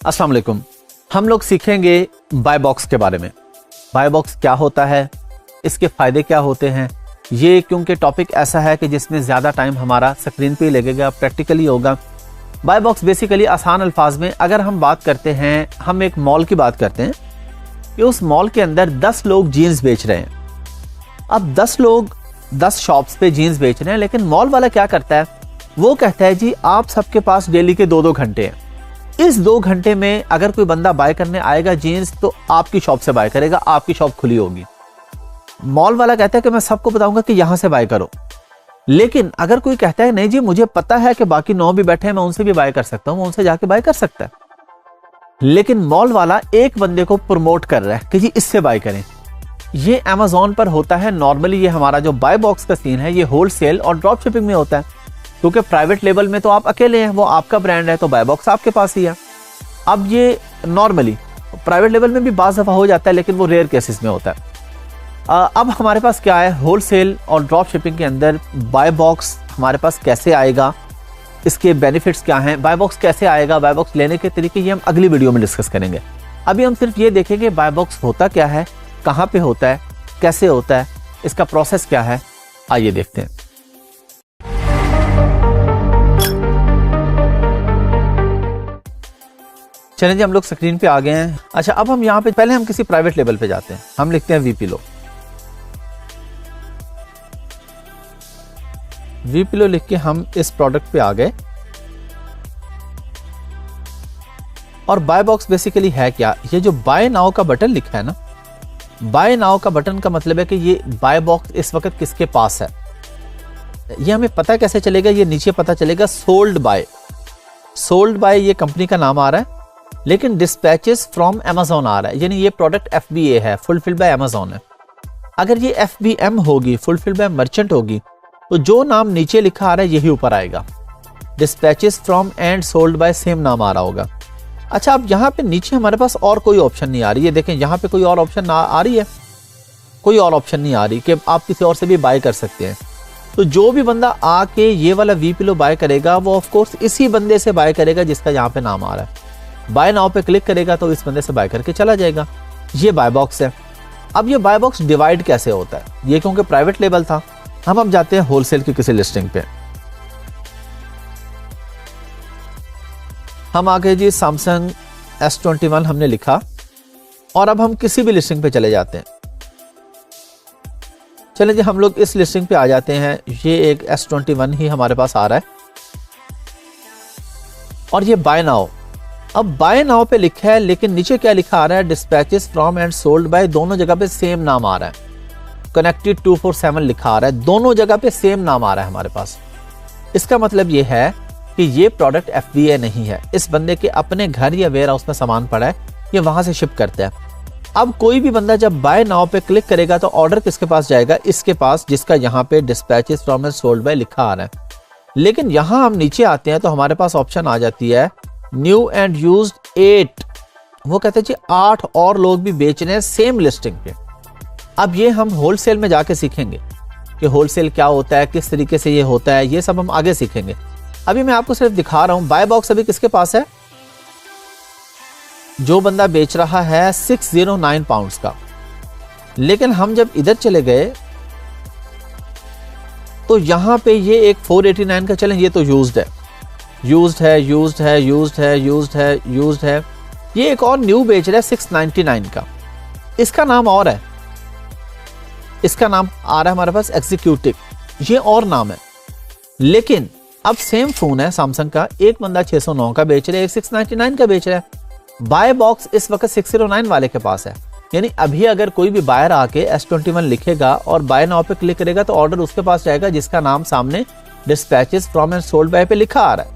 अस्सलाम वालेकुम। हम लोग सीखेंगे बाय बॉक्स के बारे में। बाय बॉक्स क्या होता है, इसके फ़ायदे क्या होते हैं। ये क्योंकि टॉपिक ऐसा है कि जिसमें ज़्यादा टाइम हमारा स्क्रीन पे ही लगेगा, प्रैक्टिकली होगा। बाय बॉक्स बेसिकली आसान अल्फाज में अगर हम बात करते हैं, हम एक मॉल की बात करते हैं कि उस मॉल के अंदर 10 लोग जीन्स बेच रहे हैं। अब 10 लोग 10 शॉप्स पे जीन्स बेच रहे हैं, लेकिन मॉल वाला क्या करता है, वो कहता है जी आप सबके पास डेली के 2-2 घंटे हैं। इस 2 घंटे में अगर कोई बंदा बाय करने आएगा जीन्स, तो आपकी शॉप से बाय करेगा, आपकी शॉप खुली होगी। मॉल वाला कहता है कि मैं सबको बताऊंगा कि यहां से बाय करो। लेकिन अगर कोई कहता है नहीं जी मुझे पता है कि बाकी 9 भी बैठे हैं, मैं उनसे भी बाय कर सकता हूं, वो उनसे जाके बाय कर सकता है। लेकिन मॉल वाला एक बंदे को प्रमोट कर रहा है कि जी इससे बाय करें। ये अमेज़न पर होता है नॉर्मली। ये हमारा जो बाय बॉक्स का सीन है ये होलसेल और ड्रॉप शिपिंग में होता है, क्योंकि प्राइवेट लेवल में तो आप अकेले हैं, वो आपका ब्रांड है, तो बाय बॉक्स आपके पास ही है। अब ये नॉर्मली प्राइवेट लेवल में भी बाज़ दफ़ा हो जाता है, लेकिन वो रेयर केसेस में होता है। अब हमारे पास क्या है, होलसेल और ड्रॉप शिपिंग के अंदर बाय बॉक्स हमारे पास कैसे आएगा, इसके बेनिफिट्स क्या हैं, बाय बॉक्स कैसे आएगा, बाय बॉक्स लेने के तरीके, ये हम अगली वीडियो में डिस्कस करेंगे। अभी हम सिर्फ ये देखेंगे बाय बॉक्स होता क्या है, कहाँ पे होता है, कैसे होता है, इसका प्रोसेस क्या है। आइए देखते हैं। चलें जी, हम लोग स्क्रीन पे आ गए हैं। अच्छा, अब हम यहाँ पे पहले हम किसी प्राइवेट लेवल पे जाते हैं। हम लिखते हैं वी पिलो लिख के हम इस प्रोडक्ट पे आ गए। और बाय बॉक्स बेसिकली है क्या, ये जो बाय नाउ का बटन लिखा है ना, बाय नाउ का बटन का मतलब है कि ये बाय बॉक्स इस वक्त किसके पास है। ये हमें पता कैसे चलेगा, ये नीचे पता चलेगा सोल्ड बाय। सोल्ड बाय ये कंपनी का नाम आ रहा है, लेकिन डिस्पैचेस फ्रॉम अमेज़न आ रहा है, यानी ये प्रोडक्ट FBA है, फुलफिल्ड बाय अमेज़न है। अगर ये FBM होगी, फुलफिल्ड बाय मर्चेंट होगी, तो जो नाम नीचे लिखा आ रहा है यही ऊपर आएगा। Dispatches from and sold by same नाम आ रहा होगा। अच्छा, अब यहाँ पे नीचे हमारे पास और कोई ऑप्शन नहीं आ रही है। देखें यहाँ पे कोई और ऑप्शन आ रही है, कोई और ऑप्शन नहीं आ रही कि आप किसी और से भी बाय कर सकते हैं। तो जो भी बंदा आके ये वाला वी पिलो बाय करेगा, वो ऑफ कोर्स इसी बंदे से बाय करेगा जिसका यहाँ पे नाम आ रहा है। बाय नाउ पे क्लिक करेगा तो इस बंदे से बाय करके चला जाएगा। ये बाय बॉक्स है। अब ये बाय बॉक्स डिवाइड कैसे होता है, ये क्योंकि प्राइवेट लेवल था, हम अब जाते हैं होलसेल की किसी लिस्टिंग पे। हम आगे जी सैमसंग S21 हमने लिखा, और अब हम किसी भी लिस्टिंग पे चले जाते हैं। चलें जी, हम लोग इस लिस्टिंग पे आ जाते हैं। ये एक S21 ही हमारे पास आ रहा है, और ये बाय नाउ। अब बाय नाउ पे लिखा है, लेकिन नीचे क्या लिखा आ रहा है, dispatches from and sold by, दोनों जगह पे सेम नाम आ रहा है। कनेक्टेड 247 लिखा आ रहा है, दोनों जगह पे सेम नाम आ रहा है हमारे पास। इसका मतलब ये है कि ये प्रोडक्ट FBA नहीं है, इस बंदे के अपने घर या वेयर हाउस में सामान पड़ा है, ये वहां से शिप करता है। अब कोई भी बंदा जब बाय नाउ पे क्लिक करेगा तो ऑर्डर किसके पास जाएगा, इसके पास, जिसका यहाँ पे dispatches from and sold by लिखा आ रहा है। लेकिन यहां हम नीचे आते हैं तो हमारे पास ऑप्शन आ जाती है न्यू एंड यूज्ड 8। वो कहते हैं जी 8 और लोग भी बेच रहे हैं सेम लिस्टिंग पे। अब ये हम होलसेल में जाके सीखेंगे कि होलसेल क्या होता है, किस तरीके से ये होता है, ये सब हम आगे सीखेंगे। अभी मैं आपको सिर्फ दिखा रहा हूं बाय बॉक्स अभी किसके पास है। जो बंदा बेच रहा है 609 पाउंड्स का। लेकिन हम जब इधर चले गए तो यहां पे ये एक 489 का, चलें ये तो यूज्ड है, यूज्ड है, यूज्ड है, यूज्ड है, यूज्ड है, यूज्ड है। ये एक और न्यू बेच रहा है 699 का, इसका नाम और है, इसका नाम आ रहा है हमारे पास एग्जीक्यूटिव, ये और नाम है। लेकिन अब सेम फोन है सैमसंग का, एक बंदा 609 का बेच रहा है, एक 699 का बेच रहा है। बाय बॉक्स इस वक्त 609 वाले के पास है, यानी अभी अगर कोई भी बायर आके S21 लिखेगा और बाय नाउ पे क्लिक करेगा तो ऑर्डर उसके पास जाएगा जिसका नाम सामने dispatches from and sold by पे लिखा आ रहा है।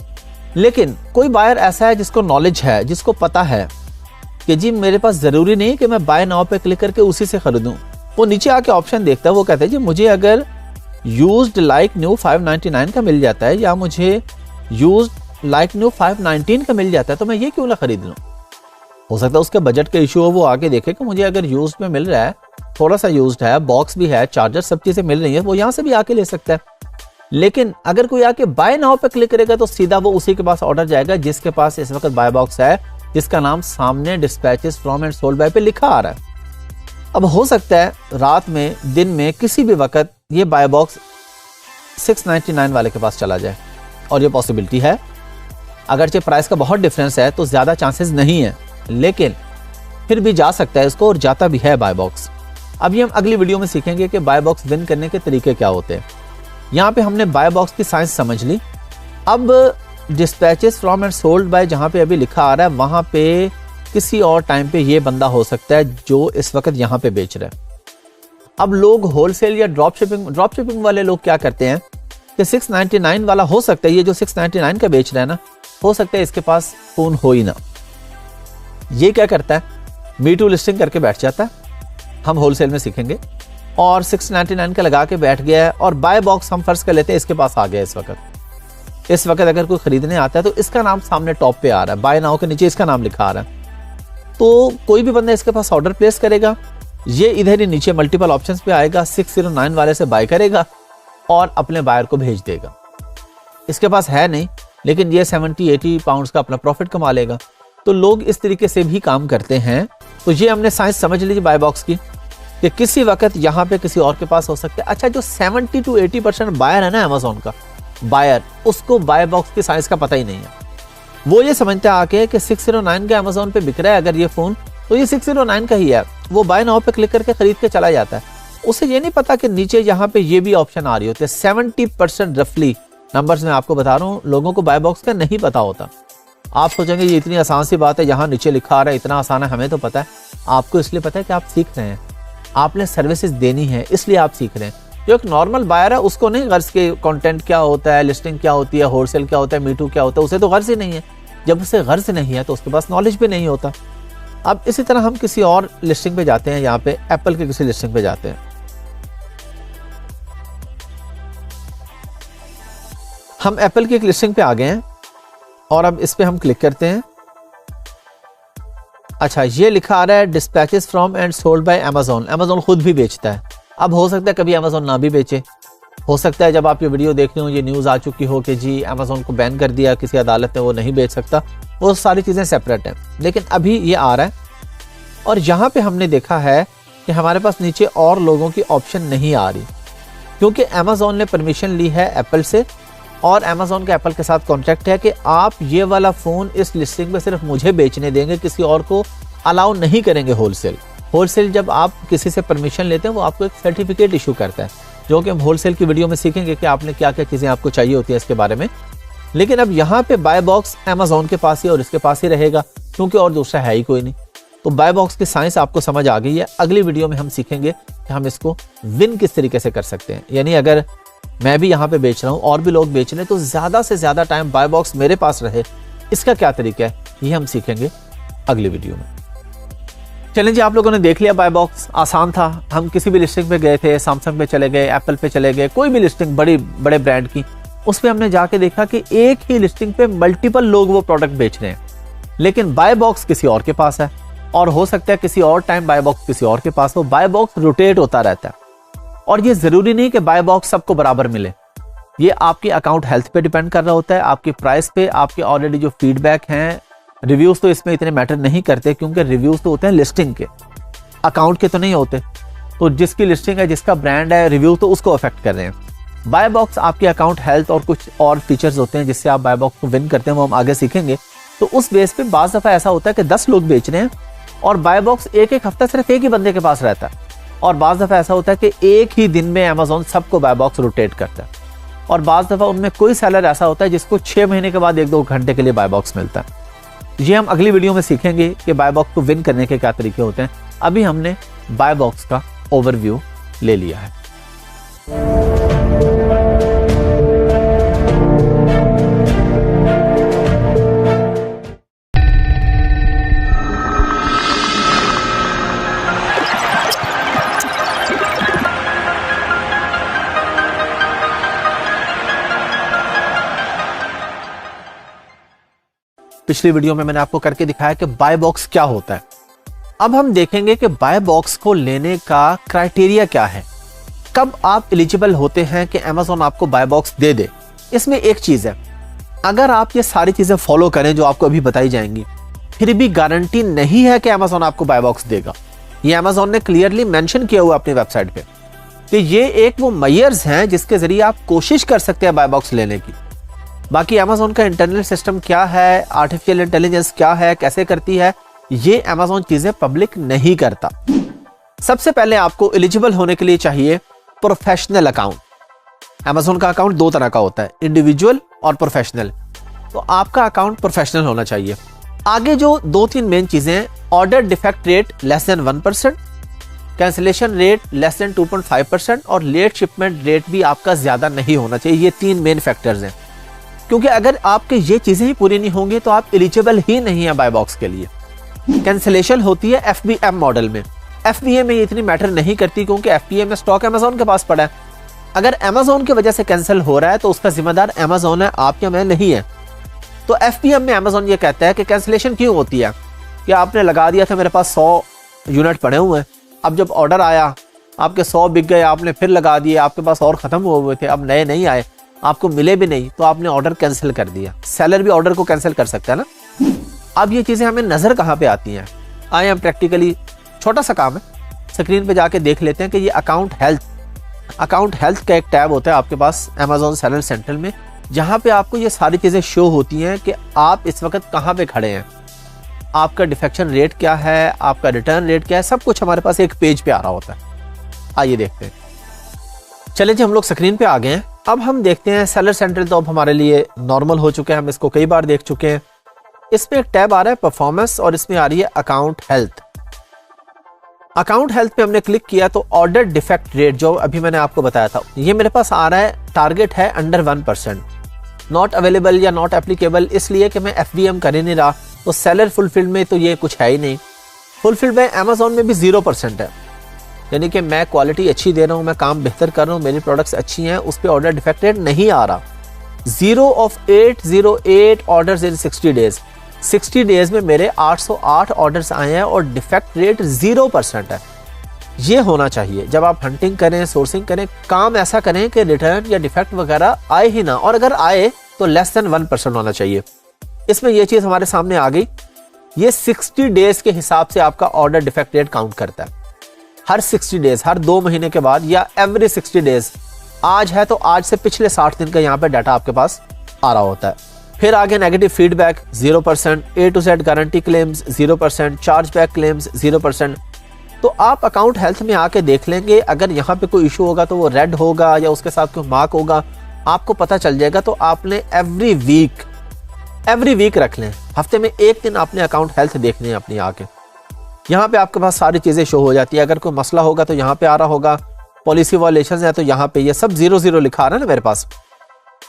लेकिन कोई बायर ऐसा है जिसको नॉलेज है, जिसको पता है कि जी मेरे पास जरूरी नहीं कि मैं बाय नाउ पे क्लिक करके उसी से खरीदूं, वो नीचे आके ऑप्शन देखता है, वो कहता है जी मुझे अगर यूज्ड लाइक न्यू 599 का मिल जाता है, या मुझे यूज्ड लाइक न्यू 519 का मिल जाता है, तो मैं ये क्यों ना खरीद लूं। हो सकता है उसके बजट का इशू हो, वो आके देखे कि मुझे अगर यूज्ड में मिल रहा है, थोड़ा सा यूज्ड है, बॉक्स भी है, चार्जर, सब चीजें मिल रही है, वो यहाँ से भी आके ले सकता है। लेकिन अगर कोई आके बाय नाउ पे क्लिक करेगा तो सीधा वो उसी के पास ऑर्डर जाएगा जिसके पास इस वक्त बाय बॉक्स है जिसका नाम सामने dispatches from and sold by पे लिखा आ रहा है। अब हो सकता है रात में, दिन में, किसी भी वक्त ये बाय बॉक्स 699 वाले के पास चला जाए, और ये पॉसिबिलिटी है। अगरचे प्राइस का बहुत डिफरेंस है तो ज़्यादा चांसेस नहीं है, लेकिन फिर भी जा सकता है इसको, और जाता भी है बाय बॉक्स। अभी हम अगली वीडियो में सीखेंगे कि बाय बॉक्स विन करने के तरीके क्या होते हैं। यहाँ पे हमने बाय बॉक्स की साइंस समझ ली। अब dispatches from and sold by जहाँ पे अभी लिखा आ रहा है, वहाँ पे किसी और टाइम पे ये बंदा हो सकता है जो इस वक्त यहाँ पे बेच रहा है। अब लोग होलसेल या ड्रॉप शिपिंग वाले लोग क्या करते हैं कि 699 वाला हो सकता है, ये जो 699 का बेच रहा है ना, हो सकता है इसके पास फोन हो ही ना। ये क्या करता है, मी टू लिस्टिंग करके बैठ जाता है, हम होलसेल में सीखेंगे, और 699 का लगा के बैठ गया है, और बाय बॉक्स हम फर्ज कर लेते हैं इसके पास आ गया इस वक्त अगर कोई खरीदने आता है तो इसका नाम सामने टॉप पे आ रहा है, बाय नाउ के नीचे इसका नाम लिखा आ रहा है। तो कोई भी बंदा इसके पास ऑर्डर प्लेस करेगा, ये इधर ही नीचे मल्टीपल ऑप्शंस पे आएगा, 609 वाले से बाय करेगा और अपने बायर को भेज देगा। इसके पास है नहीं, लेकिन ये 70-80 पाउंड्स का अपना प्रॉफिट कमा लेगा। तो लोग इस तरीके से भी काम करते हैं। तो ये हमने साइंस समझ लीजिए बाय बॉक्स की, कि किसी वक्त यहाँ पे किसी और के पास हो सकता है। अच्छा, जो 70-80% बायर है ना अमेज़न का बायर, उसको बाय बॉक्स की साइंस का पता ही नहीं है। वो ये समझते हैं आके कि 609 के अमेज़न पे बिक रहा है अगर ये फोन, तो ये 609 का ही है। वो बाय नाउ पे क्लिक करके खरीद के चला जाता है। उसे ये नहीं पता कि नीचे यहाँ पे ये भी ऑप्शन आ रही होती है। 70% रफली नंबर्स में आपको बता रहा हूँ, लोगों को बाय बॉक्स का नहीं पता होता। आप सोचेंगे ये इतनी आसान सी बात है, यहाँ नीचे लिखा आ रहा है, इतना आसान है, हमें तो पता है। आपको इसलिए पता है कि आप सीख रहे हैं, आपने सर्विसेज देनी है, इसलिए आप सीख रहे हैं। जो एक नॉर्मल बायर है उसको नहीं गर्ज के कंटेंट क्या होता है, लिस्टिंग क्या होती है, होलसेल क्या होता है, मीटू क्या होता है, उसे तो गर्ज ही नहीं है। जब उसे गर्ज नहीं है तो उसके पास नॉलेज भी नहीं होता। अब इसी तरह हम किसी और लिस्टिंग पे जाते हैं, यहाँ पे एप्पल के किसी लिस्टिंग पे जाते हैं। हम एप्पल की एक लिस्टिंग पे आ गए हैं और अब इस पे हम क्लिक करते हैं। अच्छा, ये लिखा आ रहा है dispatches from and sold by Amazon. Amazon खुद भी बेचता है। अब हो सकता है कभी अमेज़न ना भी बेचे, हो सकता है जब आप ये वीडियो देख रहे हो ये न्यूज़ आ चुकी हो कि जी अमेज़न को बैन कर दिया किसी अदालत ने, वो नहीं बेच सकता। वो सारी चीज़ें सेपरेट हैं, लेकिन अभी ये आ रहा है। और यहाँ पे हमने देखा है कि हमारे पास नीचे और लोगों की ऑप्शन नहीं आ रही, क्योंकि अमेज़न ने परमिशन ली है एप्पल से, और अमेज़न के एप्पल के साथ कॉन्ट्रैक्ट है कि आप ये वाला फ़ोन इस लिस्टिंग में सिर्फ मुझे बेचने देंगे, किसी और को अलाउ नहीं करेंगे। होलसेल जब आप किसी से परमिशन लेते हैं वो आपको एक सर्टिफिकेट इशू करता है, जो कि हम होलसेल की वीडियो में सीखेंगे कि आपने क्या क्या चीज़ें आपको चाहिए होती है इसके बारे में। लेकिन अब यहाँ पे बाय बॉक्स अमेज़न के पास ही और इसके पास ही रहेगा, क्योंकि और दूसरा है ही कोई नहीं। तो बाय बॉक्स की साइंस आपको समझ आ गई है। अगली वीडियो में हम सीखेंगे कि हम इसको विन किस तरीके से कर सकते हैं। यानी अगर मैं भी यहाँ पे बेच रहा हूँ और भी लोग बेच रहे हैं, तो ज़्यादा से ज़्यादा टाइम बाय बॉक्स मेरे पास रहे, इसका क्या तरीका है, ये हम सीखेंगे अगली वीडियो में। चलें जी, आप लोगों ने देख लिया बाय बॉक्स आसान था। हम किसी भी लिस्टिंग पे गए थे, सैमसंग पे चले गए, एप्पल पे चले गए, कोई भी लिस्टिंग बड़े ब्रांड की, उस पर हमने जाके देखा कि एक ही लिस्टिंग पे मल्टीपल लोग वो प्रोडक्ट बेच रहे हैं, लेकिन बाय बॉक्स किसी और के पास है, और हो सकता है किसी और टाइम बाय बॉक्स किसी और के पास हो। बाय बॉक्स रोटेट होता रहता है, और ये जरूरी नहीं कि बाय बॉक्स सबको बराबर मिले। ये आपकी अकाउंट हेल्थ पे डिपेंड कर रहा होता है, आपकी प्राइस पे, आपके ऑलरेडी जो फीडबैक हैं। रिव्यूज तो इसमें इतने मैटर नहीं करते, क्योंकि रिव्यूज तो होते हैं लिस्टिंग के, अकाउंट के तो नहीं होते। तो जिसकी लिस्टिंग है, जिसका ब्रांड है, रिव्यू तो उसको अफेक्ट कर रहे हैं। बाय बॉक्स आपकी अकाउंट हेल्थ और कुछ और फीचर्स होते हैं जिससे आप बाय बॉक्स को विन करते हैं, वो हम आगे सीखेंगे। तो उस बेस पे बाज़ दफ़ा ऐसा होता है कि 10 लोग बेच रहे हैं और बाय बॉक्स एक हफ्ता सिर्फ एक ही बंदे के पास रहता है, और बाज़ दफ़ा ऐसा होता है कि एक ही दिन में अमेज़न सबको बाय बॉक्स रोटेट करता है, और बाज़ दफ़ा उनमें कोई सेलर ऐसा होता है जिसको 6 महीने के बाद 1-2 घंटे के लिए बाय बॉक्स मिलता है। ये हम अगली वीडियो में सीखेंगे कि बाय बॉक्स को विन करने के क्या तरीके होते हैं। अभी हमने बाय बॉक्स का ओवरव्यू ले लिया है। पिछली वीडियो में मैंने आपको करके दिखाया कि बाय बॉक्स क्या होता है। अब हम देखेंगे कि बाय बॉक्स को लेने का क्राइटेरिया क्या है, कब आप एलिजिबल होते हैं कि अमेज़न आपको बाय बॉक्स दे दे। इसमें एक चीज़ है, अगर आप ये सारी चीज़ें फॉलो करें जो आपको अभी बताई जाएंगी, फिर भी गारंटी नहीं है कि अमेजोन आपको बाय बॉक्स देगा। ये अमेजोन ने क्लियरली मेंशन किया हुआ अपनी वेबसाइट पे कि ये एक वो मेयर्स हैं जिसके जरिए आप कोशिश कर सकते हैं बाय बॉक्स लेने की। बाकी अमेजोन का इंटरनल सिस्टम क्या है, आर्टिफिशियल इंटेलिजेंस क्या है, कैसे करती है, ये अमेजोन चीजें पब्लिक नहीं करता। सबसे पहले आपको एलिजिबल होने के लिए चाहिए प्रोफेशनल अकाउंट। अमेजोन का अकाउंट दो तरह का होता है, इंडिविजुअल और प्रोफेशनल। तो आपका अकाउंट प्रोफेशनल होना चाहिए। आगे जो 2-3 मेन चीजें, order defect rate less than 1%, cancellation rate less than 2.5% और लेट शिपमेंट रेट भी आपका ज्यादा नहीं होना चाहिए। ये 3 मेन फैक्टर्स हैं, क्योंकि अगर आपके ये चीजें ही पूरी नहीं होंगी तो आप एलिजिबल ही नहीं है बाय बॉक्स के लिए। कैंसिलेशन होती है FBM मॉडल में। FBA में ये इतनी मैटर नहीं करती, क्योंकि FBA में स्टॉक अमेजोन के पास पड़ा है। अगर अमेजोन की वजह से कैंसिल हो रहा है तो उसका जिम्मेदार अमेजोन है, आप या मैं नहीं है। तो FBM में अमेजोन ये कहता है कि कैंसिलेशन क्यों होती है कि आपने लगा दिया था, मेरे पास 100 यूनिट पड़े हुए हैं, अब जब ऑर्डर आया आपके 100 बिक गए, आपने फिर लगा दिए, आपके पास और खत्म हुए थे, अब नए नहीं आए, आपको मिले भी नहीं, तो आपने ऑर्डर कैंसिल कर दिया। सेलर भी ऑर्डर को कैंसिल कर सकता है ना। अब ये चीजें हमें नजर कहाँ पे आती हैं? आए हम प्रैक्टिकली, छोटा सा काम है, स्क्रीन पे जाके देख लेते हैं कि ये अकाउंट हेल्थ का एक टैब होता है आपके पास अमेजोन सेलर सेंट्रल में, जहां पे आपको ये सारी चीजें शो होती हैं कि आप इस वक्त कहां पे खड़े हैं, आपका डिफेक्शन रेट क्या है, आपका रिटर्न रेट क्या है, सब कुछ हमारे पास एक पेज पे आ रहा होता है। आइए देखते हैं। चले जी, हम लोग स्क्रीन पे आ गए हैं। अब हम देखते हैं सेलर सेंट्रल, तो अब हमारे लिए नॉर्मल हो चुके हैं, हम इसको कई बार देख चुके हैं। इसमें एक टैब आ रहा है परफॉर्मेंस और इसमें आ रही है अकाउंट हेल्थ। अकाउंट हेल्थ पे हमने क्लिक किया तो ऑर्डर डिफेक्ट रेट, जो अभी मैंने आपको बताया था, ये मेरे पास आ रहा है, टारगेट है अंडर 1%, नॉट अवेलेबल या नॉट एप्लीकेबल, इसलिए कि मैं FBM कर ही नहीं रहा। तो सेलर फुलफिल्ड में तो ये कुछ है ही नहीं। फुलफिल्ड में अमेजोन में भी 0% है, यानी कि मैं क्वालिटी अच्छी दे रहा हूँ, मैं काम बेहतर कर रहा हूँ, मेरी प्रोडक्ट्स अच्छी हैं, उस पर ऑर्डर डिफेक्ट रेट नहीं आ रहा। 0 of 808 orders in 60 days. 60 days में मेरे 808 ऑर्डर्स आए हैं और डिफेक्ट रेट 0% है। ये होना चाहिए। जब आप हंटिंग करें, सोर्सिंग करें, काम ऐसा करें कि रिटर्न या डिफेक्ट वगैरह आए ही ना, और अगर आए तो लेस देन 1% होना चाहिए। इसमें यह चीज हमारे सामने आ गई। ये 60 डेज के हिसाब से आपका ऑर्डर डिफेक्ट रेट काउंट करता है। हर 60 डेज, हर 2 महीने के बाद या एवरी 60 डेज, आज है तो आज से पिछले 60 दिन का यहाँ पे डाटा आपके पास आ रहा होता है। फिर आगे negative feedback 0%, A to Z guarantee claims 0%, chargeback claims 0%। तो आप अकाउंट हेल्थ में आके देख लेंगे, अगर यहाँ पे कोई इशू होगा तो वो रेड होगा या उसके साथ कोई मार्क होगा, आपको पता चल जाएगा। तो आपने एवरी वीक रख लें, हफ्ते में एक दिन आपने अकाउंट हेल्थ देखनी है अपनी आके। यहाँ पे आपके पास सारी चीजें शो हो जाती है। अगर कोई मसला होगा तो यहाँ पे आ रहा होगा, पॉलिसी वायलेशन है तो यहाँ पे ये सब 0 लिखा आ रहा है ना मेरे पास।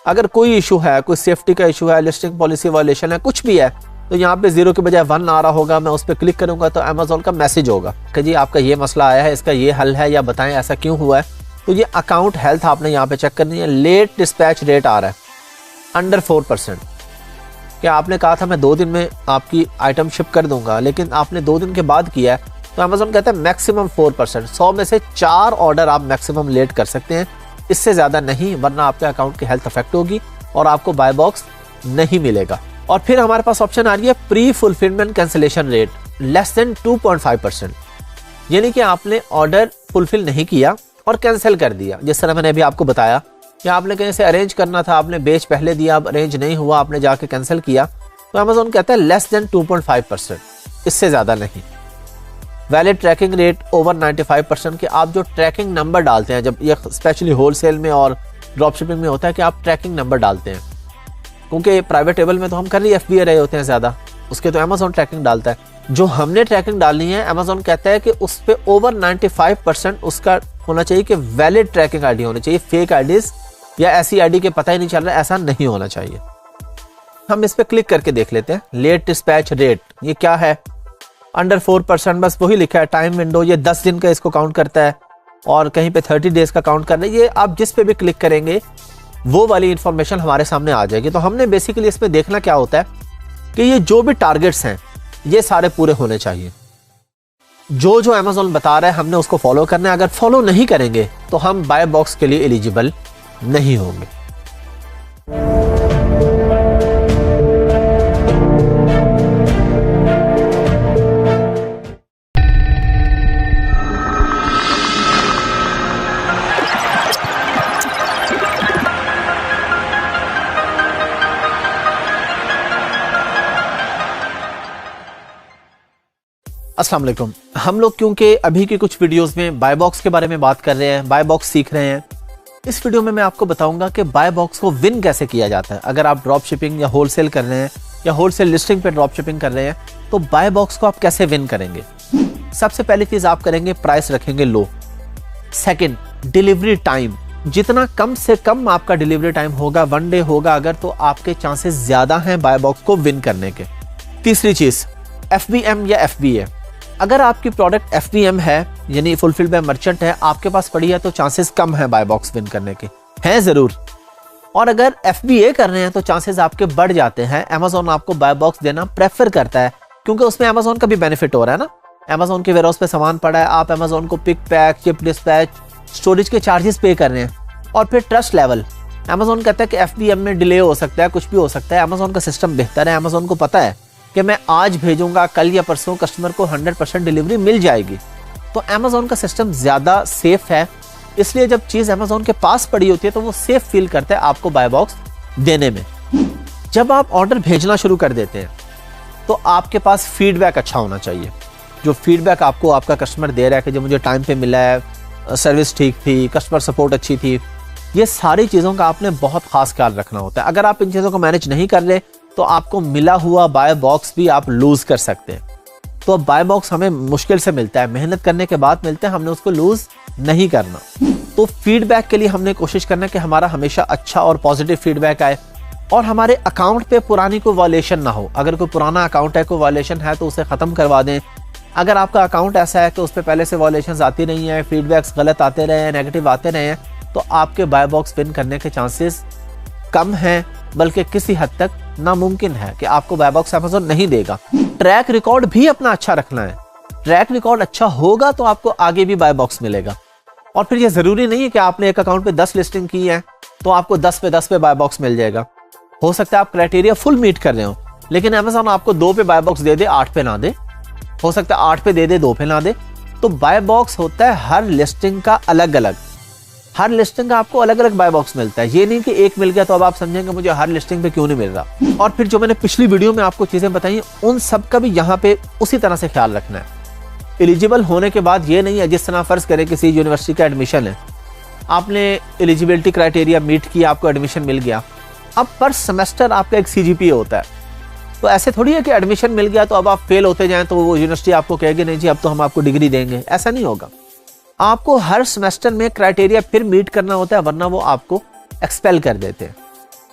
अगर कोई इशू है, कोई सेफ्टी का इशू है, लिस्टिंग पॉलिसी वायलेशन है, कुछ भी है, तो यहाँ पे 0 के बजाय 1 आ रहा होगा। मैं उस पर क्लिक करूंगा तो अमेजोन का मैसेज होगा कि जी आपका ये मसला आया है, इसका ये हल है, या बताएं ऐसा क्यों हुआ है। तो ये अकाउंट हेल्थ आपने यहाँ पे चेक करनी है। लेट डिस्पैच रेट आ रहा है अंडर 4%। क्या आपने कहा था मैं 2 दिन में आपकी आइटम शिप कर दूंगा, लेकिन आपने 2 दिन के बाद किया है, तो अमेजोन कहता है मैक्सिमम 4%। 100 में से 4 ऑर्डर आप मैक्सिमम लेट कर सकते हैं, इससे ज्यादा नहीं, वरना आपके अकाउंट की हेल्थ अफेक्ट होगी और आपको बाय बॉक्स नहीं मिलेगा। और फिर हमारे पास ऑप्शन आ रही है pre fulfilment cancellation rate less than 2.5%, यानी कि आपने ऑर्डर फुलफिल नहीं किया और कैंसिल कर दिया। जिस तरह मैंने अभी आपको बताया कि आपने कहीं से अरेंज करना था, आपने बेच पहले दिया, अब अरेंज नहीं हुआ, आपने जाके कैंसिल किया, तो अमेजोन कहता है लेस देन 2.5%, इससे ज्यादा नहीं। वैलिड ट्रैकिंग रेट ओवर 95%, कि आप जो ट्रैकिंग नंबर डालते हैं, जब ये स्पेशली होलसेल में और ड्रॉप शिपिंग में होता है कि आप ट्रैकिंग नंबर डालते हैं, क्योंकि प्राइवेट लेवल में तो हम कर ही FBA रहे होते हैं ज्यादा, उसके तो अमेजोन ट्रैकिंग डालता है। जो हमने ट्रैकिंग डालनी है, अमेजोन कहता है कि उस पर ओवर 95% उसका होना चाहिए कि वैलिड ट्रैकिंग आईडी होनी चाहिए। फेक आईडीज या ऐसी आईडी के पता ही नहीं चल रहा है, ऐसा नहीं होना चाहिए। हम इस पे क्लिक करके देख लेते हैं। लेट डिस्पैच रेट ये क्या है? अंडर 4%, बस वही लिखा है। टाइम विंडो ये 10 दिन का इसको काउंट करता है और कहीं पे 30 डेज का काउंट कर रहा है। ये आप जिस पे भी क्लिक करेंगे वो वाली इंफॉर्मेशन हमारे सामने आ जाएगी। तो हमने बेसिकली इसमें देखना क्या होता है कि ये जो भी टारगेट्स हैं ये सारे पूरे होने चाहिए। जो जो अमेजोन बता रहा है हमने उसको फॉलो करना है। अगर फॉलो नहीं करेंगे तो हम बाय बॉक्स के लिए एलिजिबल नहीं होंगे। अस्सलाम वालेकुम। हम लोग क्योंकि अभी की कुछ वीडियोस में बाय बॉक्स के बारे में बात कर रहे हैं, बाय बॉक्स सीख रहे हैं, इस वीडियो में मैं आपको बताऊंगा कि बाय बॉक्स को विन कैसे किया जाता है। अगर आप ड्रॉप शिपिंग या होलसेल कर रहे हैं या होलसेल लिस्टिंग पे ड्रॉप शिपिंग कर रहे हैं तो बाय बॉक्स को आप कैसे विन करेंगे। सबसे पहली चीज आप करेंगे, प्राइस रखेंगे लो। सेकंड, डिलीवरी टाइम, जितना कम से कम आपका डिलीवरी टाइम होगा, 1 डे होगा अगर, तो आपके चांसेस ज्यादा हैं बाय बॉक्स को विन करने के। तीसरी चीज, FBM या FBA। अगर आपकी प्रोडक्ट FBM है यानी फुलफिल्ड बाय मर्चेंट है, आपके पास पड़ी है, तो चांसेस कम है बाय बॉक्स विन करने के, हैं जरूर। और अगर FBA कर रहे हैं तो चांसेस आपके बढ़ जाते हैं। Amazon आपको बाय बॉक्स देना प्रेफर करता है क्योंकि उसमें Amazon का भी बेनिफिट हो रहा है ना। Amazon के वेयरहाउस पे सामान पड़ा है, आप Amazon को pick, pack, ship, dispatch, storage के चार्जेस पे कर रहे हैं। और फिर ट्रस्ट लेवल, Amazon कहता है कि FBM में डिले हो सकता है, कुछ भी हो सकता है। Amazon का सिस्टम बेहतर है, Amazon को पता है कि मैं आज भेजूंगा, कल या परसों कस्टमर को 100% डिलीवरी मिल जाएगी। तो Amazon का सिस्टम ज्यादा सेफ है, इसलिए जब चीज Amazon के पास पड़ी होती है तो वो सेफ फील करता है आपको बाय बॉक्स देने में। जब आप ऑर्डर भेजना शुरू कर देते हैं तो आपके पास फीडबैक अच्छा होना चाहिए। जो फीडबैक आपको आपका कस्टमर दे रहा है कि जो मुझे टाइम पे मिला है, सर्विस ठीक थी, कस्टमर सपोर्ट अच्छी थी, ये सारी चीजों का आपने बहुत खास ख्याल रखना होता है। अगर आप इन चीजों को मैनेज नहीं कर रहे तो आपको मिला हुआ बाय बॉक्स भी आप लूज कर सकते हैं। तो बाय बॉक्स हमें मुश्किल से मिलता है, मेहनत करने के बाद मिलता है, हमने उसको लूज नहीं करना। तो फीडबैक के लिए हमने कोशिश करना कि हमारा हमेशा अच्छा और पॉजिटिव फीडबैक आए और हमारे अकाउंट पे पुरानी कोई वायलेशन ना हो। अगर कोई पुराना अकाउंट है, कोई वायलेशन है तो उसे खत्म करवा दें। अगर आपका अकाउंट ऐसा है कि उस पर पहले से वायलेशन आती नहीं है, फीडबैक्स गलत आते रहे हैं, नेगेटिव आते रहे हैं, तो आपके बाय बॉक्स विन करने के चांसेस कम हैं, बल्कि किसी हद तक नामुमकिन है कि आपको बाय बॉक्स Amazon नहीं देगा। ट्रैक रिकॉर्ड भी अपना अच्छा रखना है। ट्रैक रिकॉर्ड अच्छा होगा तो आपको आगे भी बाय बॉक्स मिलेगा। और फिर ये जरूरी नहीं है कि आपने एक अकाउंट पे 10 लिस्टिंग की है तो आपको 10 पे बाय बॉक्स मिल जाएगा। हो सकता है आप क्राइटेरिया फुल मीट कर रहे हो, लेकिन Amazon आपको 2 पे बाय बॉक्स दे दे, 8 पे ना दे। हो सकता है 8 पे दे दे, 2 पे ना दे। तो बाय बॉक्स होता है हर लिस्टिंग का अलग अलग, हर लिस्टिंग का आपको अलग अलग बाय बॉक्स मिलता है। ये नहीं कि एक मिल गया तो अब आप समझेंगे मुझे हर लिस्टिंग पे क्यों नहीं मिल रहा। और फिर जो मैंने पिछली वीडियो में आपको चीजें बताई, उन सब का भी यहाँ पे उसी तरह से ख्याल रखना है। एलिजिबल होने के बाद ये नहीं है, जिस तरह फर्ज करें किसी यूनिवर्सिटी का एडमिशन है, आपने एलिजिबिलिटी क्राइटेरिया मीट किया, आपको एडमिशन मिल गया। अब पर सेमेस्टर आपका एक CGPA होता है, तो ऐसे थोड़ी है कि एडमिशन मिल गया तो अब आप फेल होते जाएं तो वो यूनिवर्सिटी आपको कहेगी नहीं जी अब तो हम आपको डिग्री देंगे। ऐसा नहीं होगा, आपको हर सेमेस्टर में क्राइटेरिया फिर मीट करना होता है, वरना वो आपको एक्सपेल कर देते हैं।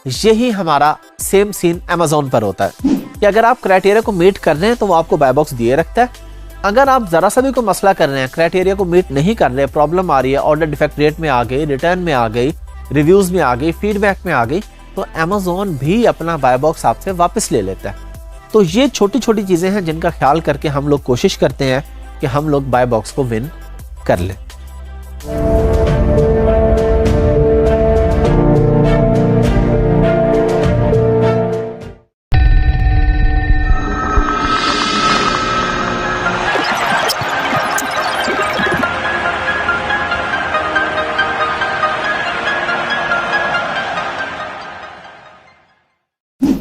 यही हमारा सेम सीन Amazon पर होता है कि अगर आप क्राइटेरिया को मीट कर रहे हैं तो वो आपको बाय बॉक्स दिए रखता है। अगर आप जरा सा भी कोई मसला कर रहे हैं, क्राइटेरिया को मीट नहीं कर रहे, प्रॉब्लम आ रही है, ऑर्डर डिफेक्ट रेट में आ गई, रिटर्न में आ गई, रिव्यूज में आ गई, फीडबैक में आ गई, तो Amazon भी अपना बाय बॉक्स आपसे वापस ले लेता है। तो ये छोटी छोटी चीजें हैं जिनका ख्याल करके हम लोग कोशिश करते हैं कि हम लोग बाय बॉक्स को विन कर ले।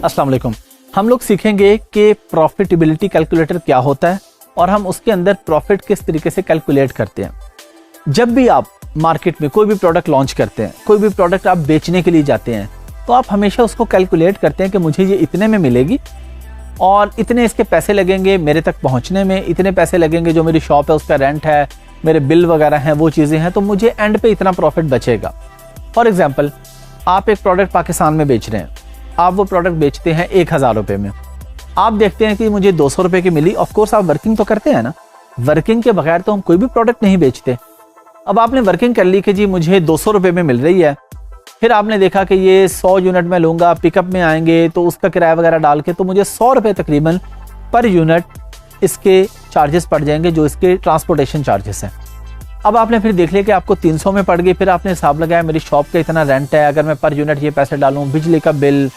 अस्सलाम वालेकुम। हम लोग सीखेंगे कि प्रॉफिटेबिलिटी कैलकुलेटर क्या होता है और हम उसके अंदर प्रॉफिट किस तरीके से कैलकुलेट करते हैं। जब भी आप मार्केट में कोई भी प्रोडक्ट लॉन्च करते हैं, कोई भी प्रोडक्ट आप बेचने के लिए जाते हैं, तो आप हमेशा उसको कैलकुलेट करते हैं कि मुझे ये इतने में मिलेगी और इतने इसके पैसे लगेंगे मेरे तक पहुंचने में, इतने पैसे लगेंगे जो मेरी शॉप है उसका रेंट है, मेरे बिल वगैरह हैं, वो चीज़ें हैं, तो मुझे एंड पे इतना प्रॉफिट बचेगा। फॉर एग्जाम्पल, आप एक प्रोडक्ट पाकिस्तान में बेच रहे हैं, आप वो प्रोडक्ट बेचते हैं 1000 रुपये में, आप देखते हैं कि मुझे 200 रुपये की मिली। ऑफकोर्स आप वर्किंग तो करते हैं ना, वर्किंग के बगैर तो हम कोई भी प्रोडक्ट नहीं बेचते। अब आपने वर्किंग कर ली कि जी मुझे 200 रुपये में मिल रही है, फिर आपने देखा कि ये 100 यूनिट में लूँगा, पिकअप में आएंगे तो उसका किराया वगैरह डाल के तो मुझे 100 रुपये तकरीबन पर यूनिट इसके चार्जेस पड़ जाएंगे, जो इसके ट्रांसपोर्टेशन चार्जेस हैं। अब आपने फिर देख लिया कि आपको 300 में पड़ गई, फिर आपने हिसाब लगाया मेरी शॉप का इतना रेंट है, अगर मैं पर यूनिट ये पैसे डालूँ, बिजली का बिल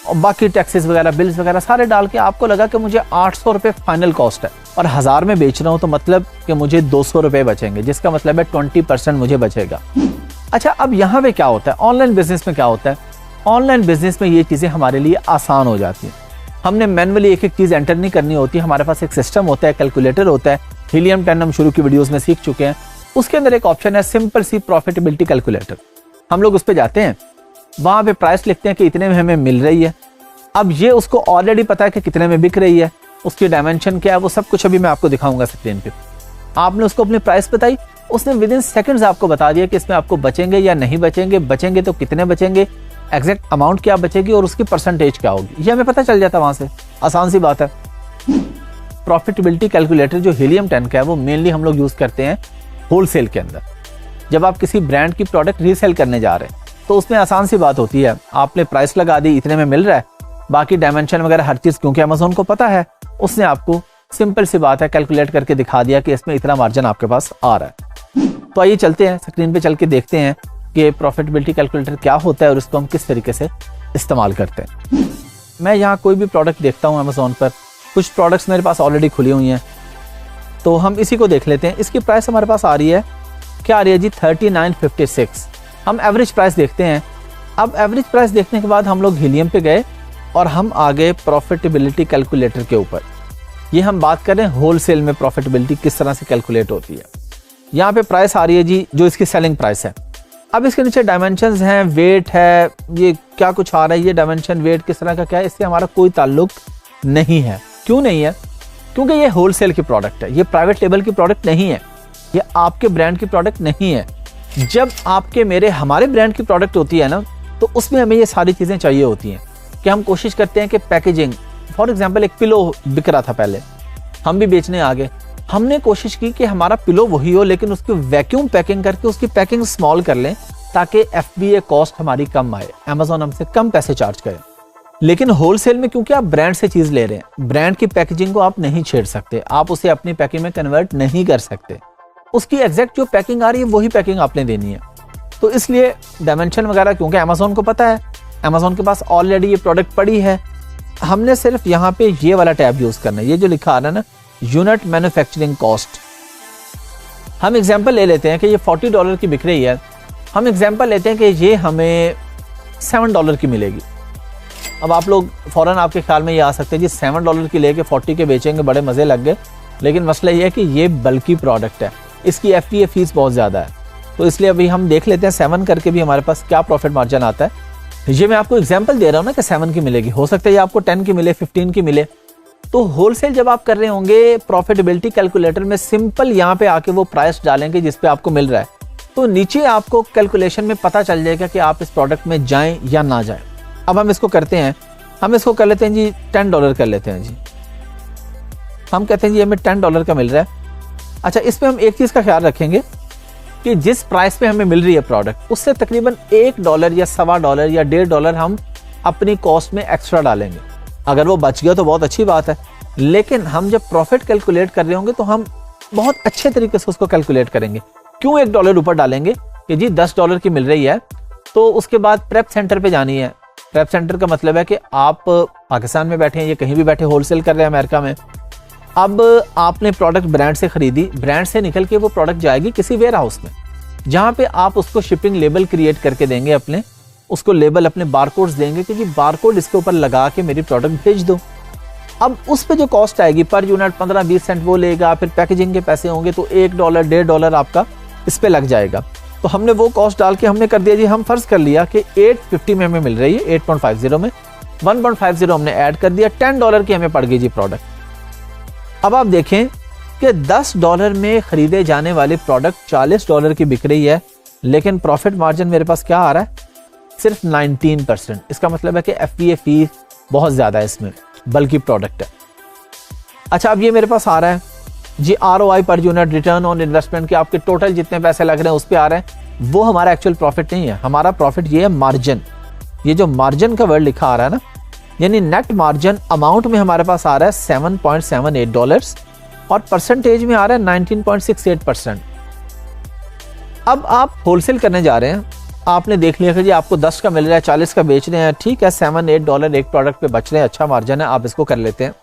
और बाकी टैक्सेस वगैरह, बिल्स वगैरह सारे डाल के आपको लगा कि मुझे 800 रुपये फाइनल कॉस्ट है और 1000 में बेच रहा हूँ, तो मतलब कि मुझे 200 रुपये बचेंगे, जिसका मतलब है 20% मुझे बचेगा। अच्छा, अब यहाँ पे क्या होता है, ऑनलाइन बिजनेस में क्या होता है, ऑनलाइन बिजनेस में ये चीज़ें हमारे लिए आसान हो जाती हैं। हमने मैनुअली एक एक चीज़ एंटर नहीं करनी होती, हमारे पास एक सिस्टम होता है, कैलकुलेटर होता है। हीलियम 10 हम शुरू की वीडियोस में सीख चुके हैं। उसके अंदर एक ऑप्शन है सिंपल सी प्रॉफिटेबिलिटी कैलकुलेटर। हम लोग उस पर जाते हैं, वहाँ पे प्राइस लिखते हैं कि इतने में हमें मिल रही है। अब ये उसको ऑलरेडी पता है कि कितने में बिक रही है, उसकी डायमेंशन क्या है, वो सब कुछ अभी मैं आपको दिखाऊंगा स्क्रीन पे। आपने उसको अपनी प्राइस बताई, उसने विद इन सेकंड्स आपको बता दिया कि इसमें आपको बचेंगे या नहीं बचेंगे, बचेंगे तो कितने बचेंगे, एग्जैक्ट अमाउंट क्या बचेगी और उसकी परसेंटेज क्या होगी, ये हमें पता चल जाता है वहां से। आसान सी बात है। प्रॉफिटेबिलिटी कैलकुलेटर जो हीलियम 10 का है वो मेनली हम लोग यूज करते हैं होलसेल के अंदर। जब आप किसी ब्रांड की प्रोडक्ट रीसेल करने जा रहे हैं तो उसमें आसान सी बात होती है, आपने प्राइस लगा दी, इतने में मिल रहा है, बाकी डायमेंशन वगैरह हर चीज क्योंकि अमेज़न को पता है, उसने आपको सिंपल सी बात है कैलकुलेट करके दिखा दिया कि इसमें इतना मार्जिन आपके पास आ रहा है। तो आइए चलते हैं स्क्रीन पे चल के देखते हैं कि प्रॉफिटेबिलिटी कैलकुलेटर क्या होता है और इसको हम किस तरीके से इस्तेमाल करते हैं। मैं यहाँ कोई भी प्रोडक्ट देखता हूँ अमेज़न पर, कुछ प्रोडक्ट्स मेरे पास ऑलरेडी खुली हुई हैं, तो हम इसी को देख लेते हैं। इसकी प्राइस हमारे पास आ रही है, क्या आ रही है जी, 39.56। हम एवरेज प्राइस देखते हैं। अब एवरेज प्राइस देखने के बाद हम लोग हीलियम पे गए और हम आ गए प्रॉफिटेबिलिटी कैलकुलेटर के ऊपर। ये हम बात कर रहे हैं होलसेल में प्रॉफिटेबिलिटी किस तरह से कैलकुलेट होती है। यहाँ पे प्राइस आ रही है जी जो इसकी सेलिंग प्राइस है। अब इसके नीचे डायमेंशंस हैं, वेट है, ये क्या कुछ आ रहा है, ये डायमेंशन वेट किस तरह का क्या है, इससे हमारा कोई ताल्लुक नहीं है। क्यों नहीं है? क्योंकि ये होलसेल की प्रोडक्ट है, ये प्राइवेट लेबल की प्रोडक्ट नहीं है, ये आपके ब्रांड की प्रोडक्ट नहीं है। जब आपके मेरे हमारे ब्रांड की प्रोडक्ट होती है ना, तो उसमें हमें ये सारी चीज़ें चाहिए होती हैं कि हम कोशिश करते हैं कि पैकेजिंग, फॉर एग्जाम्पल एक पिलो बिक रहा था पहले, हम भी बेचने आ गए, हमने कोशिश की कि हमारा पिलो वही हो लेकिन उसकी वैक्यूम पैकिंग करके उसकी पैकिंग स्मॉल कर लें ताकि FBA कॉस्ट हमारी कम आए, अमेज़न हमसे कम पैसे चार्ज करे। लेकिन होलसेल में क्योंकि आप ब्रांड से चीज़ ले रहे हैं, ब्रांड की पैकेजिंग को आप नहीं छेड़ सकते, आप उसे अपनी पैकिंग में कन्वर्ट नहीं कर सकते, उसकी एग्जैक्ट जो पैकिंग आ रही है वही पैकिंग आपने देनी है। तो इसलिए डायमेंशन वगैरह क्योंकि अमेज़न को पता है, अमेज़न के पास ऑलरेडी ये प्रोडक्ट पड़ी है, हमने सिर्फ यहाँ पे ये वाला टैब यूज करना है, ये जो लिखा आ रहा है ना, यूनिट मैन्युफैक्चरिंग कॉस्ट। हम एग्जांपल ले लेते हैं कि ये $40 की बिक रही है, हम एग्जांपल लेते हैं कि ये हमें $7 की मिलेगी। अब आप लोग फौरन आपके ख्याल में ये आ सकते हैं जी $7 की लेके 40 के बेचेंगे, बड़े मजे लग गए। लेकिन मसला ये है कि ये बल्कि प्रोडक्ट है, इसकी FBA फीस बहुत ज़्यादा है, तो इसलिए अभी हम देख लेते हैं 7 करके भी हमारे पास क्या प्रॉफिट मार्जिन आता है। ये मैं आपको एग्जांपल दे रहा हूँ ना कि 7 की मिलेगी, हो सकता है ये आपको 10 की मिले, 15 की मिले। तो होलसेल जब आप कर रहे होंगे प्रॉफिटेबिलिटी कैलकुलेटर में सिंपल यहाँ पे आके वो प्राइस डालेंगे जिस पे आपको मिल रहा है, तो नीचे आपको कैलकुलेशन में पता चल जाएगा कि आप इस प्रोडक्ट में जाएं या ना जाएं। अब हम इसको करते हैं, हम इसको कर लेते हैं जी $10 कर लेते हैं जी। हम कहते हैं जी हमें $10 का मिल रहा है। अच्छा, इसमें हम एक चीज़ का ख्याल रखेंगे कि जिस प्राइस पे हमें मिल रही है प्रोडक्ट, उससे तकरीबन $1 या $1.25 या $1.5 हम अपनी कॉस्ट में एक्स्ट्रा डालेंगे। अगर वो बच गया तो बहुत अच्छी बात है, लेकिन हम जब प्रॉफिट कैलकुलेट कर रहे होंगे तो हम बहुत अच्छे तरीके से उसको कैलकुलेट करेंगे। क्यों $1 ऊपर डालेंगे कि जी $10 की मिल रही है, तो उसके बाद प्रेप सेंटर पे जानी है। प्रेप सेंटर का मतलब है कि आप पाकिस्तान में बैठे हैं या कहीं भी बैठे होलसेल कर रहे हैं अमेरिका में, अब आपने प्रोडक्ट ब्रांड से खरीदी, ब्रांड से निकल के वो प्रोडक्ट जाएगी किसी वेयर हाउस में, जहाँ पे आप उसको शिपिंग लेबल क्रिएट करके देंगे, अपने उसको लेबल अपने बारकोड्स देंगे कि जी बारकोड इसके ऊपर लगा के मेरी प्रोडक्ट भेज दो। अब उस पे जो कॉस्ट आएगी पर यूनिट 15-20 सेंट वो लेगा, फिर पैकेजिंग के पैसे होंगे तो $1 $1.5 आपका इस पे लग जाएगा। तो हमने वो कॉस्ट डाल के हमने कर दिया जी, हम फर्ज कर लिया कि 850 में हमें मिल रही है, 8.50 में 1.50 हमने ऐड कर दिया, $10 की हमें पड़ गई जी प्रोडक्ट। अब आप देखें कि $10 में खरीदे जाने वाले प्रोडक्ट $40 की बिक रही है, लेकिन प्रॉफिट मार्जिन मेरे पास क्या आ रहा है, सिर्फ 19%। इसका मतलब है कि FBA फीस बहुत ज्यादा है इसमें, बल्कि प्रोडक्ट है। अच्छा, अब ये मेरे पास आ रहा है जी ROI per unit, return on investment के आपके टोटल जितने पैसे लग रहे हैं उस पे आ रहे हैं, वो हमारा एक्चुअल प्रॉफिट नहीं है। हमारा प्रॉफिट ये है मार्जिन, ये जो मार्जिन का वर्ड लिखा आ रहा है ना, यानी नेट मार्जिन अमाउंट में हमारे पास आ रहा है $7.78 और परसेंटेज में आ रहा है 19.68%। अब आप होलसेल करने जा रहे हैं, आपने देख लिया कि जी आपको 10 का मिल रहा है, 40 का बेच रहे हैं, ठीक है, $7-8 एक प्रोडक्ट पे बच रहे हैं, अच्छा मार्जिन है, आप इसको कर लेते हैं।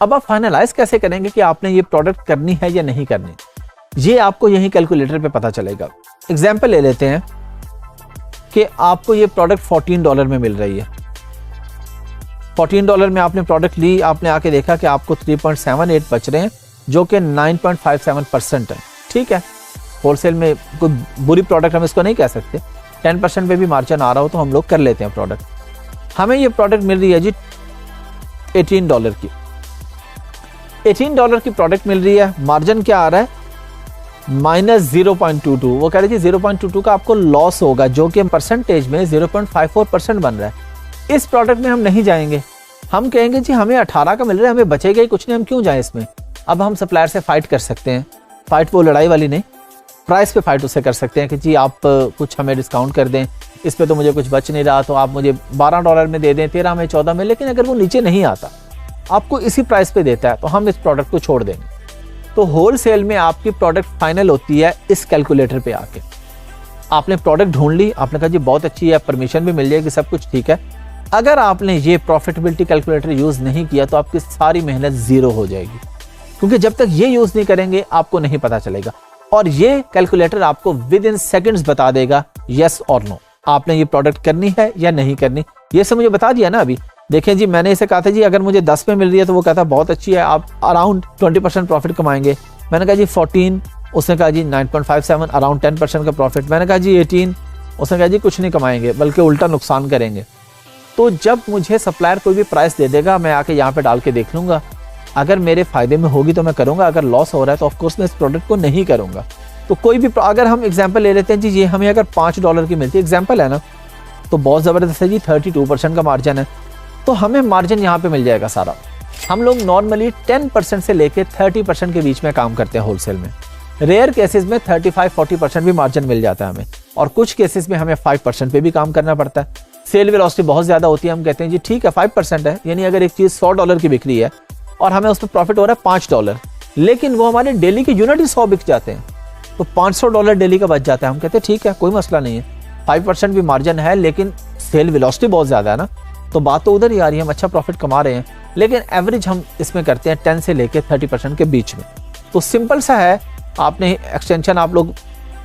अब आप फाइनलाइज कैसे करेंगे कि आपने ये प्रोडक्ट करनी है या नहीं करनी, ये आपको यही कैलकुलेटर पे पता चलेगा। एग्जाम्पल ले लेते हैं कि आपको ये प्रोडक्ट $14 में मिल रही है, $14 में आपने प्रोडक्ट ली, आपने आके देखा कि आपको 3.78 बच रहे हैं जो कि 9.57% है। ठीक है, होलसेल में कोई बुरी प्रोडक्ट हम इसको नहीं कह सकते, 10% पे भी मार्जिन आ रहा हो तो हम लोग कर लेते हैं प्रोडक्ट। हमें ये प्रोडक्ट मिल रही है जी $18 की, $18 की प्रोडक्ट मिल रही है, मार्जिन क्या आ रहा है -0.22। वो कह रहे जी 0.22 का आपको लॉस होगा जो कि परसेंटेज में 0.54% बन रहा है। इस प्रोडक्ट में हम नहीं जाएंगे, हम कहेंगे जी हमें 18 का मिल रहा है, हमें बचेगा ही कुछ नहीं, हम क्यों जाएं इसमें। अब हम सप्लायर से फाइट कर सकते हैं, फाइट वो लड़ाई वाली नहीं, प्राइस पे फाइट उससे कर सकते हैं कि जी आप कुछ हमें डिस्काउंट कर दें, इस पे तो मुझे कुछ बच नहीं रहा, तो आप मुझे $12 में दे दें, 13 में, 14 में। लेकिन अगर वो नीचे नहीं आता, आपको इसी प्राइस पे देता है, तो हम इस प्रोडक्ट को छोड़ देंगे। तो होलसेल में आपकी प्रोडक्ट फाइनल होती है इस कैलकुलेटर पे आके। आपने प्रोडक्ट ढूंढ ली, आपने कहा जी बहुत अच्छी है, परमिशन भी मिल जाएगी, सब कुछ ठीक है। अगर आपने ये प्रॉफिटेबिलिटी कैलकुलेटर यूज नहीं किया तो आपकी सारी मेहनत जीरो हो जाएगी, क्योंकि जब तक ये यूज नहीं करेंगे आपको नहीं पता चलेगा। और ये कैलकुलेटर आपको विद इन सेकेंड्स बता देगा यस और नो, आपने ये प्रोडक्ट करनी है या नहीं करनी। ये सब मुझे बता दिया ना अभी। देखें जी, मैंने इसे कहा था जी अगर मुझे 10 में मिल रही है तो वो कहता बहुत अच्छी है, आप अराउंड 20% प्रॉफिट कमाएंगे। मैंने कहा जी 14, उसने कहा जी 9.57, अराउंड 10% का प्रॉफिट। मैंने कहा जी 18, उसने कहा जी कुछ नहीं कमाएंगे बल्कि उल्टा नुकसान करेंगे। तो जब मुझे सप्लायर कोई भी प्राइस दे देगा, मैं आके यहाँ पे डाल के देख लूंगा, अगर मेरे फायदे में होगी तो मैं करूंगा, अगर लॉस हो रहा है तो ऑफकोर्स मैं इस प्रोडक्ट को नहीं करूंगा। तो कोई भी, अगर हम एग्जांपल ले लेते हैं जी, ये हमें अगर $5 की मिलती है, एग्जांपल है ना, तो बहुत ज़बरदस्त है जी, 32% का मार्जिन है, तो हमें मार्जिन यहाँ पे मिल जाएगा सारा। हम लोग नॉर्मली 10% से लेके 30% के बीच में काम करते हैं होलसेल में। रेयर केसेस में 35-40% भी मार्जिन मिल जाता है हमें, और कुछ केसेस में हमें 5% पे भी काम करना पड़ता है। सेल वेलोसिटी बहुत ज़्यादा होती है, हम कहते हैं जी ठीक है 5% है, यानी अगर एक चीज़ $100 की बिक रही है और हमें उस पर प्रॉफिट हो रहा है $5, लेकिन वो हमारे डेली के यूनिट ही 100 बिक जाते हैं, तो $500 डेली का बच जाता है। हम कहते हैं ठीक है कोई मसला नहीं है, 5% भी मार्जिन है, लेकिन सेल वेलोसिटी बहुत ज़्यादा है ना, तो बात तो उधर ही आ रही है, हम अच्छा प्रॉफिट कमा रहे हैं। लेकिन एवरेज हम इसमें करते हैं 10 से लेके 30% के बीच में। तो सिंपल सा है, आपने एक्सटेंशन आप लोग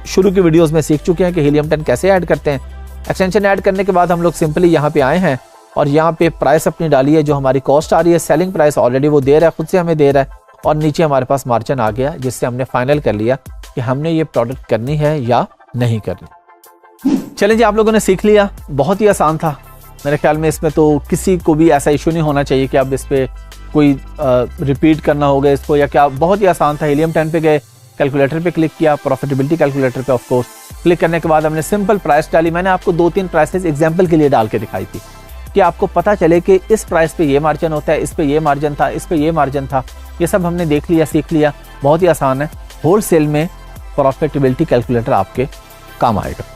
शुरू की वीडियोस में सीख चुके हैं कि हीलियम 10 कैसे ऐड करते हैं। एक्सटेंशन ऐड करने के बाद हम लोग सिंपली यहाँ पे आए हैं और यहाँ पे प्राइस अपनी डाली है, जो हमारी कॉस्ट आ रही है, सेलिंग प्राइस ऑलरेडी वो दे रहा है, खुद से हमें दे रहा है, और नीचे हमारे पास मार्जिन आ गया, जिससे हमने फाइनल कर लिया कि हमने ये प्रोडक्ट करनी है या नहीं करनी। चलें जी, आप लोगों ने सीख लिया, बहुत ही आसान था मेरे ख्याल में। इसमें तो किसी को भी ऐसा इशू नहीं होना चाहिए कि अब इस पर कोई रिपीट करना होगा इसको या क्या। बहुत ही आसान था। हीलियम 10 पे गए, कैलकुलेटर पे क्लिक किया, प्रॉफिटेबिलिटी कैलकुलेटर पे ऑफ कोर्स क्लिक करने के बाद हमने सिंपल प्राइस डाली। मैंने आपको 2-3 प्राइसेस एग्जांपल के लिए डाल के दिखाई थी कि आपको पता चले कि इस प्राइस पे ये मार्जिन होता है, इस पे ये मार्जिन था, इस पे ये मार्जिन था। ये सब हमने देख लिया, सीख लिया। बहुत ही आसान है। होलसेल में प्रॉफिटेबिलिटी कैलकुलेटर आपके काम आएगा।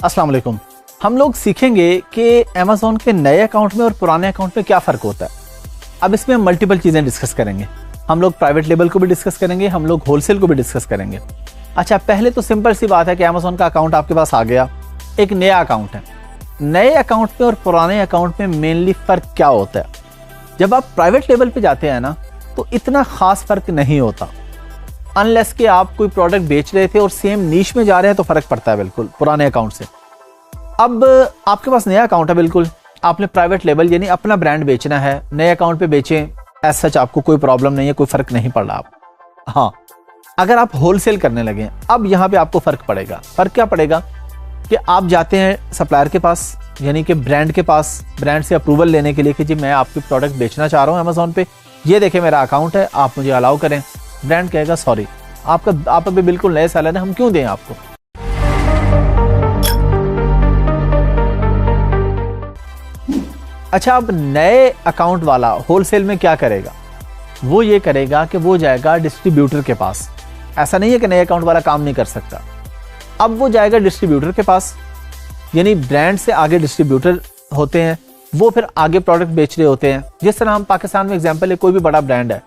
अस्सलाम वालेकुम। हम लोग सीखेंगे कि अमेज़न के नए अकाउंट में और पुराने अकाउंट में क्या फ़र्क होता है। अब इसमें हम मल्टीपल चीज़ें डिस्कस करेंगे। हम लोग प्राइवेट लेबल को भी डिस्कस करेंगे, हम लोग होलसेल को भी डिस्कस करेंगे। अच्छा, पहले तो सिंपल सी बात है कि अमेज़न का अकाउंट आपके पास आ गया, एक नया अकाउंट है। नए अकाउंट में और पुराने अकाउंट में मेनली फ़र्क क्या होता है? जब आप प्राइवेट लेबल पर जाते हैं ना, तो इतना ख़ास फ़र्क नहीं होता, अनलेस कि आप कोई प्रोडक्ट बेच रहे थे और सेम नीश में जा रहे हैं तो फ़र्क पड़ता है बिल्कुल पुराने अकाउंट से। अब आपके पास नया अकाउंट है, बिल्कुल आपने प्राइवेट लेबल यानी अपना ब्रांड बेचना है, नए अकाउंट पे बेचें, एज सच आपको कोई प्रॉब्लम नहीं है, कोई फ़र्क नहीं पड़ रहा आप। हाँ, अगर आप होलसेल करने लगे, अब यहाँ पे आपको फ़र्क पड़ेगा। फ़र्क क्या पड़ेगा कि आप जाते हैं सप्लायर के पास, यानी कि ब्रांड के पास, ब्रांड से अप्रूवल लेने के लिए कि जी मैं आपकी प्रोडक्ट बेचना चाह रहा हूँ अमेज़न पे, ये देखें मेरा अकाउंट है, आप मुझे अलाउ करें। ब्रांड कहेगा सॉरी, आप अभी बिल्कुल नए सेलर हैं, हम क्यों दें आपको। अच्छा, अब नए अकाउंट वाला होलसेल में क्या करेगा? वो ये करेगा कि वो जाएगा डिस्ट्रीब्यूटर के पास। ऐसा नहीं है कि नए अकाउंट वाला काम नहीं कर सकता। अब वो जाएगा डिस्ट्रीब्यूटर के पास, यानी ब्रांड से आगे डिस्ट्रीब्यूटर होते हैं, वो फिर आगे प्रोडक्ट बेच रहे होते हैं। जिस तरह हम पाकिस्तान में एग्जांपल है, कोई भी बड़ा ब्रांड है,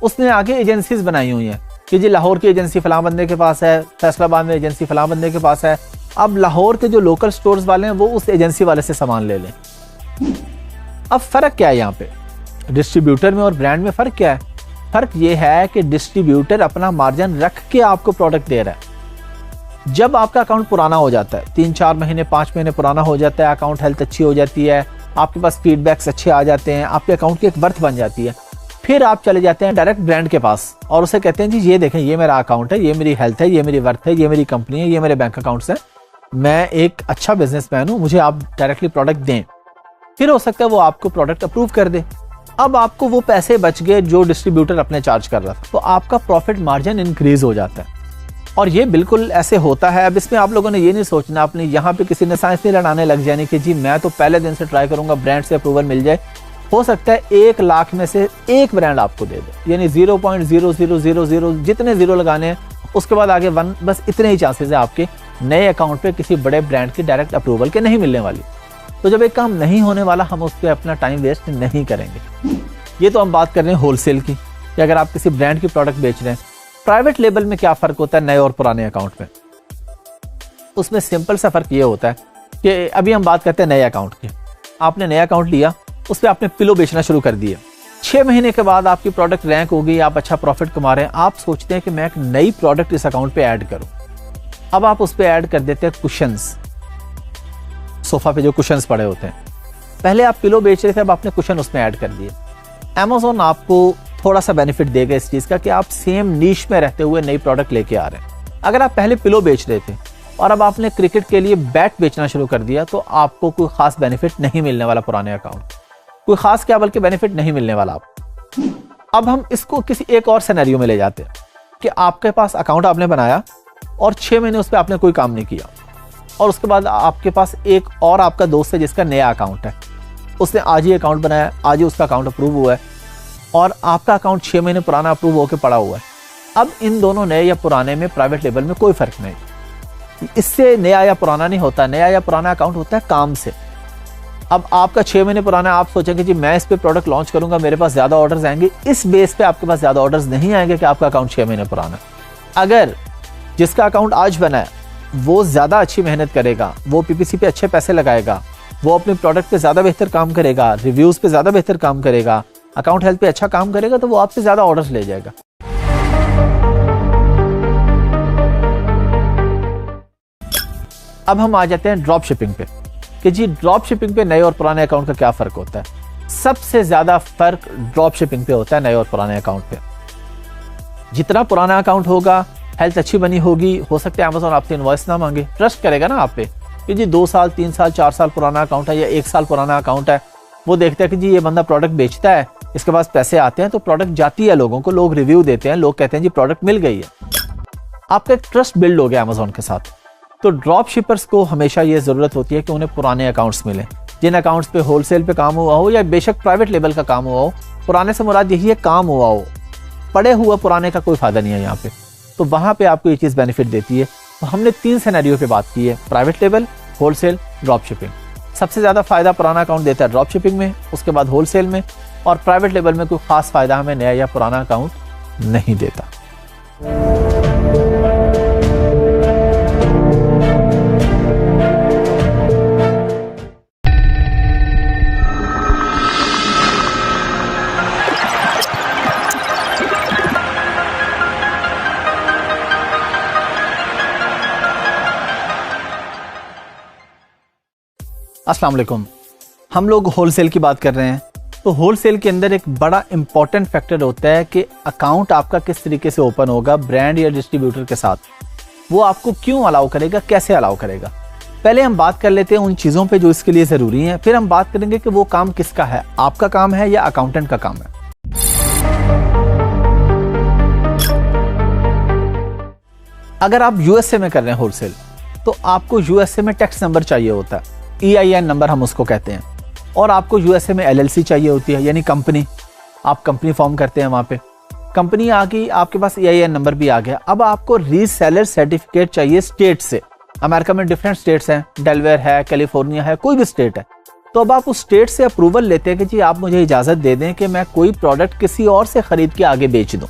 उसने आगे एजेंसीज बनाई हुई हैं कि जी लाहौर की एजेंसी फलां बंदे के पास है, फैसलाबाद में एजेंसी फलां बंदे के पास है। अब लाहौर के जो लोकल स्टोर्स वाले हैं वो उस एजेंसी वाले से सामान ले लें। अब फर्क क्या है यहाँ पे डिस्ट्रीब्यूटर में और ब्रांड में? फर्क क्या है? फर्क ये है कि डिस्ट्रीब्यूटर अपना मार्जिन रख के आपको प्रोडक्ट दे रहा है। जब आपका अकाउंट पुराना हो जाता है, 3-4 महीने 5 महीने पुराना हो जाता है, अकाउंट हेल्थ अच्छी हो जाती है, आपके पास फीडबैक्स अच्छे आ जाते हैं, आपके अकाउंट की एक वर्थ बन जाती है, फिर आप चले जाते हैं डायरेक्ट ब्रांड के पास और उसे कहते हैं जी ये देखें, ये मेरा अकाउंट है, ये मेरी हेल्थ है, ये मेरी वर्थ है, ये मेरी कंपनी है, ये मेरे बैंक अकाउंट्स हैं, मैं एक अच्छा बिजनेसमैन हूँ, मुझे आप डायरेक्टली प्रोडक्ट दें। फिर हो सकता है वो आपको प्रोडक्ट अप्रूव कर दे। अब आपको वो पैसे बच गए जो डिस्ट्रीब्यूटर अपने चार्ज कर रहा था, तो आपका प्रॉफिट मार्जिन इंक्रीज हो जाता है। और ये बिल्कुल ऐसे होता है। अब इसमें आप लोगों ने ये नहीं सोचना, अपने यहाँ पे किसी ने साइंस नहीं लड़ाने लग जाने कि जी मैं तो पहले दिन से ट्राई करूंगा ब्रांड से अप्रूवल मिल जाए। हो सकता है 1 लाख में से एक ब्रांड आपको दे दे, यानी 0.0000 जितने जीरो लगाने हैं उसके बाद आगे 1, बस इतने ही चांसेस है आपके नए अकाउंट पे किसी बड़े ब्रांड की डायरेक्ट अप्रूवल के नहीं मिलने वाली। तो जब एक काम नहीं होने वाला, हम उस पर अपना टाइम वेस्ट नहीं करेंगे। ये तो हम बात कर रहे हैं होलसेल की, कि अगर आप किसी ब्रांड की प्रोडक्ट बेच रहे हैं। प्राइवेट लेबल में क्या फर्क होता है नए और पुराने अकाउंट में? उसमें सिंपल सा फर्क ये होता है कि अभी हम बात करते हैं नए अकाउंट की। आपने नया अकाउंट लिया, उस पर आपने पिलो बेचना शुरू कर दिया। 6 महीने के बाद आपकी प्रोडक्ट रैंक हो गई, आप अच्छा प्रॉफिट कमा रहे हैं, आप सोचते हैं कि मैं एक नई प्रोडक्ट इस अकाउंट पे ऐड करूं। अब आप उस पर ऐड कर देते हैं कुशन्स, सोफा पे जो कुशन्स पड़े होते हैं। पहले आप पिलो बेच रहे थे, अब आपने कुशन उसमें ऐड कर दिए। Amazon आपको थोड़ा सा बेनिफिट देगा इस चीज का कि आप सेम नीश में रहते हुए नई प्रोडक्ट लेके आ रहे हैं। अगर आप पहले पिलो बेच रहे थे और अब आपने क्रिकेट के लिए बैट बेचना शुरू कर दिया, तो आपको कोई खास बेनिफिट नहीं मिलने वाला। पुराने अकाउंट कोई खास क्या बल्कि बेनिफिट नहीं मिलने वाला आपको। अब हम इसको किसी एक और सिनेरियो में ले जाते हैं कि आपके पास अकाउंट आपने बनाया और 6 महीने उस पर आपने कोई काम नहीं किया, और उसके बाद आपके पास एक और आपका दोस्त है जिसका नया अकाउंट है, उसने आज ही अकाउंट बनाया, आज ही उसका अकाउंट अप्रूव हुआ है और आपका अकाउंट 6 महीने पुराना अप्रूव होकर पड़ा हुआ है। अब इन दोनों नए या पुराने में प्राइवेट लेवल में कोई फर्क नहीं। इससे नया या पुराना नहीं होता, नया या पुराना अकाउंट होता है काम से। अब आपका 6 महीने पुराना, आप सोचेंगे जी मैं इस पे प्रोडक्ट लॉन्च करूंगा, मेरे पास ज्यादा ऑर्डर्स आएंगे। इस बेस पे आपके पास ज्यादा ऑर्डर्स नहीं आएंगे कि आपका अकाउंट 6 महीने पुराना। अगर जिसका अकाउंट आज बना है वो ज्यादा अच्छी मेहनत करेगा, वो पीपीसी पे अच्छे पैसे लगाएगा, वो अपने प्रोडक्ट पे ज्यादा बेहतर काम करेगा, रिव्यूज पे ज्यादा बेहतर काम करेगा, अकाउंट हेल्थ पे अच्छा काम करेगा, तो वो आपसे ज्यादा ऑर्डर्स ले जाएगा। अब हम आ जाते हैं ड्रॉप शिपिंग पे कि जी ड्रॉप शिपिंग पे नए और पुराने अकाउंट का क्या फर्क होता है। सबसे ज्यादा फर्क ड्रॉप शिपिंग पे होता है नए और पुराने अकाउंट पे। जितना पुराना अकाउंट होगा, हेल्थ अच्छी बनी होगी, हो सकता है Amazon आपसे इनवॉइस ना मांगे, ट्रस्ट करेगा ना आप पे कि जी 2 साल 3 साल 4 साल पुराना अकाउंट है या 1 साल पुराना अकाउंट है। वो देखते हैं कि जी ये बंदा प्रोडक्ट बेचता है, इसके पास पैसे आते हैं, तो प्रोडक्ट जाती है लोगों को, लोग रिव्यू देते हैं, लोग कहते हैं जी प्रोडक्ट मिल गई है। आपका एक ट्रस्ट बिल्ड हो गया Amazon के साथ। तो ड्रॉप शिपर्स को हमेशा ये जरूरत होती है कि उन्हें पुराने अकाउंट्स मिले, जिन अकाउंट्स पे होलसेल पे काम हुआ हो या बेशक प्राइवेट लेवल का काम हुआ हो। पुराने से मुराद यही है काम हुआ हो, पड़े हुए पुराने का कोई फायदा नहीं है यहाँ पे। तो वहां पे आपको ये चीज बेनिफिट देती है। तो हमने 3 सिनेरियो पे बात की है, private level, wholesale, drop shipping. सबसे ज्यादा फायदा पुराना अकाउंट देता है ड्रॉप शिपिंग में, उसके बाद होलसेल में, और प्राइवेट लेवल में कोई खास फायदा हमें नया या पुराना अकाउंट नहीं देता। अस्सलाम वालेकुम। हम लोग होलसेल की बात कर रहे हैं। तो होलसेल के अंदर एक बड़ा इंपॉर्टेंट फैक्टर होता है कि अकाउंट आपका किस तरीके से ओपन होगा ब्रांड या डिस्ट्रीब्यूटर के साथ। वो आपको क्यों अलाउ करेगा, कैसे अलाउ करेगा। पहले हम बात कर लेते हैं उन चीज़ों पे जो इसके लिए ज़रूरी हैं, फिर हम बात करेंगे कि वो काम किसका है, आपका काम है या अकाउंटेंट का काम है। अगर आप यूएसए में कर रहे हैं होलसेल, तो आपको यूएसए में टैक्स नंबर चाहिए होता है, EIN नंबर हम उसको कहते हैं, और आपको यूएसए में LLC चाहिए होती है, यानी कंपनी। आप कंपनी फॉर्म करते हैं वहाँ पे, कंपनी आ गई, आपके पास EIN नंबर भी आ गया। अब आपको रीसेलर सर्टिफिकेट चाहिए स्टेट से। अमेरिका में डिफरेंट स्टेट्स हैं, डेलवेयर है, कैलिफोर्निया है, कोई भी स्टेट है। तो अब आप उस स्टेट से अप्रूवल लेते हैं कि जी आप मुझे इजाजत दे दें कि मैं कोई प्रोडक्ट किसी और से खरीद के आगे बेच दूं।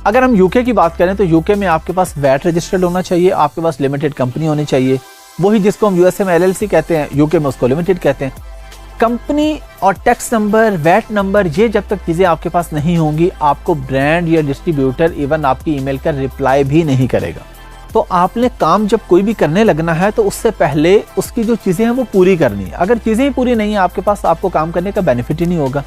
अगर हम यूके की बात करें तो यूके में आपके पास वैट रजिस्टर्ड होना चाहिए, आपके पास लिमिटेड कंपनी होनी चाहिए, वही जिसको हम यूएसए में एलएलसी कहते हैं, यूके में उसको लिमिटेड कहते हैं। कंपनी और टैक्स नंबर, वैट नंबर, ये जब तक चीजें आपके पास नहीं होंगी आपको ब्रांड या डिस्ट्रीब्यूटर इवन आपकी ईमेल का रिप्लाई भी नहीं करेगा। तो आपने काम जब कोई भी करने लगना है तो उससे पहले उसकी जो चीजें हैं वो पूरी करनी है। अगर चीजें ही पूरी नहीं है आपके पास, आपको काम करने का बेनिफिट ही नहीं होगा।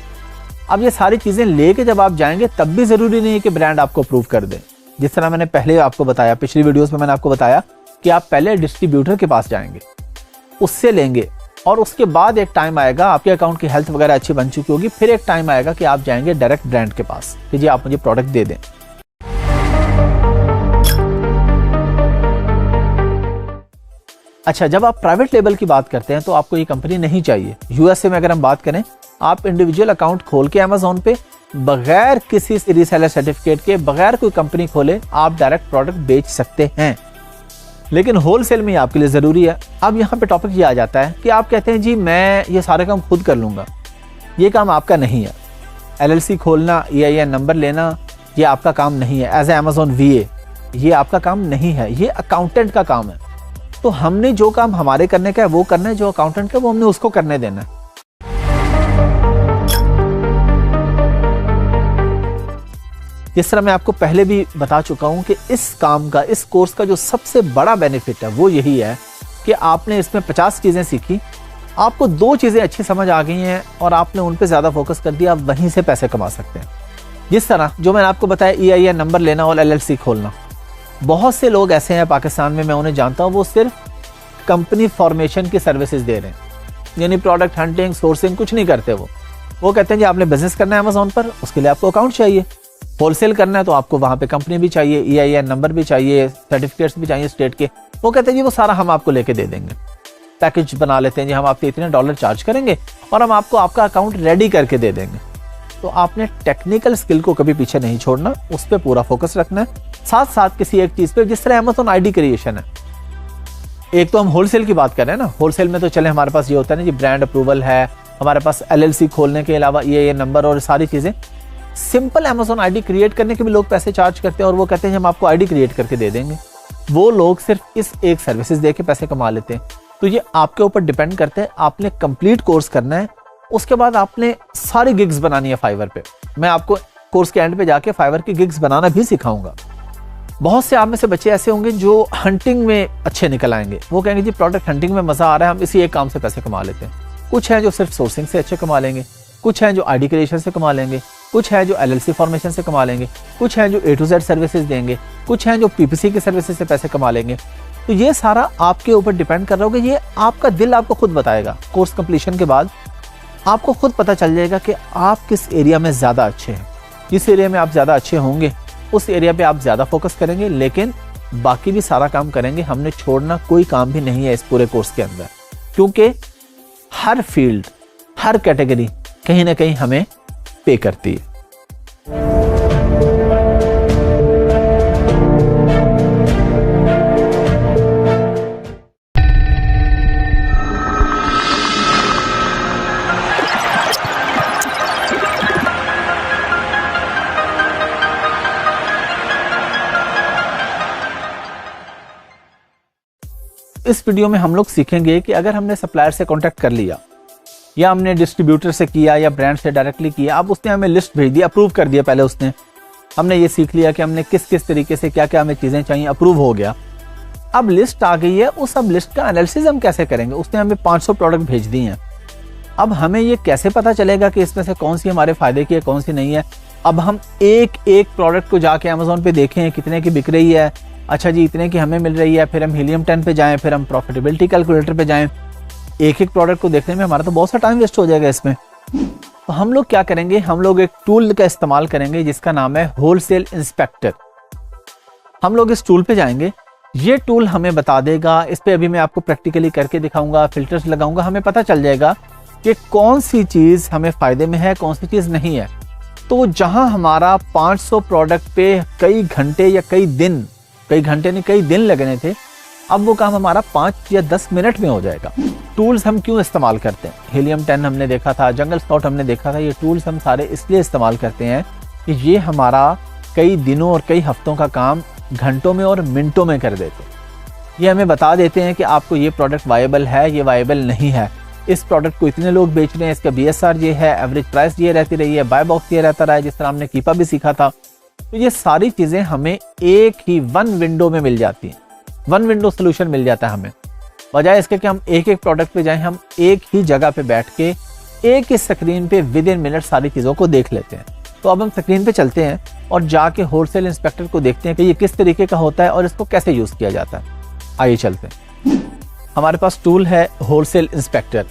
अब ये सारी चीजें लेके जब आप जाएंगे तब भी जरूरी नहीं है कि ब्रांड आपको अप्रूव कर दे। जिस तरह मैंने पहले आपको बताया, पिछली वीडियोस में मैंने आपको बताया कि आप पहले डिस्ट्रीब्यूटर के पास जाएंगे, उससे लेंगे, और उसके बाद एक टाइम आएगा, आपके अकाउंट की हेल्थ वगैरह अच्छी बन चुकी होगी, फिर एक टाइम आएगा कि आप जाएंगे डायरेक्ट ब्रांड के पास कि जी आप मुझे प्रोडक्ट दे दें। अच्छा, जब आप प्राइवेट लेबल की बात करते हैं तो आपको ये कंपनी नहीं चाहिए। यूएसए में अगर हम बात करें, आप इंडिविजुअल अकाउंट खोल के अमेज़न पे बगैर किसी रीसेलर सर्टिफिकेट के, बगैर कोई कंपनी खोले, आप डायरेक्ट प्रोडक्ट बेच सकते हैं। लेकिन होलसेल में आपके लिए जरूरी है। अब यहाँ पे टॉपिक ये आ जाता है कि आप कहते हैं जी मैं ये सारे काम खुद कर लूंगा। ये काम आपका नहीं है। एलएलसी खोलना, EIN नंबर लेना, ये आपका काम नहीं है। एज ए अमेज़न VA ये आपका काम नहीं है, ये अकाउंटेंट का काम है। तो हमने जो काम हमारे करने का है वो करना है, जो अकाउंटेंट का वो हमने उसको करने देना है। जिस तरह मैं आपको पहले भी बता चुका हूं कि इस काम का, इस कोर्स का जो सबसे बड़ा बेनिफिट है वो यही है कि आपने इसमें 50 चीजें सीखी, आपको 2 चीजें अच्छी समझ आ गई हैं और आपने उन पे ज्यादा फोकस कर दिया, आप वहीं से पैसे कमा सकते हैं। जिस तरह जो मैंने आपको बताया, EIN नंबर लेना और LLC खोलना। बहुत से लोग ऐसे हैं पाकिस्तान में, मैं उन्हें जानता हूं, वो सिर्फ कंपनी फॉर्मेशन की सर्विसेज दे रहे हैं, यानी प्रोडक्ट हंटिंग, सोर्सिंग कुछ नहीं करते। वो कहते हैं जी आपने बिजनेस करना है अमेज़न पर, उसके लिए आपको अकाउंट चाहिए। होलसेल करना है तो आपको वहां पे कंपनी भी चाहिए, EIN नंबर भी चाहिए, सर्टिफिकेट्स भी चाहिए स्टेट के। वो कहते हैं जी वो सारा हम आपको लेके दे देंगे। पैकेज बना लेते हैं जी, हम आपसे इतने $, चार्ज करेंगे और हम आपको आपका अकाउंट रेडी करके दे देंगे। तो आपने टेक्निकल स्किल को कभी पीछे नहीं छोड़ना, उस पर पूरा फोकस रखना है, साथ साथ किसी एक चीज पे। जिस तरह अमेज़न ID क्रिएशन है, एक तो हम होलसेल की बात कर रहे हैं ना, होलसेल में तो चले हमारे पास ये होता है ना जी, ब्रांड अप्रूवल है, हमारे पास LLC खोलने के अलावा EIN नंबर और सारी चीजें। सिंपल अमेज़न ID क्रिएट करने के भी लोग पैसे चार्ज करते हैं और वो कहते हैं हम आपको ID क्रिएट करके दे देंगे। वो लोग सिर्फ इस एक सर्विसेज दे के पैसे कमा लेते हैं। तो ये आपके ऊपर डिपेंड करते हैं, आपने कंप्लीट कोर्स करना है, उसके बाद आपने सारी गिग्स बनानी है फाइवर पे। मैं आपको कोर्स के एंड पे जाके फाइवर की गिग्स बनाना भी सिखाऊंगा। बहुत से आप में से बच्चे ऐसे होंगे जो हंटिंग में अच्छे निकल आएंगे, वो कहेंगे जी प्रोडक्ट हंटिंग में मजा आ रहा है, हम इसी एक काम से पैसे कमा लेते हैं। कुछ हैं जो सिर्फ सोर्सिंग से अच्छे कमा लेंगे, कुछ हैं जो ID क्रिएशन से कमा लेंगे, कुछ है जो LLC फॉर्मेशन से कमा लेंगे, कुछ है जो A to Z सर्विसेज देंगे, कुछ है जो PPC की सर्विसेज से पैसे कमा लेंगे। तो ये सारा आपके ऊपर डिपेंड कर रहा होगा, ये आपका दिल आपको खुद बताएगा। कोर्स कंप्लीशन के बाद आपको खुद पता चल जाएगा कि आप किस एरिया में ज्यादा अच्छे हैं। जिस एरिया में आप ज्यादा अच्छे होंगे उस एरिया पे आप ज्यादा फोकस करेंगे, लेकिन बाकी भी सारा काम करेंगे। हमने छोड़ना कोई काम भी नहीं है इस पूरे कोर्स के अंदर, क्योंकि हर फील्ड, हर कैटेगरी कहीं ना कहीं हमें पे करती है। इस वीडियो में हम लोग सीखेंगे कि अगर हमने सप्लायर से कांटेक्ट कर लिया या हमने डिस्ट्रीब्यूटर से किया या ब्रांड से डायरेक्टली किया, अब उसने हमें लिस्ट भेज दी, अप्रूव कर दिया पहले उसने, हमने ये सीख लिया कि हमने किस किस तरीके से क्या क्या हमें चीजें चाहिए, अप्रूव हो गया। अब लिस्ट आ गई है, उस अब लिस्ट का एनालिसिस हम कैसे करेंगे। उसने हमें 500 प्रोडक्ट भेज दी हैं। अब हमें ये कैसे पता चलेगा कि इसमें से कौन सी हमारे फायदे की है, कौन सी नहीं है। अब हम एक एक प्रोडक्ट को जाके अमेज़न पे देखें कितने की बिक रही है, अच्छा जी इतने की हमें मिल रही है, फिर हम हीलियम 10 पे जाएं, फिर हम प्रॉफिटेबिलिटी कैलकुलेटर पे जाएं। एक एक प्रोडक्ट को देखने में हमारा तो बहुत सा टाइम वेस्ट हो जाएगा इसमें। तो हम लोग क्या करेंगे, हम लोग एक टूल का इस्तेमाल करेंगे जिसका नाम है होलसेल इंस्पेक्टर। हम लोग इस टूल पे जाएंगे, ये टूल हमें बता देगा, इस पे अभी मैं आपको प्रैक्टिकली करके दिखाऊंगा, फिल्टर्स लगाऊंगा, हमें पता चल जाएगा कि कौन सी चीज हमें फायदे में है, कौन सी चीज नहीं है। तो जहां हमारा 500 प्रोडक्ट पे कई घंटे या कई दिन नहीं कई दिन लगने थे, अब वो काम हमारा 5 या 10 मिनट में हो जाएगा। टूल्स हम क्यों इस्तेमाल करते हैं? हीलियम 10 हमने देखा था, जंगल स्काउट हमने देखा था। ये टूल्स हम सारे इसलिए इस्तेमाल करते हैं कि ये हमारा कई दिनों और कई हफ्तों का काम घंटों में और मिनटों में कर देते हैं। ये हमें बता देते हैं कि आपको ये प्रोडक्ट वायबल है, ये वायबल नहीं है, इस प्रोडक्ट को इतने लोग बेच रहे हैं, इसका BSR ये है, एवरेज प्राइस ये रहती रही है, बाय बॉक्स ये रहता रहा है, जिस तरह हमने कीपा भी सीखा था। तो ये सारी चीज़ें हमें एक ही वन विंडो में मिल जाती हैं, वन विंडो सोल्यूशन मिल जाता है हमें। बजाय इसके कि हम एक एक प्रोडक्ट पे जाएं, हम एक ही जगह पे बैठ के एक ही स्क्रीन पे विद इन मिनट सारी चीज़ों को देख लेते हैं। तो अब हम स्क्रीन पे चलते हैं और जाके होलसेल इंस्पेक्टर को देखते हैं कि ये किस तरीके का होता है और इसको कैसे यूज़ किया जाता है। आइए चलते हैं। हमारे पास टूल है होलसेल इंस्पेक्टर।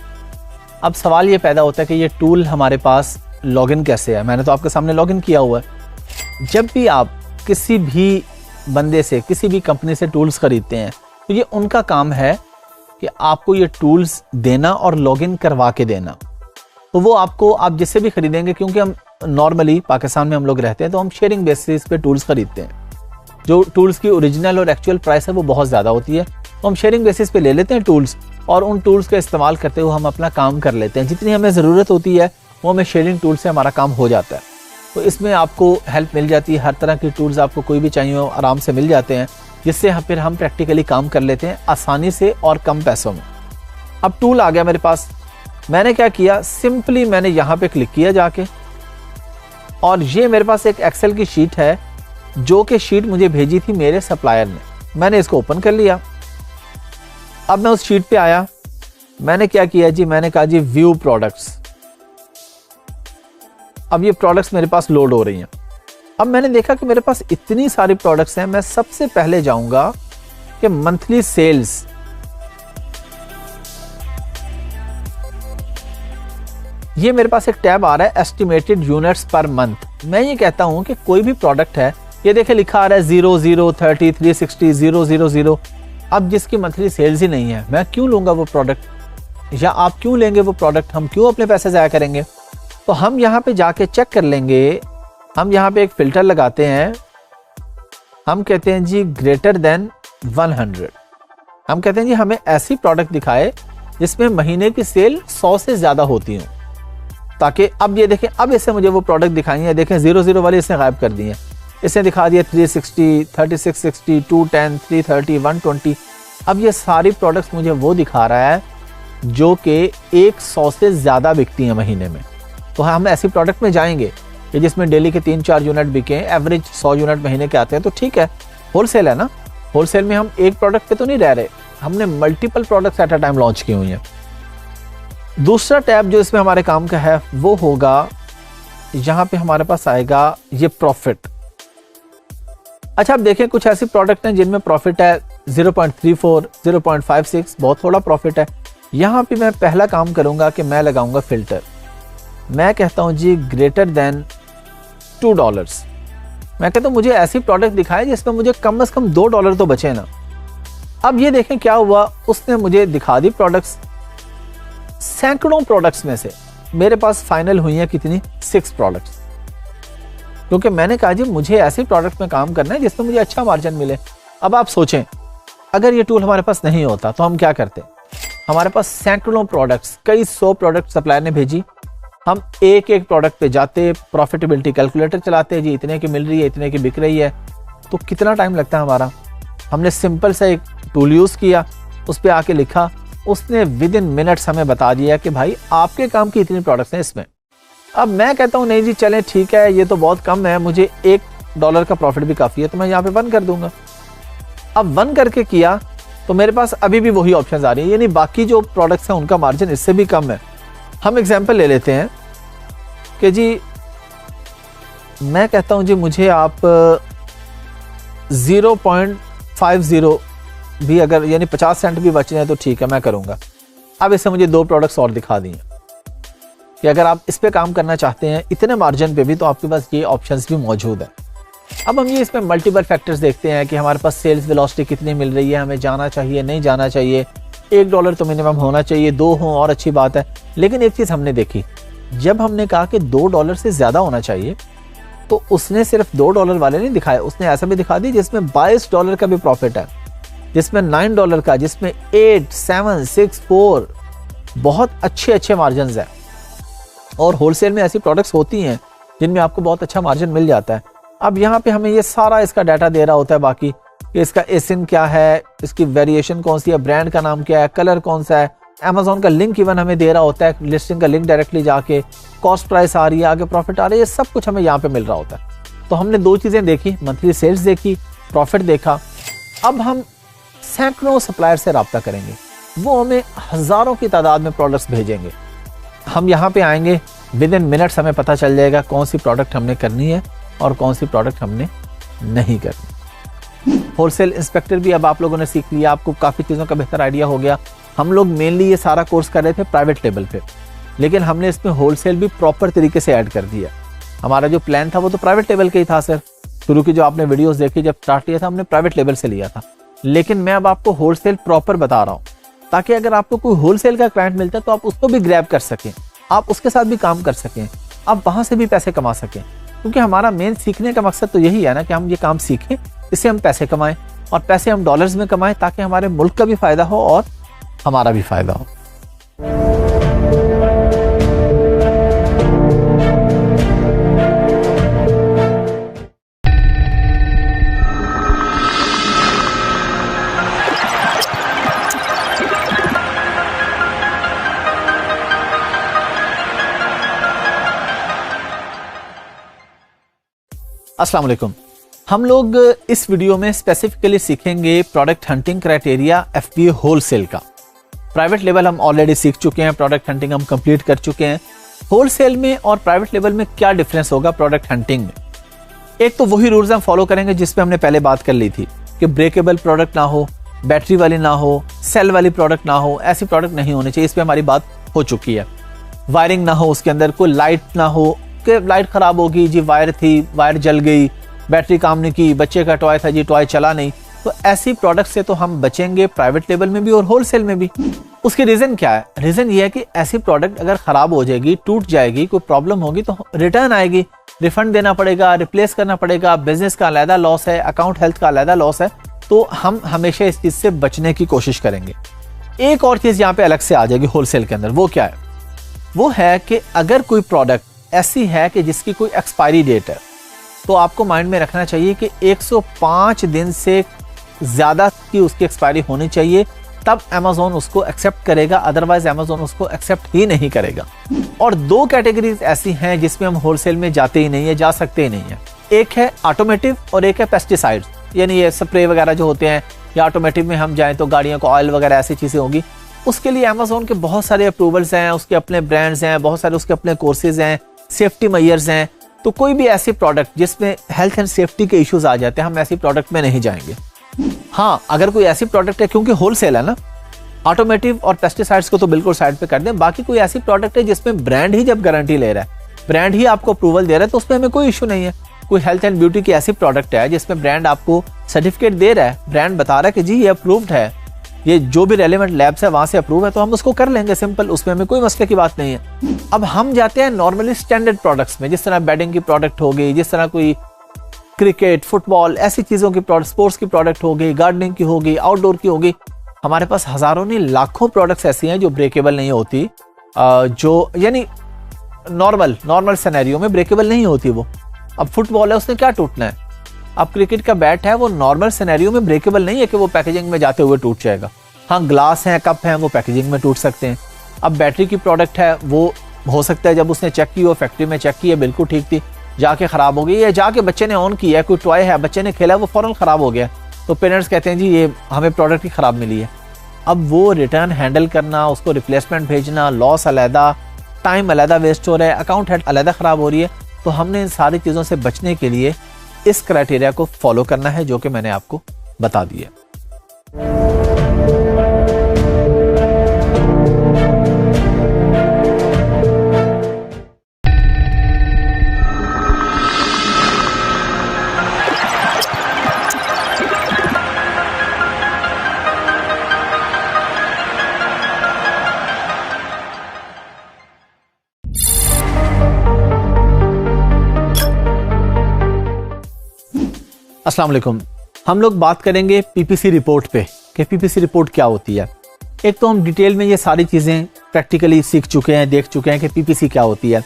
अब सवाल ये पैदा होता है कि ये टूल हमारे पास लॉगिन कैसे है? मैंने तो आपके सामने लॉगिन किया हुआ है। जब भी आप किसी भी बंदे से, किसी भी कंपनी से टूल्स खरीदते हैं तो ये उनका काम है कि आपको ये टूल्स देना और लॉगिन करवा के देना। तो वो आपको, आप जिससे भी खरीदेंगे, क्योंकि हम नॉर्मली पाकिस्तान में हम लोग रहते हैं तो हम शेयरिंग बेसिस पे टूल्स खरीदते हैं। जो टूल्स की ओरिजिनल और एक्चुअल प्राइस है वो बहुत ज़्यादा होती है, तो हम शेयरिंग बेसिस पे ले लेते हैं टूल्स और उन टूल्स का इस्तेमाल करते हुए हम अपना काम कर लेते हैं। जितनी हमें ज़रूरत होती है वो हमें शेयरिंग टूल से हमारा काम हो जाता है। तो इसमें आपको हेल्प मिल जाती है, हर तरह की टूल्स आपको कोई भी चाहिए हो आराम से मिल जाते हैं, जिससे फिर हम प्रैक्टिकली काम कर लेते हैं आसानी से और कम पैसों में। अब टूल आ गया मेरे पास, मैंने क्या किया, सिंपली मैंने यहाँ पे क्लिक किया जाके, और ये मेरे पास एक एक्सेल की शीट है जो कि शीट मुझे भेजी थी मेरे सप्लायर ने। मैंने इसको ओपन कर लिया। अब मैं उस शीट पे आया, मैंने क्या किया जी, मैंने कहा जी व्यू प्रोडक्ट्स। अब ये प्रोडक्ट्स मेरे पास लोड हो रही हैं। अब मैंने देखा कि मेरे पास इतनी सारी प्रोडक्ट्स हैं। मैं सबसे पहले जाऊंगा कि मंथली सेल्स, ये मेरे पास एक टैब आ रहा है एस्टिमेटेड यूनिट्स पर मंथ। मैं ये कहता हूं कि कोई भी प्रोडक्ट है, ये देखे लिखा आ रहा है 00, 30, 360, 000। अब जिसकी मंथली सेल्स ही नहीं है, मैं क्यों लूंगा वो प्रोडक्ट, या आप क्यों लेंगे वो प्रोडक्ट? हम क्यों अपने पैसे ज़ाया करेंगे? तो हम यहाँ पे जाके चेक कर लेंगे। हम यहाँ पे एक फिल्टर लगाते हैं, हम कहते हैं जी ग्रेटर देन 100। हम कहते हैं जी हमें ऐसी प्रोडक्ट दिखाए जिसमें महीने की सेल 100 से ज़्यादा होती हो, ताकि अब ये देखें, अब इससे मुझे वो प्रोडक्ट दिखाई है। देखें 00 वाली इसने गायब कर दी है, इसने दिखा दिया 360, 3660, 210, 330, 120। अब ये सारी प्रोडक्ट्स मुझे वो दिखा रहा है जो कि 100 से ज़्यादा बिकती हैं महीने में। तो हम ऐसी प्रोडक्ट में जाएंगे कि जिसमें डेली के 3-4 यूनिट बिके, एवरेज 100 यूनिट महीने के आते हैं, तो ठीक है, होलसेल है ना। होलसेल में हम एक प्रोडक्ट पे तो नहीं रह रहे, हमने multiple products at a time launch की हुई हैं। दूसरा टैब जो इसमें हमारे काम का है वो होगा, यहाँ पे हमारे पास आएगा ये प्रॉफिट। अच्छा, अब देखें कुछ ऐसी प्रोडक्ट हैं जिनमें प्रॉफिट है 0.34, 0.56, बहुत थोड़ा प्रॉफिट है। यहाँ पे मैं पहला काम करूँगा कि मैं लगाऊंगा फिल्टर। मैं कहता हूँ जी ग्रेटर देन $2। मैं कहता हूँ मुझे ऐसी प्रोडक्ट दिखाए जिसमें मुझे कम से कम $2 तो बचे ना। अब ये देखें क्या हुआ, उसने मुझे दिखा दी प्रोडक्ट्स। सैकड़ों प्रोडक्ट्स में से मेरे पास फाइनल हुई हैं कितनी, 6 प्रोडक्ट्स, क्योंकि मैंने कहा जी मुझे ऐसी प्रोडक्ट में काम करना है जिसमें मुझे अच्छा मार्जिन मिले। अब आप सोचें, अगर ये टूल हमारे पास नहीं होता तो हम क्या करते? हमारे पास सैकड़ों प्रोडक्ट्स, कई 100 प्रोडक्ट सप्लायर ने भेजी, हम एक एक प्रोडक्ट पे जाते, प्रॉफिटेबिलिटी कैलकुलेटर चलाते, जी इतने की मिल रही है, इतने की बिक रही है, तो कितना टाइम लगता है हमारा। हमने सिंपल सा एक टूल यूज़ किया, उस पर आके लिखा, उसने विद इन मिनट्स हमें बता दिया कि भाई आपके काम की इतनी प्रोडक्ट्स हैं इसमें। अब मैं कहता हूँ नहीं जी चलें ठीक है, ये तो बहुत कम है, मुझे $1 का प्रॉफिट भी काफ़ी है, तो मैं यहाँ पे 1 कर दूंगा। अब 1 करके किया तो मेरे पास अभी भी वही ऑप्शन आ रही है, यानी बाकी जो प्रोडक्ट्स हैं उनका मार्जिन इससे भी कम है। हम एग्जाम्पल ले लेते हैं कि जी मैं कहता हूँ जी मुझे आप 0.50 भी अगर, यानी 50 सेंट भी बच जाए तो ठीक है, मैं करूँगा। अब इससे मुझे 2 प्रोडक्ट्स और दिखा दिए कि अगर आप इस पे काम करना चाहते हैं इतने मार्जिन पे भी, तो आपके पास ये ऑप्शंस भी मौजूद है। अब हम ये इसमें मल्टीपल फैक्टर्स देखते हैं कि हमारे पास सेल्स वेलोसिटी कितनी मिल रही है, हमें जाना चाहिए नहीं जाना चाहिए, $1 तो मिनिमम होना चाहिए, 2 हों और अच्छी बात है। लेकिन एक चीज़ हमने देखी, जब हमने कहा कि $2 से ज़्यादा होना चाहिए, तो उसने सिर्फ $2 वाले नहीं दिखाए, उसने ऐसा भी दिखा दी जिसमें $22 का भी प्रॉफिट है। जिसमें $9 का, जिसमें 8, 7, 6, 4 बहुत अच्छे मार्जिन है। और होलसेल में ऐसी प्रोडक्ट्स होती हैं जिनमें आपको बहुत अच्छा मार्जिन मिल जाता है। अब यहाँ पे हमें ये सारा इसका डाटा दे रहा होता है बाकी कि इसका एसिन क्या है, इसकी वेरिएशन कौन सी है, ब्रांड का नाम क्या है, कलर कौन सा है। अमेजोन का लिंक इवन हमें दे रहा होता है, लिस्टिंग का लिंक डायरेक्टली जाके, कॉस्ट प्राइस आ रही है, आगे प्रॉफिट आ रही है, ये सब कुछ हमें यहाँ पे मिल रहा होता है। तो हमने 2 चीज़ें देखी, मंथली सेल्स देखी, प्रॉफिट देखा। अब हम सैकड़ों सप्लायर से रब्ता करेंगे, वो हमें हज़ारों की तादाद में प्रोडक्ट्स भेजेंगे। हम यहाँ पे आएंगे, विद इन मिनट्स हमें पता चल जाएगा कौन सी प्रोडक्ट हमने करनी है और कौन सी प्रोडक्ट हमने नहीं करनी। होलसेल इंस्पेक्टर भी अब आप लोगों ने सीख लिया, आपको काफ़ी चीज़ों का बेहतर आइडिया हो गया। हम लोग मेनली ये सारा कोर्स कर रहे थे प्राइवेट लेवल पे, लेकिन हमने इसमें होलसेल भी प्रॉपर तरीके से ऐड कर दिया। हमारा जो प्लान था वो तो प्राइवेट लेवल का ही था सर। शुरू की जो आपने वीडियोस देखी, जब स्टार्ट किया था हमने प्राइवेट लेवल से लिया था, लेकिन मैं अब आपको होलसेल प्रॉपर बता रहा हूँ, ताकि अगर आपको कोई होलसेल का क्लाइंट मिलता है तो आप उसको भी ग्रैब कर सकें, आप उसके साथ भी काम कर सकें, आप वहां से भी पैसे कमा सकें। क्योंकि हमारा मेन सीखने का मकसद तो यही है ना कि हम ये काम सीखें, इससे हम पैसे कमाएं, और पैसे हम डॉलर्स में कमाएं, ताकि हमारे मुल्क का भी फायदा हो और हमारा भी फायदा हो। अस्सलाम वालेकुम। हम लोग इस वीडियो में स्पेसिफिकली सीखेंगे product hunting criteria FBA wholesale का। प्राइवेट लेवल हम ऑलरेडी सीख चुके हैं, प्रोडक्ट हंटिंग हम कंप्लीट कर चुके हैं। होलसेल में और प्राइवेट लेवल में क्या डिफरेंस होगा प्रोडक्ट हंटिंग में? एक तो वही रूल्स हम फॉलो करेंगे जिस पे हमने पहले बात कर ली थी कि ब्रेकेबल प्रोडक्ट ना हो, बैटरी वाली ना हो, सेल वाली प्रोडक्ट ना हो, ऐसी प्रोडक्ट नहीं होनी चाहिए, इस पे हमारी बात हो चुकी है। वायरिंग ना हो, उसके अंदर कोई लाइट ना हो कि लाइट खराब होगी जी, वायर थी, वायर जल गई, बैटरी काम नहीं की, बच्चे का टॉय था जी, टॉय चला नहीं। तो ऐसी प्रोडक्ट से तो हम बचेंगे प्राइवेट लेवल में भी और होलसेल में भी। उसकी रीजन क्या है? रीजन ये है कि ऐसी प्रोडक्ट अगर खराब हो जाएगी, टूट जाएगी, कोई प्रॉब्लम होगी तो रिटर्न आएगी, रिफंड देना पड़ेगा, रिप्लेस करना पड़ेगा, बिजनेस का अलहदा लॉस है, अकाउंट हेल्थ का अलहदा लॉस है। तो हम हमेशा इस चीज से बचने की कोशिश करेंगे। एक और चीज यहाँ पे अलग से आ जाएगी होलसेल के अंदर, वो क्या है? वो है कि अगर कोई प्रोडक्ट ऐसी है कि जिसकी कोई एक्सपायरी डेट है, तो आपको माइंड में रखना चाहिए कि 105 दिन से ज्यादा की उसकी एक्सपायरी होनी चाहिए, तब अमेज़न उसको एक्सेप्ट करेगा, अदरवाइज अमेज़न उसको एक्सेप्ट ही नहीं करेगा। और 2 कैटेगरीज ऐसी हैं जिसमें हम होलसेल में जाते ही नहीं है, जा सकते ही नहीं है। एक है ऑटोमेटिव और एक है पेस्टिसाइड्स, यानी ये स्प्रे वगैरह जो होते हैं, या ऑटोमेटिव में हम जाएं तो गाड़ियों का ऑयल वगैरह ऐसी चीजें होगी। उसके लिए अमेज़न के बहुत सारे अप्रूवल्स हैं, उसके अपने ब्रांड्स हैं, बहुत सारे उसके अपने कोर्सेज हैं, सेफ्टी मेजर्स हैं। तो कोई भी ऐसी प्रोडक्ट जिसमें हेल्थ एंड सेफ्टी के इश्यूज आ जाते हैं, हम ऐसी प्रोडक्ट में नहीं जाएंगे। हाँ, अगर कोई ऐसी प्रोडक्ट है, क्योंकि होलसेल है ना, ऑटोमेटिव और पेस्टिसाइड्स को तो बिल्कुल साइड पे कर दें। बाकी कोई ऐसी प्रोडक्ट है जिसमें ब्रांड ही जब गारंटी ले रहा है, ब्रांड ही आपको अप्रूवल दे रहा है, तो उसमें हमें कोई इशू नहीं है। कोई हेल्थ एंड ब्यूटी की ऐसी प्रोडक्ट है जिसमें ब्रांड आपको सर्टिफिकेट दे रहा है, ब्रांड बता रहा है कि जी ये अप्रूव्ड है, ये जो भी रेलेवेंट लैब्स है वहां से अप्रूव है, तो हम उसको कर लेंगे, सिंपल, उसमें हमें कोई मसले की बात नहीं है। अब हम जाते हैं नॉर्मली स्टैंडर्ड प्रोडक्ट्स में, जिस तरह बेडिंग की प्रोडक्ट हो गई, जिस तरह कोई क्रिकेट, फुटबॉल, ऐसी चीजों की प्रोडक्ट, स्पोर्ट्स की प्रोडक्ट हो गई, गार्डनिंग की हो गई, आउटडोर की हो गई। हमारे पास हजारों नहीं लाखों प्रोडक्ट्स ऐसी हैं जो ब्रेकेबल नहीं होती, जो यानी नॉर्मल सिनेरियो में ब्रेकेबल नहीं होती वो। अब फुटबॉल है, उसने क्या टूटना है? अब क्रिकेट का बैट है, वो नॉर्मल सिनेरियो में ब्रेकेबल नहीं है कि वो पैकेजिंग में जाते हुए टूट जाएगा। हाँ, ग्लास हैं, कप हैं, वो पैकेजिंग में टूट सकते हैं। अब बैटरी की प्रोडक्ट है, वो हो सकता है जब उसने चेक की हो, फैक्ट्री में चेक की है, बिल्कुल ठीक थी, जाके खराब हो गई, या जाके बच्चे ने ऑन किया है, कोई टॉय है, बच्चे ने खेला, वो फौरन खराब हो गया, तो पेरेंट्स कहते हैं जी ये हमें प्रोडक्ट ही खराब मिली है। अब वो रिटर्न हैंडल करना, उसको रिप्लेसमेंट भेजना, लॉस अलहदा, टाइम अलहदा वेस्ट हो रहा है, अकाउंट हेल्थ अलहदा खराब हो रही है। तो हमने इन सारी चीज़ों से बचने के लिए इस क्राइटेरिया को फॉलो करना है, जो कि मैंने आपको बता दिया। अस्सलाम वालेकुम। हम लोग बात करेंगे पीपीसी रिपोर्ट पे कि पीपीसी रिपोर्ट क्या होती है। एक तो हम डिटेल में ये सारी चीज़ें प्रैक्टिकली सीख चुके हैं, देख चुके हैं कि पीपीसी क्या होती है।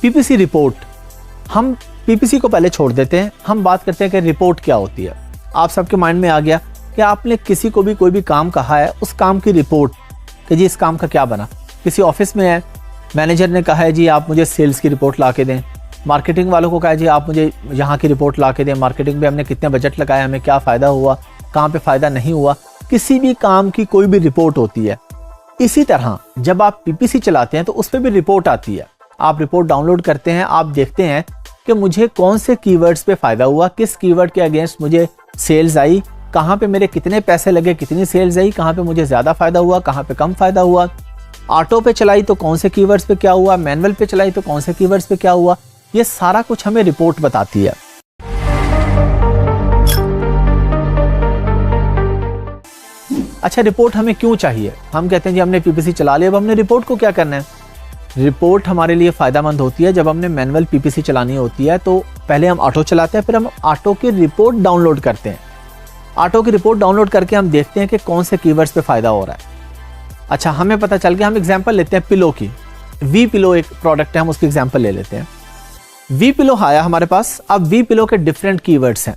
पीपीसी रिपोर्ट, हम पीपीसी को पहले छोड़ देते हैं, हम बात करते हैं कि रिपोर्ट क्या होती है। आप सबके माइंड में आ गया कि आपने किसी को भी कोई भी काम कहा है, उस काम की रिपोर्ट कि जी इस काम का क्या बना। किसी ऑफिस में है, मैनेजर ने कहा है जी आप मुझे सेल्स की रिपोर्ट ला के दें, मार्केटिंग वालों को कहा है जी आप मुझे यहाँ की रिपोर्ट ला के दें, मार्केटिंग में हमने कितने बजट लगाया, हमें क्या फ़ायदा हुआ, कहाँ पे फ़ायदा नहीं हुआ। किसी भी काम की कोई भी रिपोर्ट होती है। इसी तरह जब आप पीपीसी चलाते हैं तो उस पर भी रिपोर्ट आती है। आप रिपोर्ट डाउनलोड करते हैं, आप देखते हैं कि मुझे कौन से कीवर्ड्स पे फ़ायदा हुआ, किस कीवर्ड के अगेंस्ट मुझे सेल्स आई, कहाँ पे मेरे कितने पैसे लगे, कितनी सेल्स आई, कहाँ पे मुझे ज़्यादा फ़ायदा हुआ, कहाँ पे कम फ़ायदा हुआ। ऑटो पे चलाई तो कौन से कीवर्ड्स पे क्या हुआ, मैनुअल पे चलाई तो कौन से कीवर्ड्स पे क्या हुआ। ये सारा कुछ हमें रिपोर्ट बताती है। अच्छा, रिपोर्ट हमें क्यों चाहिए? हम कहते हैं जी हमने पीपीसी चला लिया, अब हमने रिपोर्ट को क्या करना है। रिपोर्ट हमारे लिए फ़ायदेमंद होती है जब हमने मैनुअल पीपीसी चलानी होती है। तो पहले हम ऑटो चलाते हैं, फिर हम ऑटो की रिपोर्ट डाउनलोड करते हैं। ऑटो की रिपोर्ट डाउनलोड करके हम देखते हैं कि कौन से कीवर्ड्स पे फ़ायदा हो रहा है। अच्छा, हमें पता चल गया। हम एग्जांपल लेते हैं पिलो की। वी पिलो एक प्रोडक्ट है, हम उसकी एग्जांपल ले लेते हैं। वी पिलो आया हमारे पास। अब वी पिलो के डिफरेंट कीवर्ड्स हैं।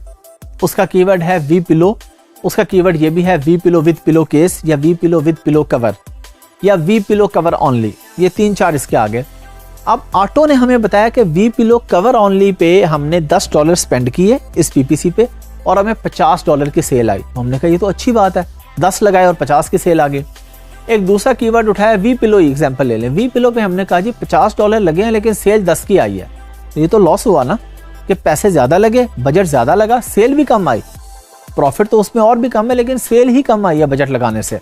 उसका कीवर्ड है वी पिलो, उसका कीवर्ड ये भी है V pillow with pillow case, या V pillow with pillow cover, या वी पिलो कवर ओनली। ये 3-4 इसके आगे। अब ऑटो ने हमें बताया कि we pillow cover only pay हमने $10 स्पेंड किए इस पीपीसी पे और हमें $50 की सेल आई। हमने कहा ये तो अच्छी बात है, 10 लगाए और 50 की सेल आ गई। एक दूसरा कीवर्ड उठाया वी पिलो, एग्जांपल ले लें। वी पिलो पे हमने कहा जी $50 लगे हैं लेकिन सेल 10 की आई है। ये तो लॉस हुआ ना, कि पैसे ज़्यादा लगे, बजट ज़्यादा लगा, सेल भी कम आई। प्रॉफिट तो उसमें और भी कम है लेकिन सेल ही कम आई है बजट लगाने से।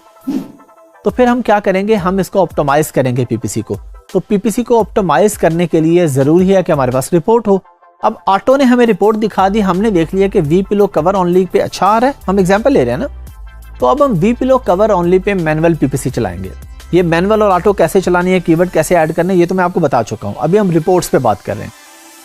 तो फिर हम क्या करेंगे, हम इसको ऑप्टिमाइज करेंगे पीपीसी को। तो पीपीसी को ऑप्टिमाइज करने के लिए ज़रूरी है कि हमारे पास रिपोर्ट हो। अब ऑटो ने हमें रिपोर्ट दिखा दी, हमने देख लिया कि we pillow cover only pay अच्छा आ रहा है, हम एग्जाम्पल ले रहे हैं ना। तो अब हम we pillow cover only pay manual PPC चलाएंगे। ये मैनुअल और ऑटो कैसे चलानी है, कीवर्ड कैसे ऐड करने, ये तो मैं आपको बता चुका हूँ। अभी हम रिपोर्ट्स पे बात कर रहे हैं।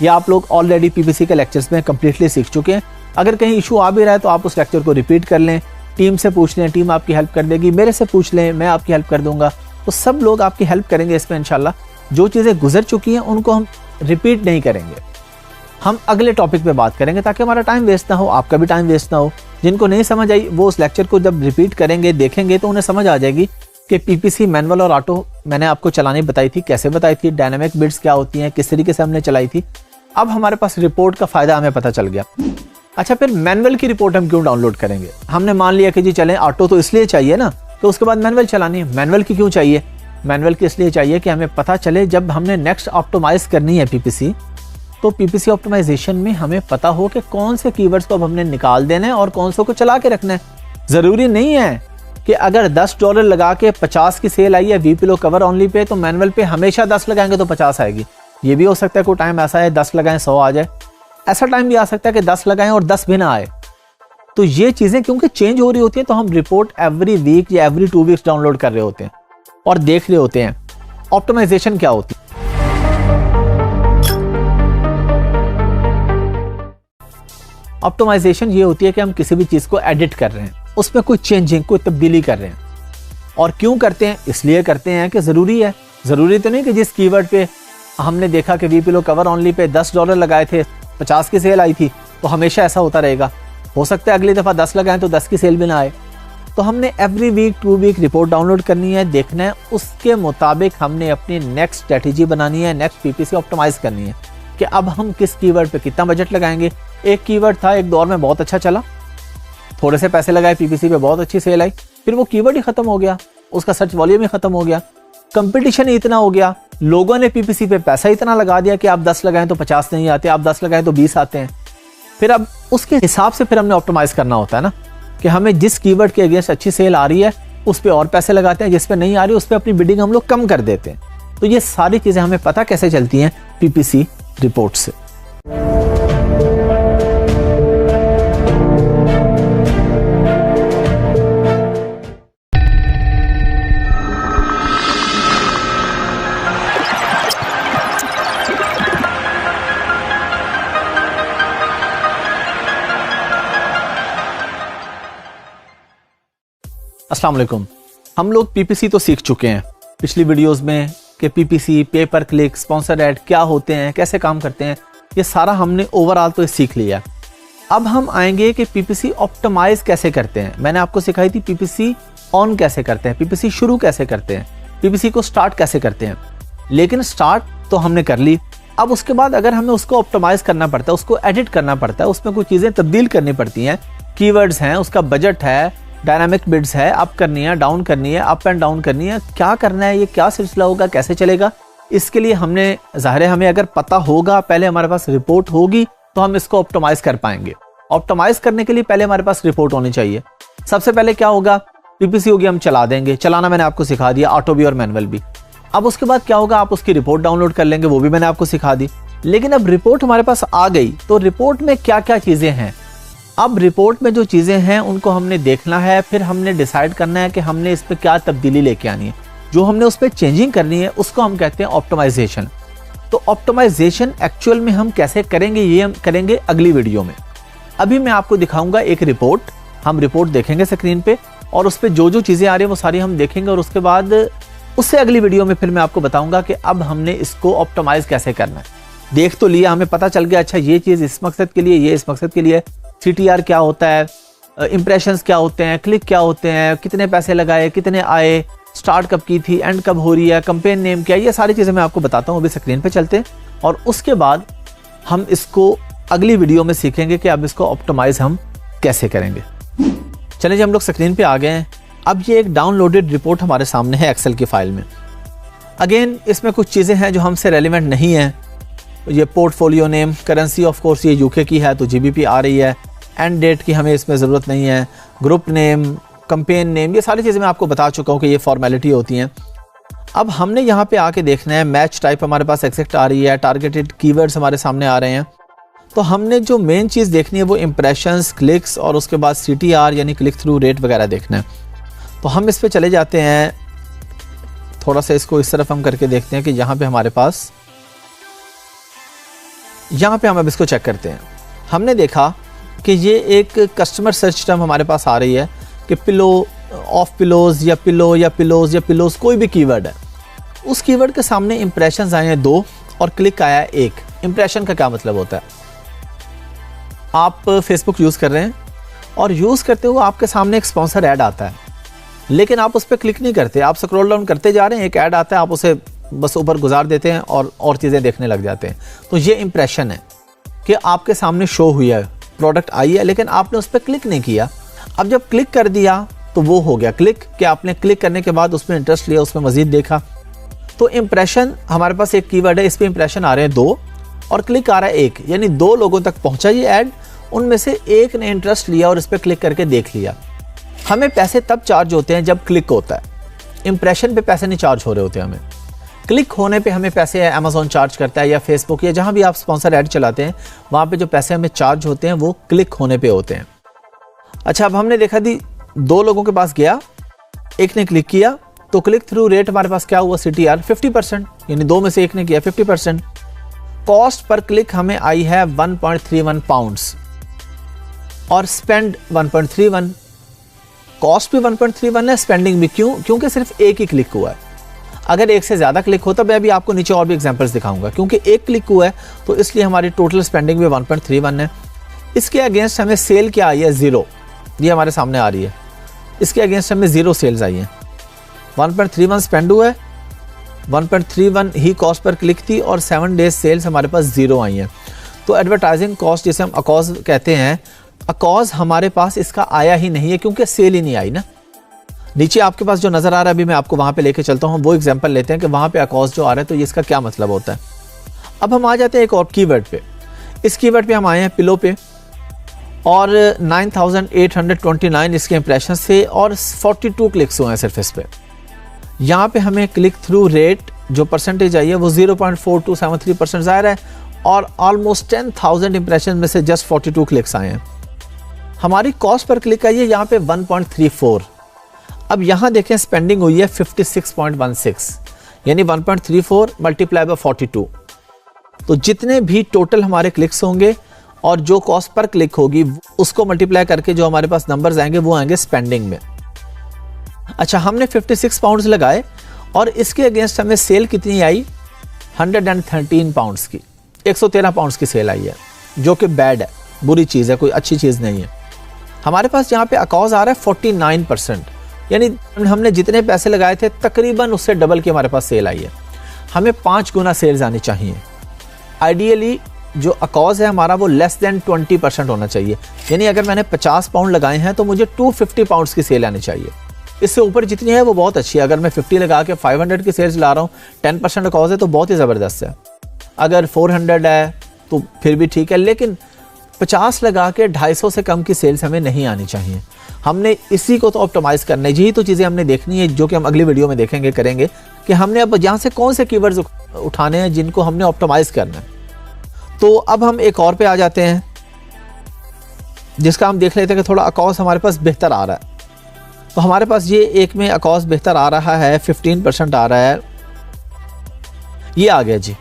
ये आप लोग ऑलरेडी पीपीसी के लेक्चर्स में कंप्लीटली सीख चुके हैं। अगर कहीं इशू आ भी रहा है तो आप उस लेक्चर को रिपीट कर लें, टीम से पूछ लें, टीम आपकी हेल्प कर देगी, मेरे से पूछ लें, मैं आपकी हेल्प कर दूंगा। तो सब लोग आपकी हेल्प करेंगे इसमें इंशाल्लाह। जो चीज़ें गुजर चुकी हैं उनको हम रिपीट नहीं करेंगे, हम अगले टॉपिक पे बात करेंगे ताकि हमारा टाइम वेस्ट ना हो, आपका भी टाइम वेस्ट ना हो। जिनको नहीं समझ आई वो उस लेक्चर को जब रिपीट करेंगे, देखेंगे तो उन्हें समझ आ जाएगी कि पीपीसी, मैनुअल और ऑटो मैंने आपको चलानी बताई थी, कैसे बताई थी, डायनामिक बिड्स क्या होती हैं, किस तरीके से हमने चलाई थी। अब हमारे पास रिपोर्ट का फायदा हमें पता चल गया। अच्छा, फिर मैनुअल की रिपोर्ट हम क्यों डाउनलोड करेंगे? हमने मान लिया कि जी चलें ऑटो तो इसलिए चाहिए ना, तो उसके बाद मैनुअल चलानी है। मैनुअल की क्यों चाहिए? मैनुअल की इसलिए चाहिए कि हमें पता चले जब हमने नेक्स्ट ऑप्टिमाइज करनी है पीपीसी, तो पीपीसी ऑप्टिमाइजेशन में हमें पता हो कि कौन से कीवर्ड्स को अब हमने निकाल देना है और कौन से को चला के रखना है। ज़रूरी नहीं है कि अगर $10 लगा के 50 की सेल आई है V pillow cover only pay, तो मैनुअल पे हमेशा 10 लगाएंगे तो 50 आएगी। ये भी हो सकता है कोई टाइम ऐसा है 10 लगाएं 100 आ जाए। ऐसा टाइम भी आ सकता है कि 10 लगाएं और 10 भी ना आए। तो ये चीज़ें क्योंकि चेंज हो रही होती हैं, तो हम रिपोर्ट एवरी वीक या एवरी 2 वीक्स डाउनलोड कर रहे होते हैं और देख रहे होते हैं ऑप्टिमाइजेशन क्या होती है। ऑप्टिमाइजेशन ये होती है कि हम किसी भी चीज़ को एडिट कर रहे हैं, उसमें कोई चेंजिंग, कोई तब्दीली कर रहे हैं। और क्यों करते हैं? इसलिए करते हैं कि ज़रूरी है। ज़रूरी तो नहीं कि जिस कीवर्ड पे हमने देखा कि we pillow cover only pay $10 लगाए थे, 50 की सेल आई थी, तो हमेशा ऐसा होता रहेगा। हो सकता है अगली दफ़ा 10 लगाएं तो 10 की सेल भी ना आए। तो हमने every week 2 week report download करनी है, देखना है, उसके मुताबिक हमने अपनी नेक्स्ट स्ट्रेटेजी बनानी है, नेक्स्ट पीपीसी ऑप्टिमाइज करनी है कि अब हम किस कीवर्ड पे कितना बजट लगाएंगे। एक कीवर्ड था एक दौर में बहुत अच्छा चला, थोड़े से पैसे लगाए पीपीसी पे, बहुत अच्छी सेल आई, फिर वो कीवर्ड ही खत्म हो गया, उसका सर्च वॉल्यूम ही खत्म हो गया, कंपटीशन ही इतना हो गया, लोगों ने पीपीसी पे पैसा इतना लगा दिया कि आप 10 लगाएं तो 50 नहीं आते, आप 10 लगाएं तो 20 आते हैं। फिर अब उसके हिसाब से फिर हमने ऑप्टिमाइज करना होता है ना, कि हमें जिस कीवर्ड के अगेंस्ट अच्छी सेल आ रही है उस पर और पैसे लगाते हैं, जिस पे नहीं आ रही उस पर अपनी बिडिंग हम लोग कम कर देते हैं। तो ये सारी चीज़ें हमें पता कैसे चलती हैं? पीपीसी रिपोर्ट से। अस्सलाम वालेकुम। हम लोग पीपीसी तो सीख चुके हैं पिछली वीडियोस में कि पीपीसी, पे पर क्लिक, स्पॉन्सर ऐड क्या होते हैं, कैसे काम करते हैं, ये सारा हमने ओवरऑल तो सीख लिया। अब हम आएंगे कि पीपीसी ऑप्टिमाइज कैसे करते हैं। मैंने आपको सिखाई थी पीपीसी ऑन कैसे करते हैं, पीपीसी शुरू कैसे करते हैं, पीपीसी को स्टार्ट कैसे करते हैं। लेकिन स्टार्ट तो हमने कर ली, अब उसके बाद अगर हमें उसको ऑप्टिमाइज करना पड़ता है, उसको एडिट करना पड़ता है, उसमें कुछ चीज़ें तब्दील करनी पड़ती हैं, कीवर्ड्स हैं, उसका बजट है, डायनामिक बिड्स है, अप करनी है, डाउन करनी है, अप एंड डाउन करनी है, क्या करना है, ये क्या सिलसिला होगा, कैसे चलेगा। इसके लिए हमने ज़ाहिर है हमें अगर पता होगा, पहले हमारे पास रिपोर्ट होगी तो हम इसको ऑप्टिमाइज कर पाएंगे। ऑप्टिमाइज करने के लिए पहले हमारे पास रिपोर्ट होनी चाहिए। सबसे पहले क्या होगा, पीपीसी होगी, हम चला देंगे, चलाना मैंने आपको सिखा दिया, ऑटो भी और मैनुअल भी। अब उसके बाद क्या होगा, आप उसकी रिपोर्ट डाउनलोड कर लेंगे, वो भी मैंने आपको सिखा दी। लेकिन अब रिपोर्ट हमारे पास आ गई तो रिपोर्ट में क्या क्या चीज़ें हैं, अब रिपोर्ट में जो चीज़ें हैं उनको हमने देखना है, फिर हमने डिसाइड करना है कि हमने इस पर क्या तब्दीली लेके आनी है, जो हमने उस पर चेंजिंग करनी है उसको हम कहते हैं ऑप्टिमाइजेशन। तो ऑप्टिमाइजेशन एक्चुअल में हम कैसे करेंगे ये हम करेंगे अगली वीडियो में। अभी मैं आपको दिखाऊंगा एक रिपोर्ट, हम रिपोर्ट देखेंगे स्क्रीन पे और उस पर जो जो चीज़ें आ रही हैं वो सारी हम देखेंगे और उसके बाद उससे अगली वीडियो में फिर मैं आपको बताऊंगा कि अब हमने इसको ऑप्टिमाइज कैसे करना है। देख तो लिया, हमें पता चल गया, अच्छा ये चीज़ इस मकसद के लिए, ये इस मकसद के लिए, CTR क्या होता है, इंप्रेशंस क्या होते हैं, क्लिक क्या होते हैं, कितने पैसे लगाए, कितने आए, स्टार्ट कब की थी, एंड कब हो रही है, कैंपेन नेम क्या है, ये सारी चीज़ें मैं आपको बताता हूँ। अभी स्क्रीन पे चलते हैं और उसके बाद हम इसको अगली वीडियो में सीखेंगे कि अब इसको ऑप्टिमाइज हम कैसे करेंगे। चलिए जी, हम लोग स्क्रीन पे आ गए हैं। अब ये एक डाउनलोडेड रिपोर्ट हमारे सामने है एक्सेल की फाइल में। अगेन इसमें कुछ चीज़ें हैं जो हमसे रेलिवेंट नहीं है। ये portfolio name, currency of course ये यूके की है तो GBP आ रही है, एंड डेट की हमें इसमें ज़रूरत नहीं है, ग्रुप नेम, कैंपेन नेम, ये सारी चीज़ें मैं आपको बता चुका हूँ कि ये फॉर्मेलिटी होती हैं। अब हमने यहाँ पे आके देखना है, मैच टाइप हमारे पास एक्सेक्ट आ रही है, टारगेटेड कीवर्ड्स हमारे सामने आ रहे हैं। तो हमने जो मेन चीज़ देखनी है वो इम्प्रेशंस, क्लिक्स और उसके बाद CTR यानी क्लिक थ्रू रेट वगैरह देखना है। तो हम इस पर चले जाते हैं, थोड़ा सा इसको इस तरफ हम करके देखते हैं कि यहाँ पे हमारे पास, यहाँ पे हम अब इसको चेक करते हैं। हमने देखा कि ये एक कस्टमर सर्च टर्म हमारे पास आ रही है कि पिलो, ऑफ पिलोज या पिलो या पिलोज या पिलोज, कोई भी कीवर्ड है, उस कीवर्ड के सामने इंप्रेशंस आए हैं 2 और क्लिक आया है 1। इंप्रेशन का क्या मतलब होता है, आप फेसबुक यूज़ कर रहे हैं और यूज़ करते हुए आपके सामने एक स्पॉन्सर ऐड आता है, लेकिन आप उस पर क्लिक नहीं करते, आप स्क्रॉल डाउन करते जा रहे हैं, एक ऐड आता है, आप उसे बस ऊपर गुजार देते हैं और चीज़ें देखने लग जाते हैं। तो ये इंप्रेशन है कि आपके सामने शो हुई है, प्रोडक्ट आई है, लेकिन आपने उस पर क्लिक नहीं किया। अब जब क्लिक कर दिया तो वो हो गया क्लिक, कि आपने क्लिक करने के बाद उसमें इंटरेस्ट लिया, उसमें मजीद देखा। तो इंप्रेशन हमारे पास एक कीवर्ड है, इस पर इंप्रेशन आ रहे हैं 2 और क्लिक आ रहा है 1, यानी 2 लोगों तक पहुंचा ये ऐड, उनमें से एक ने इंटरेस्ट लिया और इस पर क्लिक करके देख लिया। हमें पैसे तब चार्ज होते हैं जब क्लिक होता है, इंप्रेशन पे पैसे नहीं चार्ज हो रहे होते हमें। क्लिक होने पे हमें पैसे अमेज़ॉन चार्ज करता है या फेसबुक या जहाँ भी आप स्पॉन्सर ऐड चलाते हैं, वहाँ पे जो पैसे हमें चार्ज होते हैं वो क्लिक होने पे होते हैं। अच्छा, अब हमने देखा थी 2 लोगों के पास गया, एक ने क्लिक किया, तो क्लिक थ्रू रेट हमारे पास क्या हुआ, CTR 50%, यानी 2 में से एक ने किया 50%। कॉस्ट पर क्लिक हमें आई है 1.31 पाउंड्स और स्पेंड 1.31, कॉस्ट भी 1.31 है, स्पेंडिंग भी। क्यों? क्योंकि सिर्फ एक ही क्लिक हुआ है। अगर एक से ज़्यादा क्लिक होता, मैं भी आपको नीचे और भी एग्जांपल्स दिखाऊंगा, क्योंकि एक क्लिक हुआ है तो इसलिए हमारी टोटल स्पेंडिंग भी 1.31 है। इसके अगेंस्ट हमें सेल क्या आई है, 0, ये हमारे सामने आ रही है। इसके अगेंस्ट हमें 0 सेल्स आई हैं। 1.31 स्पेंड हुआ है, 1.31 ही कॉस्ट पर क्लिक थी और 7 डेज सेल्स हमारे पास 0 आई हैं। तो एडवर्टाइजिंग कॉस्ट जिसे हम अकॉज कहते हैं, अकॉज हमारे पास इसका आया ही नहीं है क्योंकि सेल ही नहीं आई ना। नीचे आपके पास जो नज़र आ रहा है, अभी मैं आपको वहाँ पे लेके चलता हूँ, वो एग्जांपल लेते हैं कि वहाँ पे अकॉज जो आ रहा है तो ये इसका क्या मतलब होता है। अब हम आ जाते हैं एक और कीवर्ड पे। इस कीवर्ड पे हम आए हैं पिलो पे और 9829 इसके इंप्रेशन से और 42 क्लिक्स हुए हैं सिर्फ इस पर। यहाँ पे हमें क्लिक थ्रू रेट जो परसेंटेज आई है वो 0.4273% ज़ाहिर है और ऑलमोस्ट 10,000 इंप्रेशन में से जस्ट 42 क्लिक्स आए हैं। हमारी कॉस्ट पर क्लिक आई है यहाँ पे 1.34। अब यहाँ देखें स्पेंडिंग हुई है 56.16, यानी 1.34 मल्टीप्लाई बाय 42। तो जितने भी टोटल हमारे क्लिक्स होंगे और जो कॉस्ट पर क्लिक होगी उसको मल्टीप्लाई करके जो हमारे पास नंबर्स आएंगे वो आएंगे स्पेंडिंग में। अच्छा, हमने 56 पाउंड्स लगाए और इसके अगेंस्ट हमें सेल कितनी आई? 113 पाउंड्स की, 113 पाउंड्स की सेल आई है, जो कि बैड है, बुरी चीज़ है, कोई अच्छी चीज़ नहीं है। हमारे पास यहाँ पे अकॉज आ रहा है 49%, यानी हमने जितने पैसे लगाए थे तकरीबन उससे डबल की हमारे पास सेल आई है। हमें 5 गुना सेल्स आनी चाहिए। आइडियली जो अकॉज है हमारा वो लेस देन 20% होना चाहिए, यानी अगर मैंने 50 पाउंड लगाए हैं तो मुझे 250 पाउंड्स की सेल आनी चाहिए। इससे ऊपर जितनी है वो बहुत अच्छी है। अगर मैं 50 लगा के 500 की सेल्स ला रहा हूँ, 10% अकॉज है तो बहुत ही ज़बरदस्त है। अगर 400 है तो फिर भी ठीक है, लेकिन 50 लगा के 250 से कम की सेल्स हमें नहीं आनी चाहिए। हमने इसी को तो ऑप्टिमाइज़ करना है। यही तो चीज़ें हमने देखनी है, जो कि हम अगली वीडियो में देखेंगे, करेंगे कि हमने अब यहाँ से कौन से कीवर्ड्स उठाने हैं जिनको हमने ऑप्टिमाइज़ करना है। तो अब हम एक और पे आ जाते हैं जिसका हम देख लेते हैं कि थोड़ा अकॉस हमारे पास बेहतर आ रहा है। तो हमारे पास ये एक में अकॉस बेहतर आ रहा है, 15% आ रहा है, ये आ गया जी।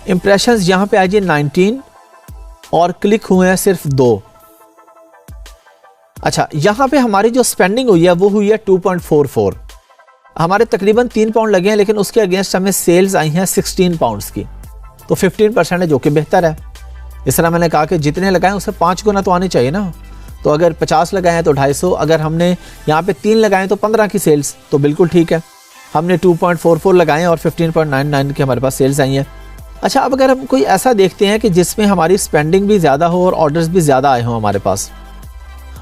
इम्प्रेशंस यहाँ पे आ जी 19 और क्लिक हुए हैं सिर्फ 2। अच्छा, यहाँ पे हमारी जो स्पेंडिंग हुई है वो हुई है 2.44। हमारे तकरीबन 3 पाउंड लगे हैं, लेकिन उसके अगेंस्ट हमें सेल्स आई हैं 16 पाउंड्स की, तो 15% है, जो कि बेहतर है। इस तरह मैंने कहा कि जितने लगाएं उससे 5 गुना तो आनी चाहिए ना। तो अगर 50 लगाए हैं तो 250, अगर हमने यहाँ पे 3 लगाए तो 15 की सेल्स, तो बिल्कुल ठीक है। हमने 2.44 लगाए और 15.99 की हमारे पास सेल्स आई हैं। अच्छा, अब अगर हम कोई ऐसा देखते हैं कि जिसमें हमारी स्पेंडिंग भी ज़्यादा हो और ऑर्डर्स भी ज़्यादा आए हों हमारे पास,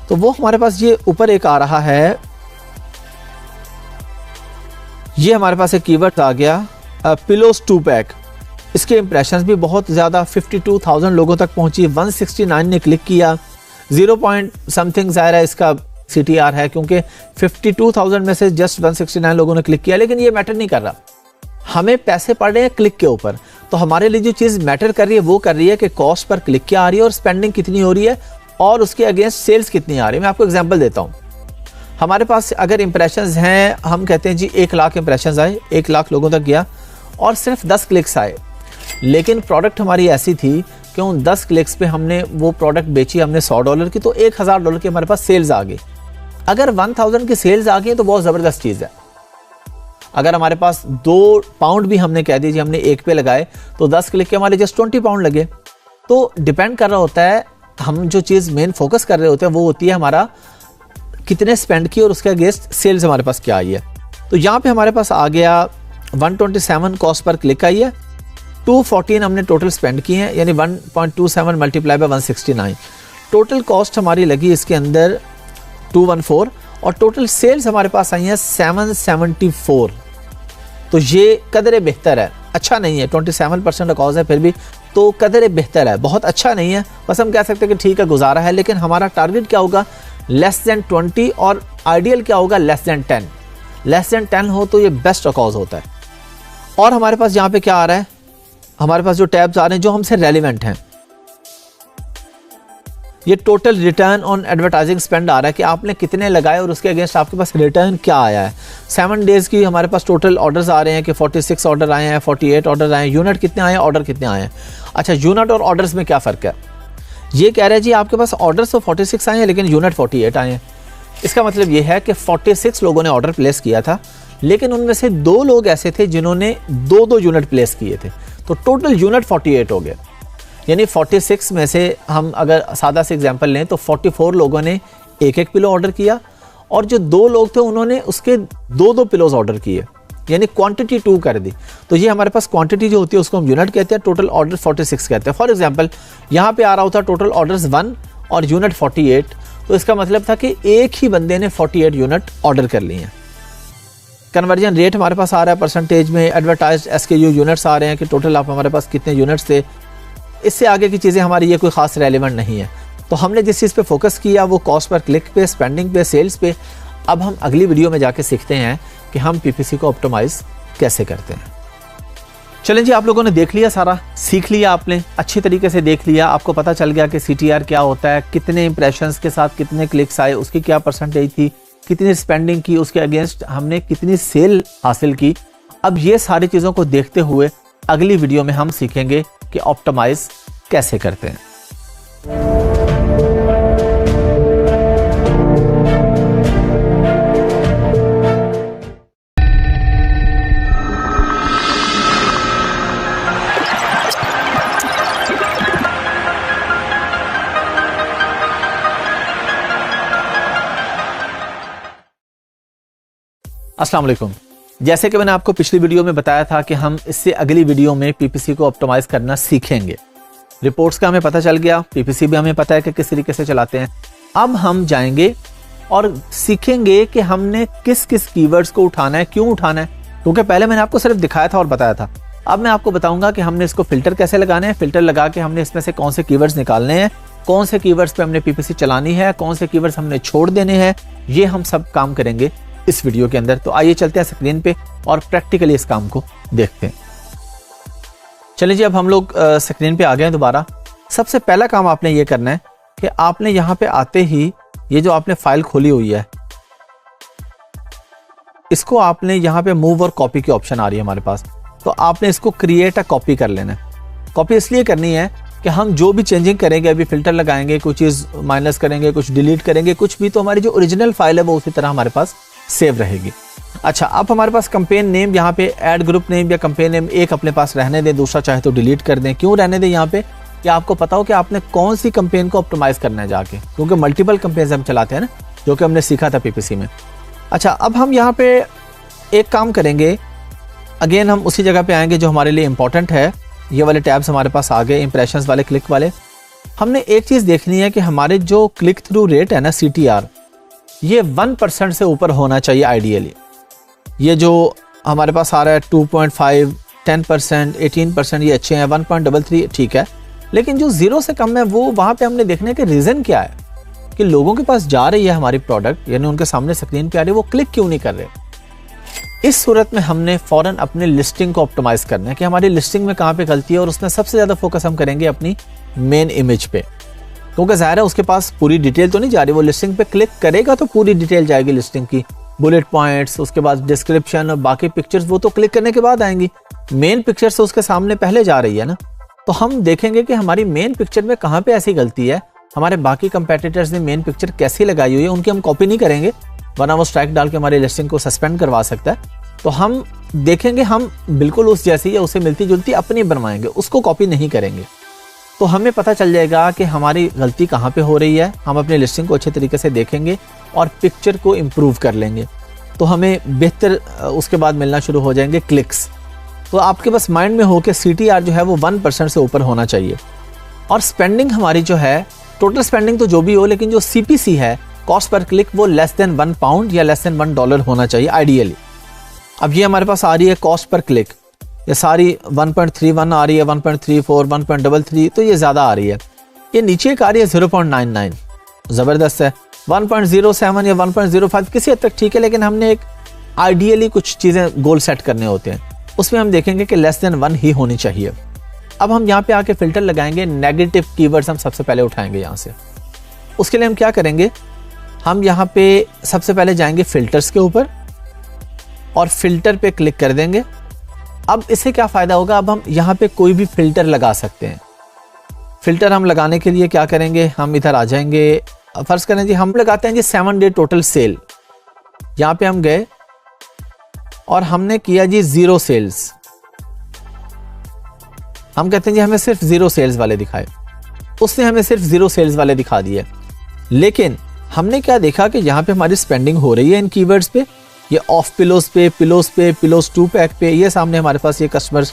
तो वो हमारे पास ये ऊपर एक आ रहा है, ये हमारे पास एक कीवर्ड आ गया पिलोस 2 पैक। इसके इंप्रेशंस भी बहुत ज़्यादा, 52,000 लोगों तक पहुंची, 169 ने क्लिक किया, 0 पॉइंट समथिंग ज़ाहिर है इसका CTR है, क्योंकि 52,000 में से जस्ट 169 लोगों ने क्लिक किया। लेकिन ये मैटर नहीं कर रहा, हमें पैसे पड़ रहे हैं क्लिक के ऊपर। तो हमारे लिए जो चीज़ मैटर कर रही है वो कर रही है कि कॉस्ट पर क्लिक क्या आ रही है और स्पेंडिंग कितनी हो रही है और उसके अगेंस्ट सेल्स कितनी आ रही है। मैं आपको एग्जांपल देता हूँ। हमारे पास अगर इंप्रेशंस हैं, हम कहते हैं जी 1 लाख इंप्रेशंस आए, 1 लाख लोगों तक गया और सिर्फ 10 क्लिक्स आए, लेकिन प्रोडक्ट हमारी ऐसी थी कि उन 10 क्लिक्स पे हमने वो प्रोडक्ट बेची, हमने $100 की, तो $1000 की हमारे पास सेल्स आ गई। अगर 1000 की सेल्स आ गई तो बहुत ज़बरदस्त चीज़ है। अगर हमारे पास 2 पाउंड भी हमने कह दीजिए हमने 1 पे लगाए तो 10 क्लिक के हमारे जस्ट 20 पाउंड लगे। तो डिपेंड कर रहा होता है, हम जो चीज़ मेन फोकस कर रहे होते हैं वो होती है हमारा कितने स्पेंड की और उसके अगेंस्ट सेल्स हमारे पास क्या आई है। तो यहाँ पे हमारे पास आ गया 127 कॉस्ट पर क्लिक आई है, 214 हमने टोटल स्पेंड की है, यानी 1.27 मल्टीप्लाई बाय 169। टोटल कॉस्ट हमारी लगी इसके अंदर 214 और टोटल सेल्स हमारे पास आई हैं 774। तो ये कदर बेहतर है, अच्छा नहीं है। 27% कॉज है फिर भी, तो कदर बेहतर है, बहुत अच्छा नहीं है। बस हम कह सकते हैं कि ठीक है, गुजारा है। लेकिन हमारा टारगेट क्या होगा? लेस देन 20 और आइडियल क्या होगा? Less than 10। लेस देन 10 हो तो ये बेस्ट कॉज होता है। और हमारे पास यहाँ पे क्या आ रहा है, हमारे पास जो टैब्स आ रहे हैं जो हमसे रेलिवेंट हैं, ये total return on advertising spend आ रहा है कि आपने कितने लगाए और उसके अगेंस्ट आपके पास रिटर्न क्या आया है। 7 डेज़ की हमारे पास टोटल ऑर्डर्स आ रहे हैं कि 46 ऑर्डर आए हैं, 48 ऑर्डर आए हैं। यूनिट कितने आए हैं, ऑर्डर कितने आए हैं। अच्छा, यूनिट और ऑर्डर्स में क्या फ़र्क है? ये कह रहे हैं जी आपके पास ऑर्डर्स तो 46 आए हैं लेकिन यूनिट 48 आए हैं। इसका मतलब ये है कि 46 लोगों ने ऑर्डर प्लेस किया था, लेकिन उनमें से 2 लोग ऐसे थे जिन्होंने 2-2 यूनिट प्लेस किए थे, तो टोटल यूनिट 48 हो गए। यानी 46 में से हम अगर सादा से एग्जांपल लें तो 44 लोगों ने 1-1 पिलो ऑर्डर किया और जो 2 लोग थे उन्होंने उसके 2-2 पिलोज ऑर्डर किए, यानी क्वांटिटी 2 कर दी। तो ये हमारे पास क्वांटिटी जो होती है उसको हम यूनिट कहते हैं, टोटल ऑर्डर 46 कहते हैं। फॉर एग्जांपल यहाँ पे आ रहा होता टोटल ऑर्डर्स 1 और यूनिट 48, तो इसका मतलब था कि एक ही बंदे ने 48 यूनिट ऑर्डर कर लिए हैं। कन्वर्जन रेट हमारे पास आ रहा है परसेंटेज में, एडवर्टाइज्ड SKU यूनिट्स आ रहे हैं कि टोटल आप हमारे पास कितने यूनिट्स थे। इससे आगे की चीज़ें हमारी ये कोई ख़ास रेलिवेंट नहीं है। तो हमने जिस चीज़ पे फोकस किया वो कॉस्ट पर क्लिक पे, स्पेंडिंग पे, सेल्स पे। अब हम अगली वीडियो में जाके सीखते हैं कि हम PPC को ऑप्टिमाइज़ कैसे करते हैं। चलें जी, आप लोगों ने देख लिया, सारा सीख लिया, आपने अच्छी तरीके से देख लिया, आपको पता चल गया कि CTR क्या होता है, कितने इंप्रेशंस के साथ कितने क्लिक्स आए, उसकी क्या परसेंटेज थी, कितनी स्पेंडिंग की, उसके अगेंस्ट हमने कितनी सेल हासिल की। अब ये सारी चीज़ों को देखते हुए अगली वीडियो में हम सीखेंगे कि ऑप्टिमाइज़ कैसे करते हैं। अस्सलाम वालेकुम। जैसे कि मैंने आपको पिछली वीडियो में बताया था कि हम इससे अगली वीडियो में पीपीसी को ऑप्टिमाइज करना सीखेंगे। रिपोर्ट्स का हमें पता चल गया, पीपीसी भी हमें पता है कि किस तरीके से चलाते हैं। अब हम जाएंगे और सीखेंगे कि हमने किस किस कीवर्ड्स को उठाना है, क्यों उठाना है, क्योंकि पहले मैंने आपको सिर्फ दिखाया था और बताया था। अब मैं आपको बताऊंगा कि हमने इसको फिल्टर कैसे लगाना है, फिल्टर लगा के हमने इसमें से कौन से कीवर्ड्स निकालने हैं, कौन से कीवर्ड्स पे हमने पीपीसी चलानी है, कौन से कीवर्ड्स हमने छोड़ देने हैं, ये हम सब काम करेंगे इस वीडियो के अंदर। तो आइए चलते हैं स्क्रीन पे और प्रैक्टिकली इस काम को देखते हैं। चलिए जी, अब हम लोग स्क्रीन पे आ गए हैं दोबारा। सबसे पहला काम आपने ये करना है कि आपने यहाँ पे आते ही ये जो आपने फाइल खोली हुई है, इसको आपने यहाँ पे मूव और कॉपी की ऑप्शन आ रही है हमारे पास, तो आपने इसको क्रिएट अ कॉपी कर लेना है। कॉपी इसलिए करनी है कि हम जो भी चेंजिंग करेंगे, अभी फिल्टर लगाएंगे, कुछ चीज़ माइनस करेंगे, कुछ डिलीट करेंगे, कुछ भी, तो हमारी जो ओरिजिनल फाइल है वो उसी तरह हमारे पास सेव रहेगी। अच्छा, अब हमारे पास कंपेन नेम, यहाँ पे ऐड ग्रुप नेम या कंपेन नेम एक अपने पास रहने दें, दूसरा चाहे तो डिलीट कर दें। क्यों रहने दें यहाँ पे? कि आपको पता हो कि आपने कौन सी कंपेन को ऑप्टिमाइज करना है जाके, क्योंकि मल्टीपल कंपेन हम चलाते हैं ना, जो कि हमने सीखा था पीपीसी में। अच्छा, अब हम यहाँ पे एक काम करेंगे, अगेन हम उसी जगह पे आएंगे जो हमारे लिए इंपॉर्टेंट है। ये वाले टैब्स हमारे पास आ गए, इंप्रेशंस वाले, क्लिक वाले। हमने एक चीज़ देखनी है कि हमारे जो क्लिक थ्रू रेट है ना, CTR, ये 1% से ऊपर होना चाहिए आइडियली। ये जो हमारे पास आ रहा है 2.5, 10%, 18%, ये अच्छे हैं। 1.33 ठीक है, लेकिन जो 0 से कम है वो वहाँ पे हमने देखने के रीज़न क्या है कि लोगों के पास जा रही है हमारी प्रोडक्ट, यानी उनके सामने स्क्रीन पे आ रही है, वो क्लिक क्यों नहीं कर रहे। इस सूरत में हमने फ़ौरन अपने लिस्टिंग को ऑप्टिमाइज करना है कि हमारी लिस्टिंग में कहाँ पे गलती है, और उसमें सबसे ज़्यादा फोकस हम करेंगे अपनी मेन इमेज पे, क्योंकि ज़ाहिर है उसके पास पूरी डिटेल तो नहीं जा रही। वो लिस्टिंग पे क्लिक करेगा तो पूरी डिटेल जाएगी लिस्टिंग की, बुलेट पॉइंट्स, उसके बाद डिस्क्रिप्शन और बाकी पिक्चर्स, वो तो क्लिक करने के बाद आएंगी। मेन पिक्चर्स तो उसके सामने पहले जा रही है ना, तो हम देखेंगे कि हमारी मेन पिक्चर में कहाँ पे ऐसी गलती है, हमारे बाकी कंपेटिटर्स ने मेन पिक्चर कैसी लगाई हुई है, उनकी हम कॉपी नहीं करेंगे, वरना वो स्ट्राइक डाल के हमारी लिस्टिंग को सस्पेंड करवा सकता है। तो हम देखेंगे, हम बिल्कुल उस जैसी या उससे मिलती जुलती अपनी बनवाएंगे, उसको कॉपी नहीं करेंगे। तो हमें पता चल जाएगा कि हमारी गलती कहाँ पे हो रही है। हम अपनी लिस्टिंग को अच्छे तरीके से देखेंगे और पिक्चर को इम्प्रूव कर लेंगे, तो हमें बेहतर उसके बाद मिलना शुरू हो जाएंगे क्लिक्स। तो आपके बस माइंड में हो कि CTR जो है वो 1% से ऊपर होना चाहिए, और स्पेंडिंग हमारी जो है, टोटल स्पेंडिंग तो जो भी हो, लेकिन जो CPC है, कॉस्ट पर क्लिक, वो लेस देन £1 या लेस देन $1 होना चाहिए आइडियली। अब ये हमारे पास आ रही है कॉस्ट पर क्लिक, ये सारी 1.31 आ रही है, 1.34, 1.33, तो ये ज़्यादा आ रही है। ये नीचे एक आ रही है 0.99, ज़बरदस्त है। 1.07 या 1.05 किसी हद तक ठीक है, लेकिन हमने एक आइडियली कुछ चीज़ें गोल सेट करने होते हैं, उसमें हम देखेंगे कि लेस देन 1 ही होनी चाहिए। अब हम यहाँ पे आके फिल्टर लगाएंगे, नेगेटिव कीवर्ड्स हम सबसे पहले उठाएंगे यहाँ से। उसके लिए हम क्या करेंगे, हम यहाँ पे सबसे पहले जाएंगे फिल्टर्स के ऊपर और फिल्टर पे क्लिक कर देंगे। अब इससे क्या फ़ायदा होगा, अब हम यहाँ पे कोई भी फिल्टर लगा सकते हैं। फिल्टर हम लगाने के लिए क्या करेंगे, हम इधर आ जाएंगे, फर्ज करें जी हम लगाते हैं जी 7 डे टोटल सेल। यहाँ पे हम गए और हमने किया जी 0 सेल्स। हम कहते हैं जी हमें सिर्फ 0 सेल्स वाले दिखाए, उसने हमें सिर्फ 0 सेल्स वाले दिखा दिए। लेकिन हमने क्या देखा कि यहाँ पे हमारी स्पेंडिंग हो रही है इन कीवर्ड्स पे, ये ऑफ पिलोस पे, पिलोस 2 पैक पे, ये सामने हमारे पास ये कस्टमर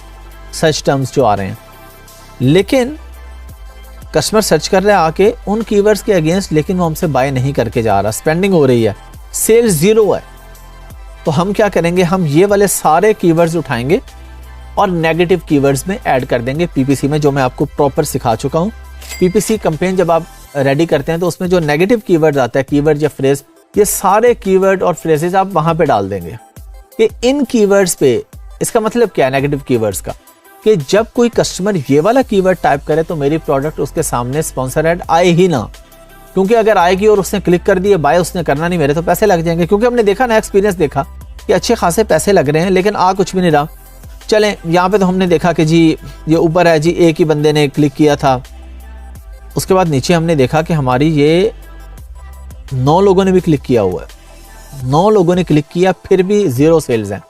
सर्च टर्म्स जो आ रहे हैं। लेकिन कस्टमर सर्च कर रहा है आके उन कीवर्ड्स के अगेंस्ट, लेकिन वो हमसे बाय नहीं करके जा रहा, स्पेंडिंग हो रही है, सेल्स 0 है। तो हम क्या करेंगे, हम ये वाले सारे कीवर्ड्स उठाएंगे और नेगेटिव कीवर्ड्स में ऐड कर देंगे पीपीसी में, जो मैं आपको प्रॉपर सिखा चुका हूँ। पीपीसी कैंपेन जब आप रेडी करते हैं तो उसमें जो नेगेटिव कीवर्ड आता है, कीवर्ड या फ्रेज, ये सारे कीवर्ड और फ्रेजेस आप वहां पे डाल देंगे कि इन कीवर्ड्स पे। इसका मतलब क्या है नेगेटिव कीवर्ड्स का, कि जब कोई कस्टमर ये वाला कीवर्ड टाइप करे तो मेरी प्रोडक्ट उसके सामने स्पॉन्सर ऐड आए ही ना, क्योंकि अगर आएगी और उसने क्लिक कर दिए, बाय उसने करना नहीं, मेरे तो पैसे लग जाएंगे। क्योंकि हमने देखा ना, एक्सपीरियंस देखा कि अच्छे खासे पैसे लग रहे हैं लेकिन आ कुछ भी नहीं रहा। चलें, यहाँ पे तो हमने देखा कि जी ये ऊपर है जी, एक ही बंदे ने क्लिक किया था। उसके बाद नीचे हमने देखा कि हमारी ये 9 लोगों ने भी क्लिक किया हुआ है, 9 लोगों ने क्लिक किया, फिर भी 0 सेल्स हैं।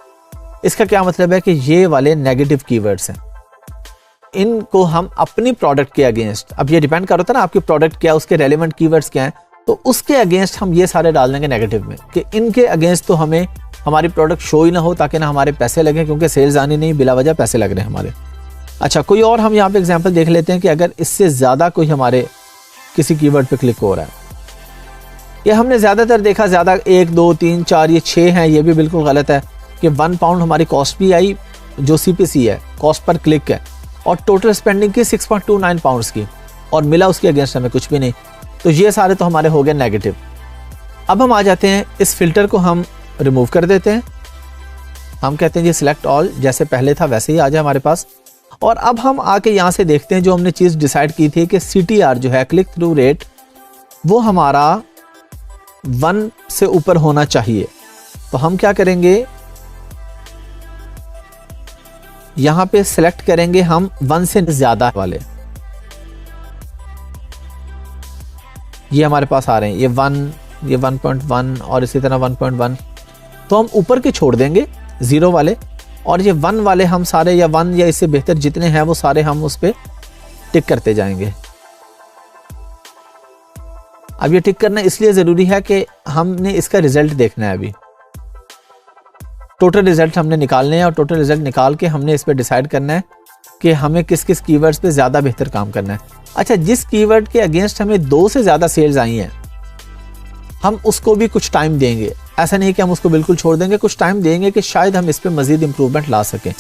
इसका क्या मतलब है कि ये वाले नेगेटिव कीवर्ड्स हैं, इनको हम अपनी प्रोडक्ट के अगेंस्ट, अब ये डिपेंड कर होता है ना आपकी प्रोडक्ट क्या, उसके रेलेवेंट कीवर्ड्स क्या हैं, तो उसके अगेंस्ट हम ये सारे डाल देंगे नेगेटिव में कि इनके अगेंस्ट तो हमें हमारी प्रोडक्ट शो ही ना हो ताकि ना हमारे पैसे लगे, क्योंकि सेल्स आनी नहीं, बिला वजह पैसे लग रहे हैं हमारे। अच्छा, कोई और हम यहाँ पे एग्जांपल देख लेते हैं कि अगर इससे ज़्यादा कोई हमारे किसी कीवर्ड पे क्लिक हो रहा है। ये हमने ज़्यादातर देखा, ज़्यादा 1 2 3 4 ये 6 हैं, ये भी बिल्कुल गलत है कि 1 पाउंड हमारी कॉस्ट भी आई, जो CPC है, कॉस्ट पर क्लिक है, और टोटल स्पेंडिंग की 6.29 पाउंड्स की, और मिला उसके अगेंस्ट हमें कुछ भी नहीं। तो ये सारे तो हमारे हो गए नेगेटिव। अब हम आ जाते हैं, इस फिल्टर को हम रिमूव कर देते हैं। हम कहते हैं जी सिलेक्ट ऑल, जैसे पहले था वैसे ही आ जाए हमारे पास। और अब हम आके यहाँ से देखते हैं जो हमने चीज़ डिसाइड की थी कि CTR जो है, क्लिक थ्रू रेट, वो हमारा 1 से ऊपर होना चाहिए। तो हम क्या करेंगे, यहाँ पे सिलेक्ट करेंगे हम 1 से ज़्यादा वाले, ये हमारे पास आ रहे हैं, ये 1, ये 1.1 और इसी तरह 1.1। तो हम ऊपर के छोड़ देंगे 0 वाले, और ये 1 वाले हम सारे, या 1 या इससे बेहतर जितने हैं वो सारे हम उस पर टिक करते जाएंगे। अब ये टिक करना इसलिए ज़रूरी है कि हमने इसका रिजल्ट देखना है। अभी टोटल रिजल्ट हमने निकालने हैं, और टोटल रिजल्ट निकाल के हमने इस पर डिसाइड करना है कि हमें किस किस कीवर्ड्स पे ज़्यादा बेहतर काम करना है। अच्छा, जिस कीवर्ड के अगेंस्ट हमें 2 से ज़्यादा सेल्स आई हैं, हम उसको भी कुछ टाइम देंगे। ऐसा नहीं कि हम उसको बिल्कुल छोड़ देंगे, कुछ टाइम देंगे कि शायद हम इस पर मज़ीद इम्प्रूवमेंट ला सकें,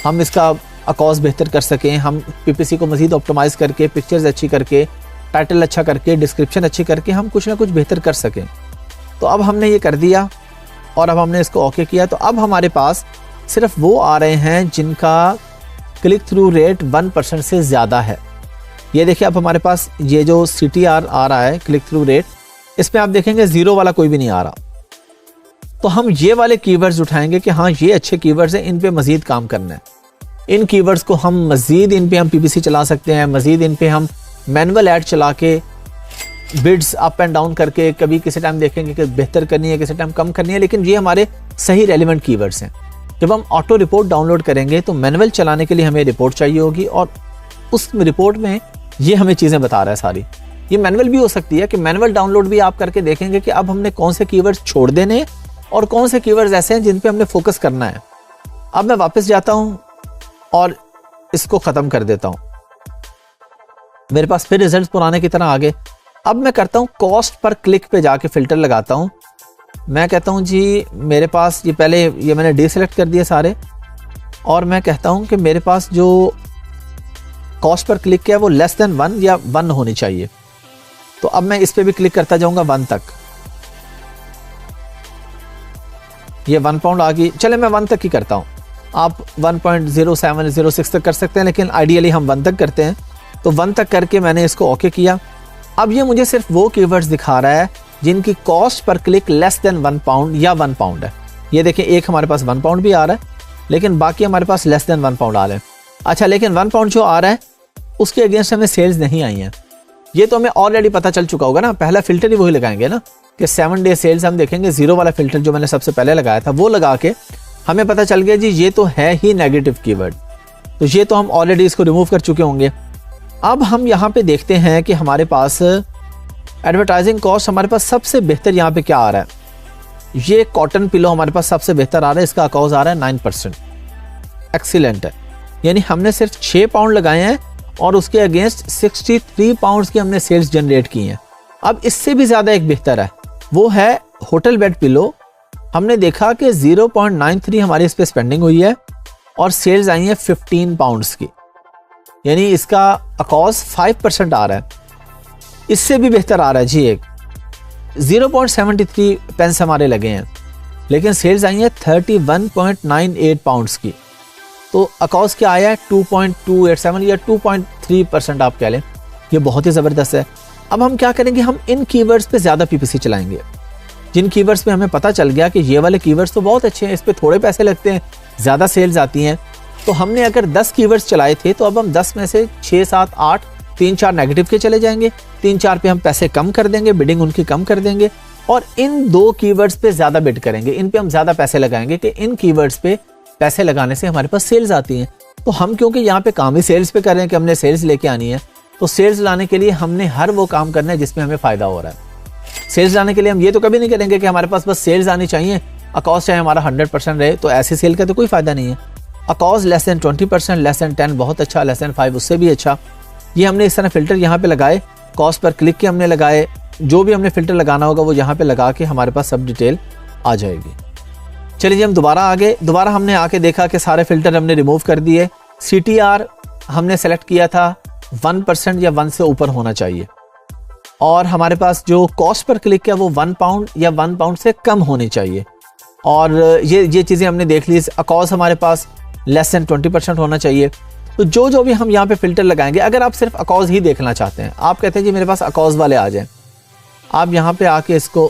हम इसका अकॉस बेहतर कर सकें, हम PPC को मज़ीद ऑप्टिमाइज़ करके, पिक्चर्स अच्छी करके, टाइटल अच्छा करके, डिस्क्रिप्शन अच्छी करके हम कुछ ना कुछ बेहतर कर सकें। तो अब हमने ये कर दिया, और अब हमने इसको ओके किया। तो अब हमारे पास सिर्फ वो आ रहे हैं जिनका क्लिक थ्रू रेट 1% से ज़्यादा है। ये देखिए, अब हमारे पास ये जो CTR आ रहा है, क्लिक थ्रू रेट, इसमें आप देखेंगे 0 वाला कोई भी नहीं आ रहा। तो हम ये वाले कीवर्ड्स उठाएंगे कि हाँ ये अच्छे कीवर्ड्स हैं, इन पे मज़ीद काम करना है। इन कीवर्ड्स को हम मज़ीद, इन पे हम PPC चला सकते हैं, मज़ीद इन पे हम मैनुअल ऐड चला के, बिड्स अप एंड डाउन करके, कभी किसी टाइम देखेंगे कि बेहतर करनी है, किसी टाइम कम करनी है, लेकिन ये हमारे सही रेलिवेंट कीवर्ड्स हैं। जब हम ऑटो रिपोर्ट डाउनलोड करेंगे तो मैनुअल चलाने के लिए हमें रिपोर्ट चाहिए होगी, और उस रिपोर्ट में ये हमें चीज़ें बता रहा है सारी। ये मैनुअल भी हो सकती है कि मैनुअल डाउनलोड भी आप करके देखेंगे कि अब हमने कौन से कीवर्ड्स छोड़ देने और कौन से कीवर्ड्स ऐसे हैं जिन पे हमने फोकस करना है। अब मैं वापस जाता हूँ और इसको ख़त्म कर देता हूँ। मेरे पास फिर रिजल्ट्स पुराने की तरह आ गए। अब मैं करता हूँ कॉस्ट पर क्लिक पे जाके फ़िल्टर लगाता हूँ। मैं कहता हूँ जी मेरे पास ये पहले ये मैंने डीसेलेक्ट कर दिए सारे, और मैं कहता हूँ कि मेरे पास जो कॉस्ट पर क्लिक किया वो लेस देन 1 या 1 होनी चाहिए। तो अब मैं इस पे भी क्लिक करता जाऊंगा 1 तक। ये 1 पाउंड आ गई। चले मैं 1 तक ही करता हूँ, आप 1.0706 तक कर सकते हैं, लेकिन आइडियली हम 1 तक करते हैं। तो 1 तक करके मैंने इसको ओके किया। अब ये मुझे सिर्फ वो कीवर्ड्स दिखा रहा है जिनकी cost per click less than 1 pound या 1 पाउंड है। ये देखिए, एक हमारे पास 1 पाउंड भी आ रहा है, लेकिन बाकी हमारे पास लेस देन 1 पाउंड आ रहे हैं। अच्छा, लेकिन 1 पाउंड जो आ रहा है उसके अगेंस्ट हमें सेल्स नहीं आई हैं। ये तो हमें ऑलरेडी पता चल चुका होगा ना, पहला फिल्टर ही वही लगाएंगे ना कि 7 डे सेल्स हम देखेंगे। 0 वाला फिल्टर जो मैंने सबसे पहले लगाया था वो लगा के हमें पता चल गया जी ये तो है ही नेगेटिव कीवर्ड, तो ये तो हम ऑलरेडी इसको रिमूव कर चुके होंगे। अब हम यहाँ पे देखते हैं कि हमारे पास एडवर्टाइजिंग कॉस्ट हमारे पास सबसे बेहतर यहाँ पे क्या आ रहा है। ये कॉटन पिलो हमारे पास सबसे बेहतर आ रहा है, इसका कॉस्ट आ रहा है 9%। एक्सीलेंट है, यानी हमने सिर्फ 6 पाउंड लगाए हैं और उसके अगेंस्ट 63 पाउंड्स की हमने सेल्स जनरेट की हैं। अब इससे भी ज़्यादा एक बेहतर है, वो है होटल बेड पिलो। हमने देखा कि 0.93 हमारी इस पर स्पेंडिंग हुई है और सेल्स आई हैं 15 पाउंड्स की, यानी इसका अकॉस 5% आ रहा है। इससे भी बेहतर आ रहा है जी, एक 0.73 पेंस हमारे लगे हैं, लेकिन सेल्स आई हैं 31.98 पाउंड्स की। तो अकॉस क्या आया है 2.287 या 2.3% आप कह लें। ये बहुत ही ज़बरदस्त है। अब हम क्या करेंगे, हम इन कीवर्ड्स पे ज़्यादा PPC चलाएंगे। जिन कीवर्ड्स पे हमें पता चल गया कि ये वाले कीवर्ड्स तो बहुत अच्छे हैं, इस पे थोड़े पैसे लगते हैं, ज़्यादा सेल्स आती हैं, तो हमने अगर 10 कीवर्ड्स चलाए थे तो अब हम 10 में से 6, 7, 8, 3-4 नेगेटिव के चले जाएंगे। 3-4 पे हम पैसे कम कर देंगे, बिडिंग उनकी कम कर देंगे, और इन 2 कीवर्ड्स पे ज़्यादा बिड करेंगे। इन पे हम ज़्यादा पैसे लगाएंगे कि इन कीवर्ड्स पे पैसे लगाने से हमारे पास सेल्स आती हैं। तो हम क्योंकि यहाँ पे काम ही सेल्स पे कर रहे हैं कि हमने सेल्स लेके आनी है, तो सेल्स लाने के लिए हमने हर वो काम करना है जिसमें हमें फ़ायदा हो रहा है। सेल्स लाने के लिए हम ये तो कभी नहीं करेंगे कि हमारे पास बस सेल्स आनी चाहिए अकॉज चाहे हमारा 100% रहे, तो ऐसी सेल का तो कोई फ़ायदा नहीं है। अकॉज लेस देन 20%, लेस देन 10 बहुत अच्छा, लेस देन 5 उससे भी अच्छा। ये हमने इस तरह फ़िल्टर यहाँ पे लगाए, कॉस्ट पर क्लिक के हमने लगाए, जो भी हमने फ़िल्टर लगाना होगा वो यहाँ पे लगा के हमारे पास सब डिटेल आ जाएगी। चलिए जी हम दोबारा आगे, दोबारा हमने आके देखा कि सारे फ़िल्टर हमने रिमूव कर दिए। CTR हमने सेलेक्ट किया था 1% या 1 से ऊपर होना चाहिए, और हमारे पास जो कॉस्ट पर क्लिक है वो 1 पाउंड या 1 पाउंड से कम होनी चाहिए। और ये चीज़ें हमने देख ली। अकॉज हमारे पास लेस देन 20% होना चाहिए। तो जो भी हम यहाँ पे फ़िल्टर लगाएंगे, अगर आप सिर्फ अकॉज ही देखना चाहते हैं, आप कहते हैं जी मेरे पास अकॉज वाले आ जाएं, आप यहाँ पे आके इसको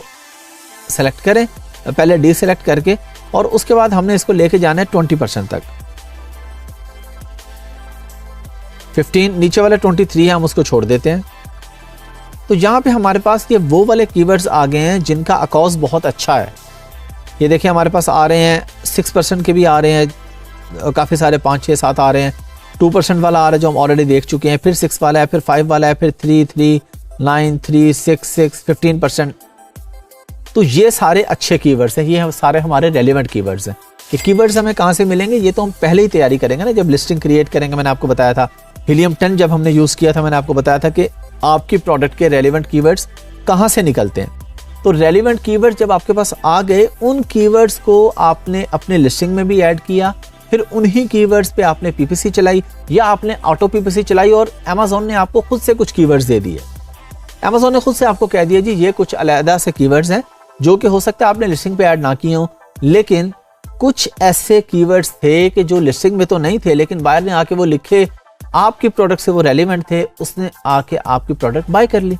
सेलेक्ट करें, पहले डीसेलेक्ट करके, और उसके बाद हमने इसको लेके जाना है 20% तक। 15 नीचे वाले 23 है, हम उसको छोड़ देते हैं। तो यहाँ पे हमारे पास ये वो वाले कीवर्ड्स आ गए हैं जिनका अकॉज बहुत अच्छा है। ये देखिए हमारे पास आ रहे हैं 6% के भी आ रहे हैं, काफ़ी सारे 5, 6, 7 आ रहे हैं। 2% वाला आ रहा है जो हम ऑलरेडी देख चुके हैं, फिर 6 वाला है, फिर 5 वाला है, फिर 3, 3, 9, 3, 6, 6, 15%। तो ये सारे अच्छे कीवर्ड्स हैं, ये सारे हमारे रेलिवेंट कीवर्ड्स हैं। ये कीवर्ड्स हमें कहाँ से मिलेंगे, ये तो हम पहले ही तैयारी करेंगे ना, जब लिस्टिंग क्रिएट करेंगे। मैंने आपको बताया था हीलियम 10 जब हमने यूज़ किया था, मैंने आपको बताया था कि आपकी प्रोडक्ट के रेलिवेंट कीवर्ड्स कहाँ से निकलते हैं। तो रेलिवेंट कीवर्ड्स जब आपके पास आ गए, उन कीवर्ड्स को आपने अपने लिस्टिंग में भी ऐड किया, फिर उन्हीं कीवर्ड्स पे आपने PPC चलाई या आपने ऑटो PPC चलाई, और अमेज़न ने आपको खुद से कुछ कीवर्ड्स दे दिए। अमेज़न ने खुद से आपको कह दिया जी ये कुछ अलग से कीवर्ड्स हैं जो कि हो सकता है आपने लिस्टिंग पे ऐड ना किए हों, लेकिन कुछ ऐसे कीवर्ड्स थे कि जो लिस्टिंग में तो नहीं थे, लेकिन बायर ने आके वो लिखे, आपकी प्रोडक्ट से वो रेलिवेंट थे, उसने आके आपकी प्रोडक्ट बाय कर ली।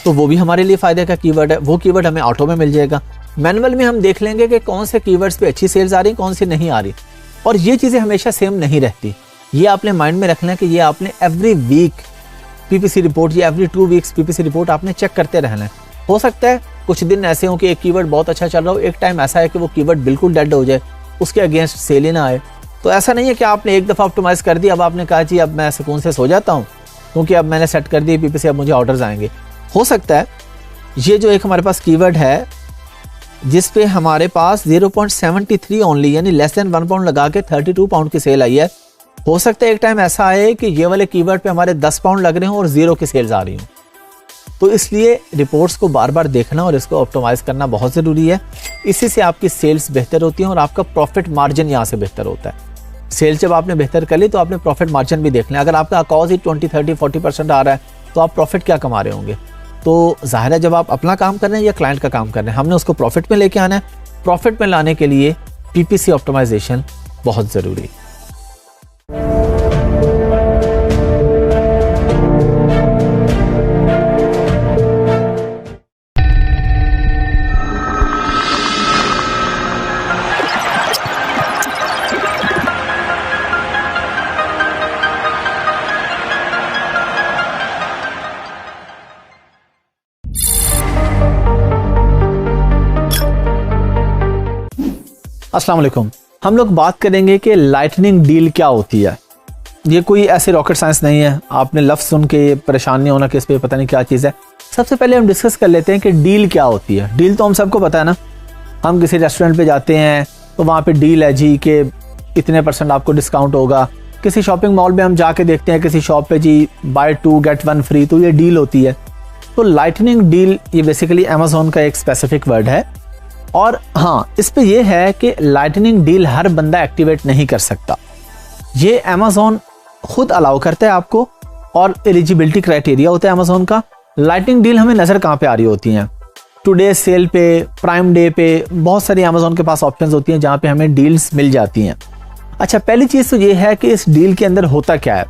तो वो भी हमारे लिए फ़ायदे का कीवर्ड है। वो कीवर्ड हमें ऑटो में मिल जाएगा। मैनुअल में हम देख लेंगे कि कौन से कीवर्ड्स पे अच्छी सेल्स आ रही, कौन सी नहीं आ रही, और ये चीज़ें हमेशा सेम नहीं रहती। ये आपने माइंड में रखना है कि ये आपने एवरी वीक PPC रिपोर्ट या एवरी 2 वीक्स PPC रिपोर्ट आपने चेक करते रहना है। हो सकता है कुछ दिन ऐसे हो कि एक कीवर्ड बहुत अच्छा चल रहा हो, एक टाइम ऐसा है कि वो कीवर्ड बिल्कुल डेड हो जाए, उसके अगेंस्ट सेल ही ना आए। तो ऐसा नहीं है कि आपने एक दफ़ा ऑप्टिमाइज़ कर दिया, अब आपने कहा जी अब मैं सुकून से सो जाता हूँ क्योंकि अब मैंने सेट कर दी PPC, अब मुझे ऑर्डर्स आएंगे। हो सकता है ये जो एक हमारे पास कीवर्ड है जिस पे हमारे पास 0.73 ओनली यानी लेस देन 1 पाउंड लगा के 32 पाउंड की सेल आई है, हो सकता है एक टाइम ऐसा आए कि ये वाले कीवर्ड पे हमारे 10 पाउंड लग रहे हों और 0 की सेल्स आ रही हों। तो इसलिए रिपोर्ट्स को बार बार देखना और इसको ऑप्टिमाइज़ करना बहुत ज़रूरी है। इसी से आपकी सेल्स बेहतर होती हैं और आपका प्रॉफिट मार्जिन यहाँ से बेहतर होता है। सेल्स जब आपने बेहतर कर ली तो आपने प्रॉफिट मार्जिन भी देखना है। अगर आपका अकॉज ही 20, 30, 40% आ रहा है तो आप प्रॉफिट क्या कमा रहे होंगे। तो जाहिर है जब आप अपना काम कर रहे हैं या क्लाइंट का काम कर रहे हैं, हमने उसको प्रॉफिट में लेके आना है। प्रॉफिट में लाने के लिए PPC ऑप्टिमाइजेशन बहुत ज़रूरी है। अस्सलाम वालेकुम। हम लोग बात करेंगे कि लाइटनिंग डील क्या होती है। ये कोई ऐसे रॉकेट साइंस नहीं है, आपने लफ्ज़ सुन के परेशान नहीं होना कि इस पे पता नहीं क्या चीज़ है। सबसे पहले हम डिस्कस कर लेते हैं कि डील क्या होती है। डील तो हम सबको पता है ना, हम किसी रेस्टोरेंट पे जाते हैं तो वहाँ पे डील है जी कि इतने % आपको डिस्काउंट होगा। किसी शॉपिंग मॉल में हम जाके देखते हैं किसी शॉप पे जी बाय 2 गेट 1 फ्री, तो ये डील होती है। तो लाइटनिंग डील ये बेसिकली अमेज़न का एक स्पेसिफिक वर्ड है। और हाँ, इस पे ये है कि लाइटनिंग डील हर बंदा एक्टिवेट नहीं कर सकता, ये अमेज़न खुद अलाउ करता है आपको, और एलिजिबिलिटी क्राइटेरिया होता है अमेज़न का। लाइटनिंग डील हमें नज़र कहाँ पे आ रही होती हैं, टुडे सेल पे, प्राइम डे पे, बहुत सारी अमेज़न के पास ऑप्शंस होती हैं जहाँ पे हमें डील्स मिल जाती हैं। अच्छा, पहली चीज़ तो ये है कि इस डील के अंदर होता क्या है।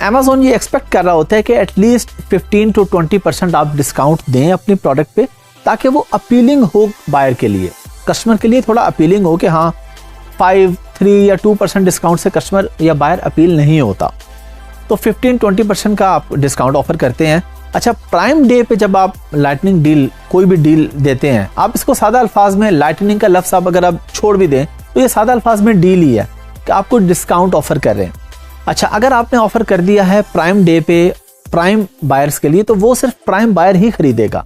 अमेज़न ये एक्सपेक्ट कर रहा होता है कि एटलीस्ट 15 to 20% आप डिस्काउंट दें अपनी प्रोडक्ट पे, ताकि वो अपीलिंग हो बायर के लिए, कस्टमर के लिए थोड़ा अपीलिंग हो कि हाँ 5, 3 या 2% डिस्काउंट से कस्टमर या बायर अपील नहीं होता। तो 15-20% का आप डिस्काउंट ऑफर करते हैं। अच्छा, प्राइम डे पे जब आप लाइटनिंग डील कोई भी डील देते हैं, आप इसको सादा अल्फाज में, लाइटनिंग का लफ्ज़ आप अगर आप छोड़ भी दें तो ये सादा अल्फाज में डील ही है कि आपको डिस्काउंट ऑफर कर रहे हैं। अच्छा, अगर आपने ऑफर कर दिया है प्राइम डे पे प्राइम बायर्स के लिए, तो वो सिर्फ प्राइम बायर ही खरीदेगा।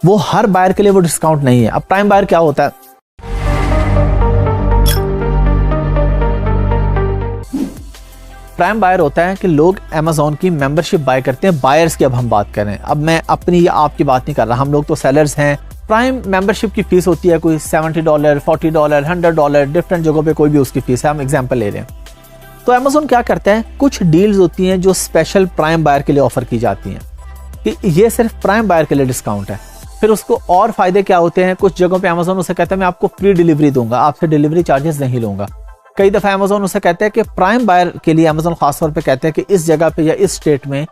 वो हर बायर के लिए वो डिस्काउंट नहीं है। अब प्राइम बायर क्या होता है? प्राइम बायर होता है कि लोग अमेज़ॉन की मेंबरशिप बाय करते हैं। बायर्स की अब हम बात करें, अब मैं अपनी या आपकी बात नहीं कर रहा, हम लोग तो सेलर्स हैं। प्राइम मेंबरशिप की फीस होती है कोई $70, $40, $100, डिफरेंट जगहों पे कोई भी उसकी फीस है, हम एग्जांपल ले रहे हैं। तो अमेज़ॉन क्या करता है, कुछ डील्स होती हैं जो स्पेशल प्राइम बायर के लिए ऑफर की जाती हैं कि ये सिर्फ प्राइम बायर के लिए डिस्काउंट है। फिर उसको और फायदे क्या होते हैं, कुछ जगहों पे अमेज़ॉन उसे कहता है मैं आपको फ्री डिलीवरी दूंगा, आपसे डिलीवरी चार्जेस नहीं लूंगा। कई दफ़ा अमेज़ॉन उसे कहता है कि प्राइम बायर के लिए अमेज़ॉन खासतौर पे कहते हैं कि इस जगह पे या इस स्टेट में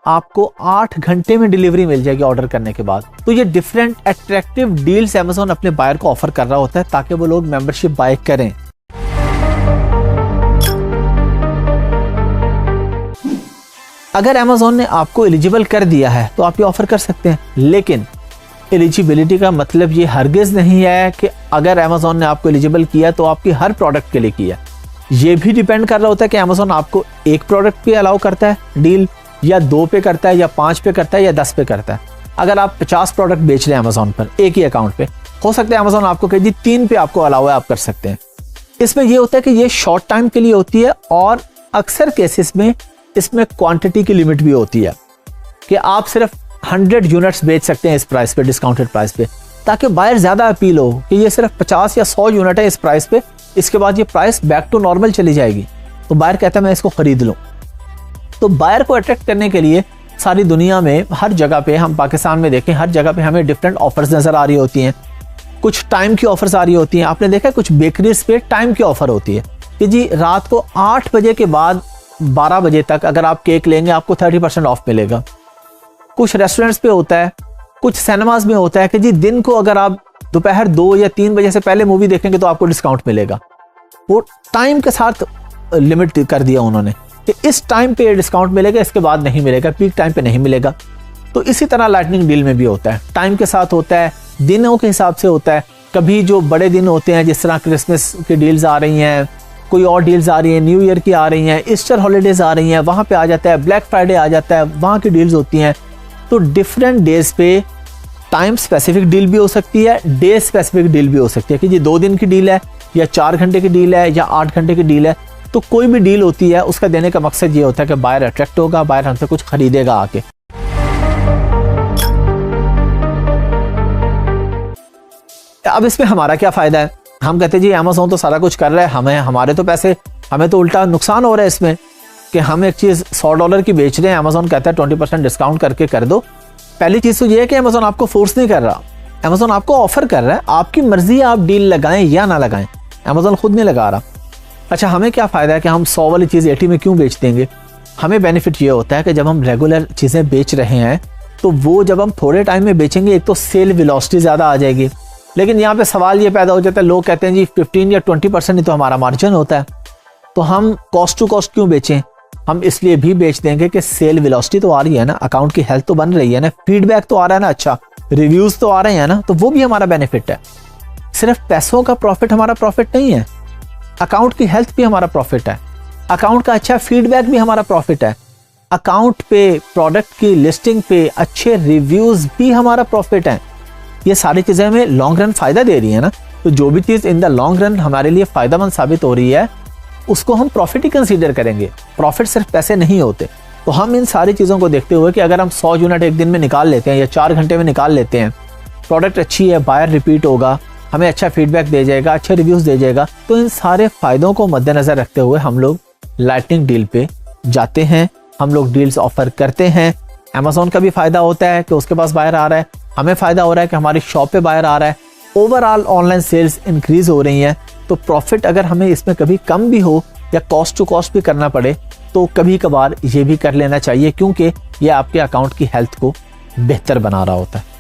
आपको 8 घंटे में डिलीवरी मिल जाएगी ऑर्डर करने के बाद। तो ये डिफरेंट अट्रैक्टिव डील्स अमेज़ॉन अपने बायर को ऑफर कर रहा होता है ताकि वो लोग मेंबरशिप बाय करें। अगर अमेज़ॉन ने आपको एलिजिबल कर दिया है तो आप ये ऑफर कर सकते हैं, लेकिन एलिजिबिलिटी का मतलब ये हरगिज नहीं है कि अगर अमेज़ॉन ने आपको एलिजिबल किया तो आपकी हर प्रोडक्ट के लिए किया। ये भी डिपेंड कर रहा होता है कि अमेज़ॉन आपको एक प्रोडक्ट पे अलाउ करता है डील, या 2 पे करता है, या 5 पे करता है, या 10 पे करता है। अगर आप 50 प्रोडक्ट बेच रहे हैं अमेज़ॉन पर एक ही अकाउंट पे, हो सकता है अमेज़ॉन आपको कहे जी 3 पे आपको अलाउ है, आप कर सकते हैं। इसमें यह होता है कि ये शॉर्ट टाइम के लिए होती है और अक्सर केसेस में इसमें क्वांटिटी की लिमिट भी होती है कि आप सिर्फ 100 यूनिट्स बेच सकते हैं इस प्राइस पे, डिस्काउंटेड प्राइस पे, ताकि बायर ज्यादा अपील हो कि ये सिर्फ 50 या 100 यूनिट है इस प्राइस पे, इसके बाद ये प्राइस बैक टू नॉर्मल चली जाएगी। तो बायर कहता है मैं इसको खरीद लूं। तो बायर को अट्रैक्ट करने के लिए सारी दुनिया में हर जगह पे, हम पाकिस्तान में देखें हर जगह पे हमें डिफरेंट ऑफर्स नजर आ रही होती हैं। कुछ टाइम की ऑफर्स आ रही होती हैं, आपने देखा कुछ बेकरीज पे टाइम की ऑफर होती है कि जी रात को 8 बजे के बाद 12 बजे तक अगर आप केक लेंगे आपको 30% ऑफ मिलेगा। कुछ रेस्टोरेंट्स पे होता है, कुछ सिनेमाज में होता है कि जी दिन को अगर आप दोपहर 2 या 3 बजे से पहले मूवी देखेंगे तो आपको डिस्काउंट मिलेगा। वो टाइम के साथ लिमिट कर दिया उन्होंने कि इस टाइम पे डिस्काउंट मिलेगा, इसके बाद नहीं मिलेगा, पीक टाइम पे नहीं मिलेगा। तो इसी तरह लाइटनिंग डील में भी होता है, टाइम के साथ होता है, दिनों के हिसाब से होता है। कभी जो बड़े दिन होते हैं जिस तरह क्रिसमस की डील्स आ रही हैं, कोई और डील्स आ रही हैं, न्यू ईयर की आ रही हैं, ईस्टर हॉलीडेज आ रही हैं, वहाँ पे आ जाता है, ब्लैक फ्राइडे आ जाता है, वहाँ की डील्स होती हैं। तो डिफरेंट डेज पे टाइम स्पेसिफिक डील भी हो सकती है, डे स्पेसिफिक डील भी हो सकती है कि जी 2 दिन की डील है या 4 घंटे की डील है या 8 घंटे की डील है। तो कोई भी डील होती है उसका देने का मकसद ये होता है कि बायर अट्रैक्ट होगा, बायर हमसे कुछ खरीदेगा आके। अब इसमें हमारा क्या फायदा है? हम कहते हैं जी अमेज़ॉन तो सारा कुछ कर रहा है, हमारे तो पैसे, हमें तो उल्टा नुकसान हो रहा है इसमें कि हम एक चीज़ $100 की बेच रहे हैं, अमेज़ॉन कहता है 20% डिस्काउंट करके कर दो। पहली चीज़ तो ये है कि अमेज़ॉन आपको फोर्स नहीं कर रहा, अमेज़ॉन आपको ऑफर कर रहा है, आपकी मर्जी है आप डील लगाएं या ना लगाएं, अमेज़ॉन खुद नहीं लगा रहा। अच्छा, हमें क्या फ़ायदा है कि हम 100 वाली चीज़ 80 में क्यों बेच देंगे? हमें बेनिफिट ये होता है कि जब हम रेगुलर चीज़ें बेच रहे हैं तो वो जब हम थोड़े टाइम में बेचेंगे एक तो सेल वेलोसिटी ज़्यादा आ जाएगी। लेकिन यहाँ पे सवाल ये पैदा हो जाता है, लोग कहते हैं जी 15 या 20% ही तो हमारा मार्जिन होता है, तो हम कॉस्ट टू कॉस्ट क्यों बेचें? हम इसलिए भी बेच देंगे कि सेल वेलोसिटी तो आ रही है ना, अकाउंट की हेल्थ तो बन रही है ना, फीडबैक तो आ रहा है ना, अच्छा रिव्यूज तो आ रहे हैं ना, तो वो भी हमारा बेनिफिट है। सिर्फ पैसों का प्रॉफिट हमारा प्रॉफिट नहीं है, अकाउंट की हेल्थ भी हमारा प्रॉफिट है, अकाउंट का अच्छा फीडबैक भी हमारा प्रॉफिट है, अकाउंट पे, प्रोडक्ट की लिस्टिंग पे अच्छे रिव्यूज भी हमारा प्रॉफिट है। ये सारी चीजें हमें लॉन्ग रन फायदा दे रही है ना। तो जो भी चीज इन द लॉन्ग रन हमारे लिए फायदेमंद साबित हो रही है उसको हम प्रॉफिट ही कंसीडर करेंगे। प्रॉफिट सिर्फ पैसे नहीं होते। तो हम इन सारी चीज़ों को देखते हुए कि अगर हम 100 यूनिट एक दिन में निकाल लेते हैं या 4 घंटे में निकाल लेते हैं, प्रोडक्ट अच्छी है, बायर रिपीट होगा, हमें अच्छा फीडबैक दे जाएगा, अच्छे रिव्यूज़ दे जाएगा, तो इन सारे फ़ायदों को मद्देनज़र रखते हुए हम लोग लाइटनिंग डील पे जाते हैं, हम लोग डील्स ऑफर करते हैं। अमेज़ॉन का भी फ़ायदा होता है कि उसके पास बायर आ रहा है, हमें फ़ायदा हो रहा है कि हमारी शॉप पे बायर आ रहा है, ओवरऑल ऑनलाइन सेल्स इंक्रीज़ हो रही हैं। तो प्रॉफिट अगर हमें इसमें कभी कम भी हो या कॉस्ट टू कॉस्ट भी करना पड़े तो कभी कभार ये भी कर लेना चाहिए, क्योंकि ये आपके अकाउंट की हेल्थ को बेहतर बना रहा होता है।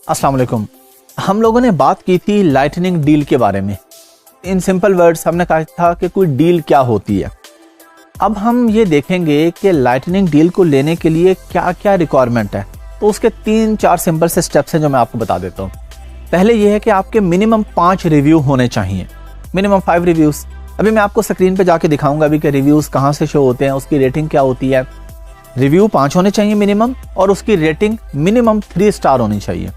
अस्सलाम वालेकुम। हम लोगों ने बात की थी लाइटनिंग डील के बारे में। इन सिंपल वर्ड्स हमने कहा था कि कोई डील क्या होती है। अब हम ये देखेंगे कि लाइटनिंग डील को लेने के लिए क्या क्या रिक्वायरमेंट है। तो उसके 3-4 सिंपल से स्टेप्स हैं जो मैं आपको बता देता हूँ। पहले ये है कि आपके मिनिमम 5 रिव्यू होने चाहिए, मिनिमम 5 रिव्यूज। अभी मैं आपको स्क्रीन पे जाके दिखाऊंगा अभी कि रिव्यूज कहाँ से शो होते हैं, उसकी रेटिंग क्या होती है। रिव्यू 5 होने चाहिए मिनिमम, और उसकी रेटिंग मिनिमम 3 स्टार होनी चाहिए।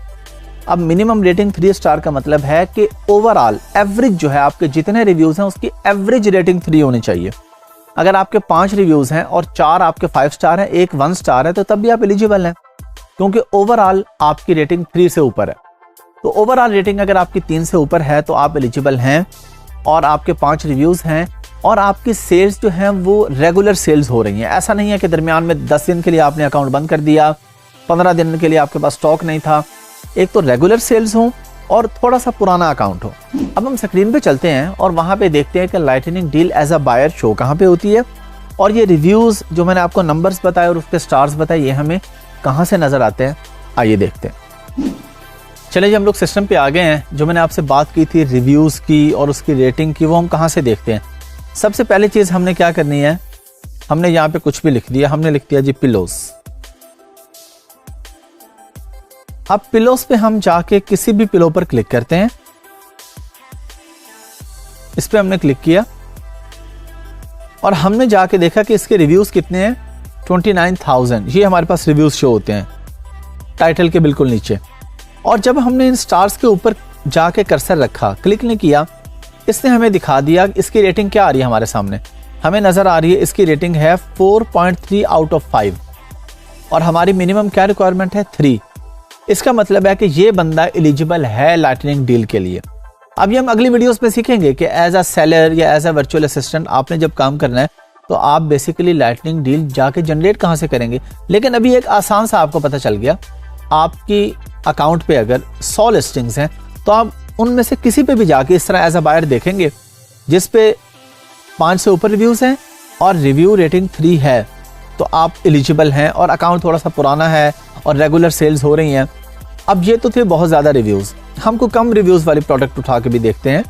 अब मिनिमम रेटिंग 3 स्टार का मतलब है कि ओवरऑल एवरेज जो है आपके जितने रिव्यूज हैं उसकी एवरेज रेटिंग 3 होनी चाहिए। अगर आपके 5 रिव्यूज हैं और 4 आपके 5 स्टार हैं, 1 1 स्टार है, तो तब भी आप एलिजिबल हैं, क्योंकि ओवरऑल आपकी रेटिंग 3 से ऊपर है। तो ओवरऑल रेटिंग अगर आपकी 3 से ऊपर है तो आप एलिजिबल हैं, और आपके 5 रिव्यूज हैं, और आपकी सेल्स जो हैं वो रेगुलर सेल्स हो रही हैं। ऐसा नहीं है कि दरमियान में 10 दिन के लिए आपने अकाउंट बंद कर दिया, 15 दिन के लिए आपके पास स्टॉक नहीं था। एक तो रेगुलर सेल्स हो और थोड़ा सा पुराना अकाउंट हो। अब हम स्क्रीन पे चलते हैं और वहां पे देखते हैं कि lightning deal as a buyer show कहाँ पे होती है, और ये रिव्यूज जो मैंने आपको नंबर्स बताए और उसके स्टार्स बताए ये हमें कहाँ से नजर आते हैं, आइए देखते हैं। चलिए जी, हम लोग सिस्टम पे आ गए हैं। जो मैंने आपसे बात की थी रिव्यूज की और उसकी रेटिंग की, वो हम कहाँ से देखते हैं। सबसे पहली चीज हमने क्या करनी है, हमने यहाँ पे कुछ भी लिख दिया, हमने लिख दिया जी पिलोस। अब पिलोस पे हम जाके किसी भी पिलो पर क्लिक करते हैं। इस पे हमने क्लिक किया और हमने जाके देखा कि इसके रिव्यूज कितने हैं, 29,000। ये हमारे पास रिव्यूज शो होते हैं टाइटल के बिल्कुल नीचे। और जब हमने इन स्टार्स के ऊपर जाके कर्सर रखा, क्लिक नहीं किया, इसने हमें दिखा दिया इसकी रेटिंग क्या आ रही है। हमारे सामने हमें नजर आ रही है इसकी रेटिंग है 4.3 आउट ऑफ 5, और हमारी मिनिमम क्या रिक्वायरमेंट है, 3। इसका मतलब है कि ये बंदा एलिजिबल है लाइटनिंग डील के लिए। अभी हम अगली वीडियोस में सीखेंगे कि एज अ सेलर या एज अ वर्चुअल असिस्टेंट आपने जब काम करना है तो आप बेसिकली लाइटनिंग डील जाके जनरेट कहाँ से करेंगे। लेकिन अभी एक आसान सा आपको पता चल गया, आपकी अकाउंट पे अगर 100 लिस्टिंग्स हैं तो आप उनमें से किसी पे भी जाके इस तरह एज अ बायर देखेंगे जिस पे 5 से ऊपर रिव्यूज हैं और रिव्यू रेटिंग 3 है, तो आप एलिजिबल हैं और अकाउंट थोड़ा सा पुराना है और रेगुलर सेल्स हो रही हैं। अब ये तो थे बहुत ज़्यादा रिव्यूज़, हमको कम रिव्यूज़ वाली प्रोडक्ट उठा के भी देखते हैं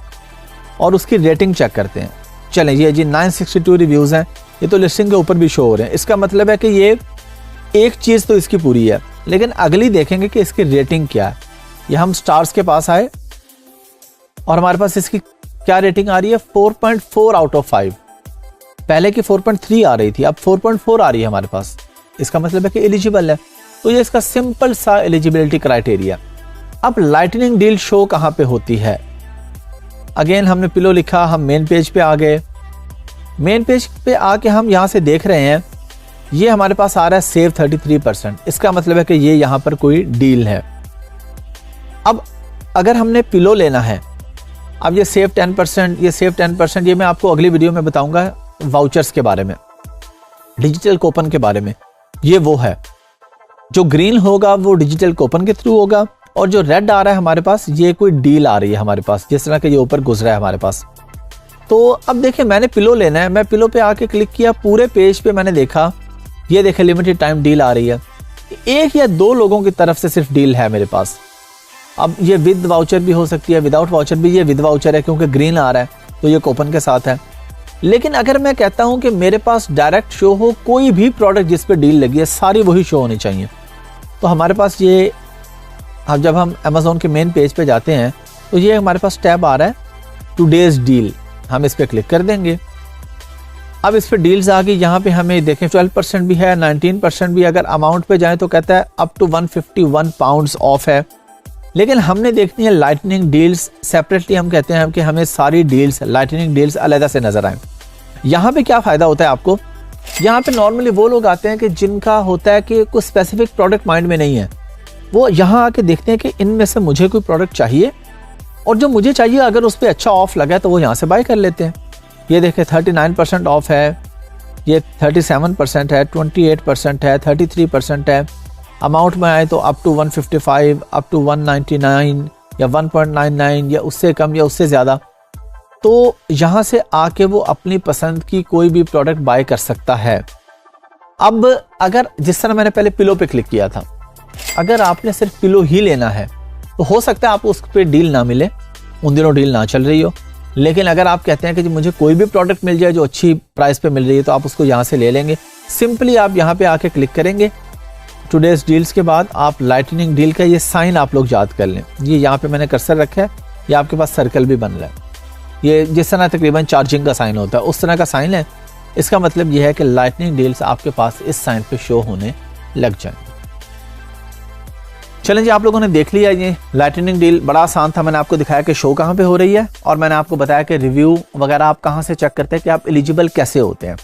और उसकी रेटिंग चेक करते हैं। चलें, ये जी 962 रिव्यूज़ हैं, ये तो लिस्टिंग के ऊपर भी शो हो रहे हैं। इसका मतलब है कि ये एक चीज़ तो इसकी पूरी है, लेकिन अगली देखेंगे कि इसकी रेटिंग क्या है। ये हम स्टार्स के पास आए और हमारे पास इसकी क्या रेटिंग आ रही है, 4.4 आउट ऑफ 5। पहले की 4.3 आ रही थी, अब 4.4 आ रही है हमारे पास। इसका मतलब है कि एलिजिबल है। तो ये इसका सिंपल सा एलिजिबिलिटी क्राइटेरिया। अब लाइटनिंग डील शो कहाँ पे होती है, अगेन हमने पिलो लिखा, हम मेन पेज पे आ गए। मेन पेज पे आके हम यहाँ से देख रहे हैं ये हमारे पास आ रहा है सेव 33%। इसका मतलब है कि ये यहाँ पर कोई डील है। अब अगर हमने पिलो लेना है, अब ये सेव 10%, ये सेव 10%, ये मैं आपको अगली वीडियो में बताऊंगा वाउचर्स के बारे में, डिजिटल कूपन के बारे में। ये वो है जो ग्रीन होगा वो डिजिटल कूपन के थ्रू होगा, और जो रेड आ रहा है हमारे पास ये कोई डील आ रही है हमारे पास, जिस तरह के ये ऊपर गुजरा है हमारे पास। तो अब देखिए मैंने पिलो लेना है, मैं पिलो पे आके क्लिक किया, पूरे पेज पे मैंने देखा, ये देखे लिमिटेड टाइम डील आ रही है। 1 या 2 लोगों की तरफ से सिर्फ डील है मेरे पास। अब ये विद वाउचर भी हो सकती है, विदाउट वाउचर भी। ये विद वाउचर है क्योंकि ग्रीन आ रहा है तो ये कूपन के साथ है। लेकिन अगर मैं कहता हूं कि मेरे पास डायरेक्ट शो हो कोई भी प्रोडक्ट जिस पे डील लगी है, सारी वही शो होनी चाहिए, तो हमारे पास ये, अब जब हम अमेज़न के मेन पेज पे जाते हैं तो ये हमारे पास टैब आ रहा है टुडेज डील, हम इस पे क्लिक कर देंगे। अब इस पे डील्स आ गई, यहाँ पे हमें देखें 12% भी है, 19% भी। अगर अमाउंट पे जाएं तो कहता है अप टू 151 पाउंड्स ऑफ है। लेकिन हमने देखनी है लाइटनिंग डील्स सेपरेटली। हम कहते हैं कि हमें सारी डील्स, लाइटनिंग डील्स अलग से नजर आए। यहाँ पे क्या फायदा होता है आपको, यहाँ पे नॉर्मली वो लोग आते हैं कि जिनका होता है कि कोई स्पेसिफिक प्रोडक्ट माइंड में नहीं है, वो यहाँ आके देखते हैं कि इनमें से मुझे कोई प्रोडक्ट चाहिए, और जो मुझे चाहिए अगर उस पर अच्छा ऑफ लगा है तो वो यहाँ से बाय कर लेते हैं। ये देखें 39% ऑफ है, ये 37% है, 28% है, 33% है। अमाउंट में आए तो अप टू 155, अप टू 199 या 1.99 या उससे कम या उससे ज़्यादा। तो यहाँ से आके वो अपनी पसंद की कोई भी प्रोडक्ट बाय कर सकता है। अब अगर जिस तरह मैंने पहले पिलो पे क्लिक किया था, अगर आपने सिर्फ पिलो ही लेना है तो हो सकता है आपको उस पर डील ना मिले, उन दिनों डील ना चल रही हो, लेकिन अगर आप कहते हैं कि जी मुझे कोई भी प्रोडक्ट मिल जाए जो अच्छी प्राइस पे मिल रही है तो आप उसको यहाँ से ले लेंगे। सिंपली आप यहाँ पे आके क्लिक करेंगे। टुडेज डील्स के बाद आप लाइटनिंग डील का ये साइन आप लोग याद कर लें। ये यहाँ पे मैंने कर्सर रखा है, ये आपके पास सर्कल भी बन रहा है। ये जिस तरह तकरीबन चार्जिंग का साइन होता है उस तरह का साइन है। इसका मतलब ये है कि लाइटनिंग डील्स आपके पास इस साइन पे शो होने लग जाएंगे। चलें जी, आप लोगों ने देख लिया ये लाइटनिंग डील, बड़ा आसान था। मैंने आपको दिखाया कि शो कहाँ पे हो रही है और मैंने आपको बताया कि रिव्यू वगैरह आप कहाँ से चेक करते हैं कि आप एलिजिबल कैसे होते हैं।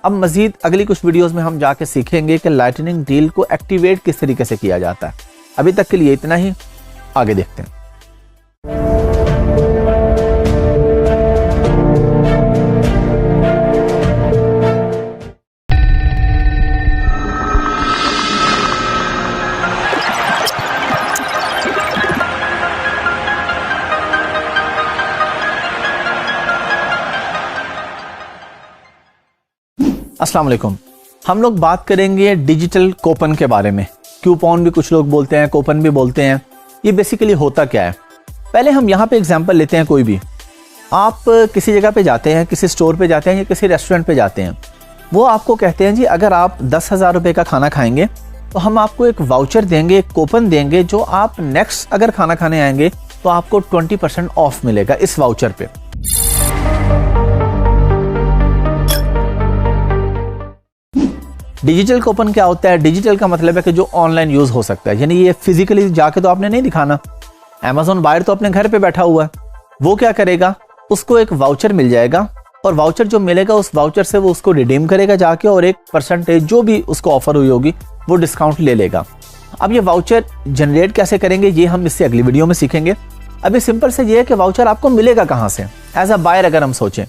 अब मजीद अगली कुछ वीडियोस में हम जाके सीखेंगे कि लाइटनिंग डील को एक्टिवेट किस तरीके से किया जाता है। अभी तक के लिए इतना ही, आगे देखते हैं। अस्सलाम वालेकुम। हम लोग बात करेंगे डिजिटल कूपन के बारे में। कूपन भी कुछ लोग बोलते हैं, कूपन भी बोलते हैं। ये बेसिकली होता क्या है? पहले हम यहाँ पे एग्जांपल लेते हैं। कोई भी आप किसी जगह पे जाते हैं, किसी स्टोर पे जाते हैं या किसी रेस्टोरेंट पे जाते हैं, वो आपको कहते हैं जी अगर आप 10,000 रुपये का खाना खाएंगे तो हम आपको एक वाउचर देंगे, एक कूपन देंगे, जो आप नेक्स्ट अगर खाना खाने आएंगे तो आपको 20% ऑफ मिलेगा इस वाउचर पे। डिजिटल कूपन क्या होता है? डिजिटल का मतलब है कि जो ऑनलाइन यूज हो सकता है, यानी ये फिजिकली जाके तो आपने नहीं दिखाना। Amazon बायर तो अपने घर पे बैठा हुआ है, वो क्या करेगा, उसको एक वाउचर मिल जाएगा और वाउचर जो मिलेगा उस वाउचर से वो उसको रिडीम करेगा जाके और एक परसेंटेज जो भी उसको ऑफर हुई होगी वो डिस्काउंट ले लेगा। अब ये वाउचर जनरेट कैसे करेंगे ये हम इससे अगली वीडियो में सीखेंगे। अभी सिंपल से ये है कि वाउचर आपको मिलेगा कहाँ से। एज अ बायर अगर हम सोचें,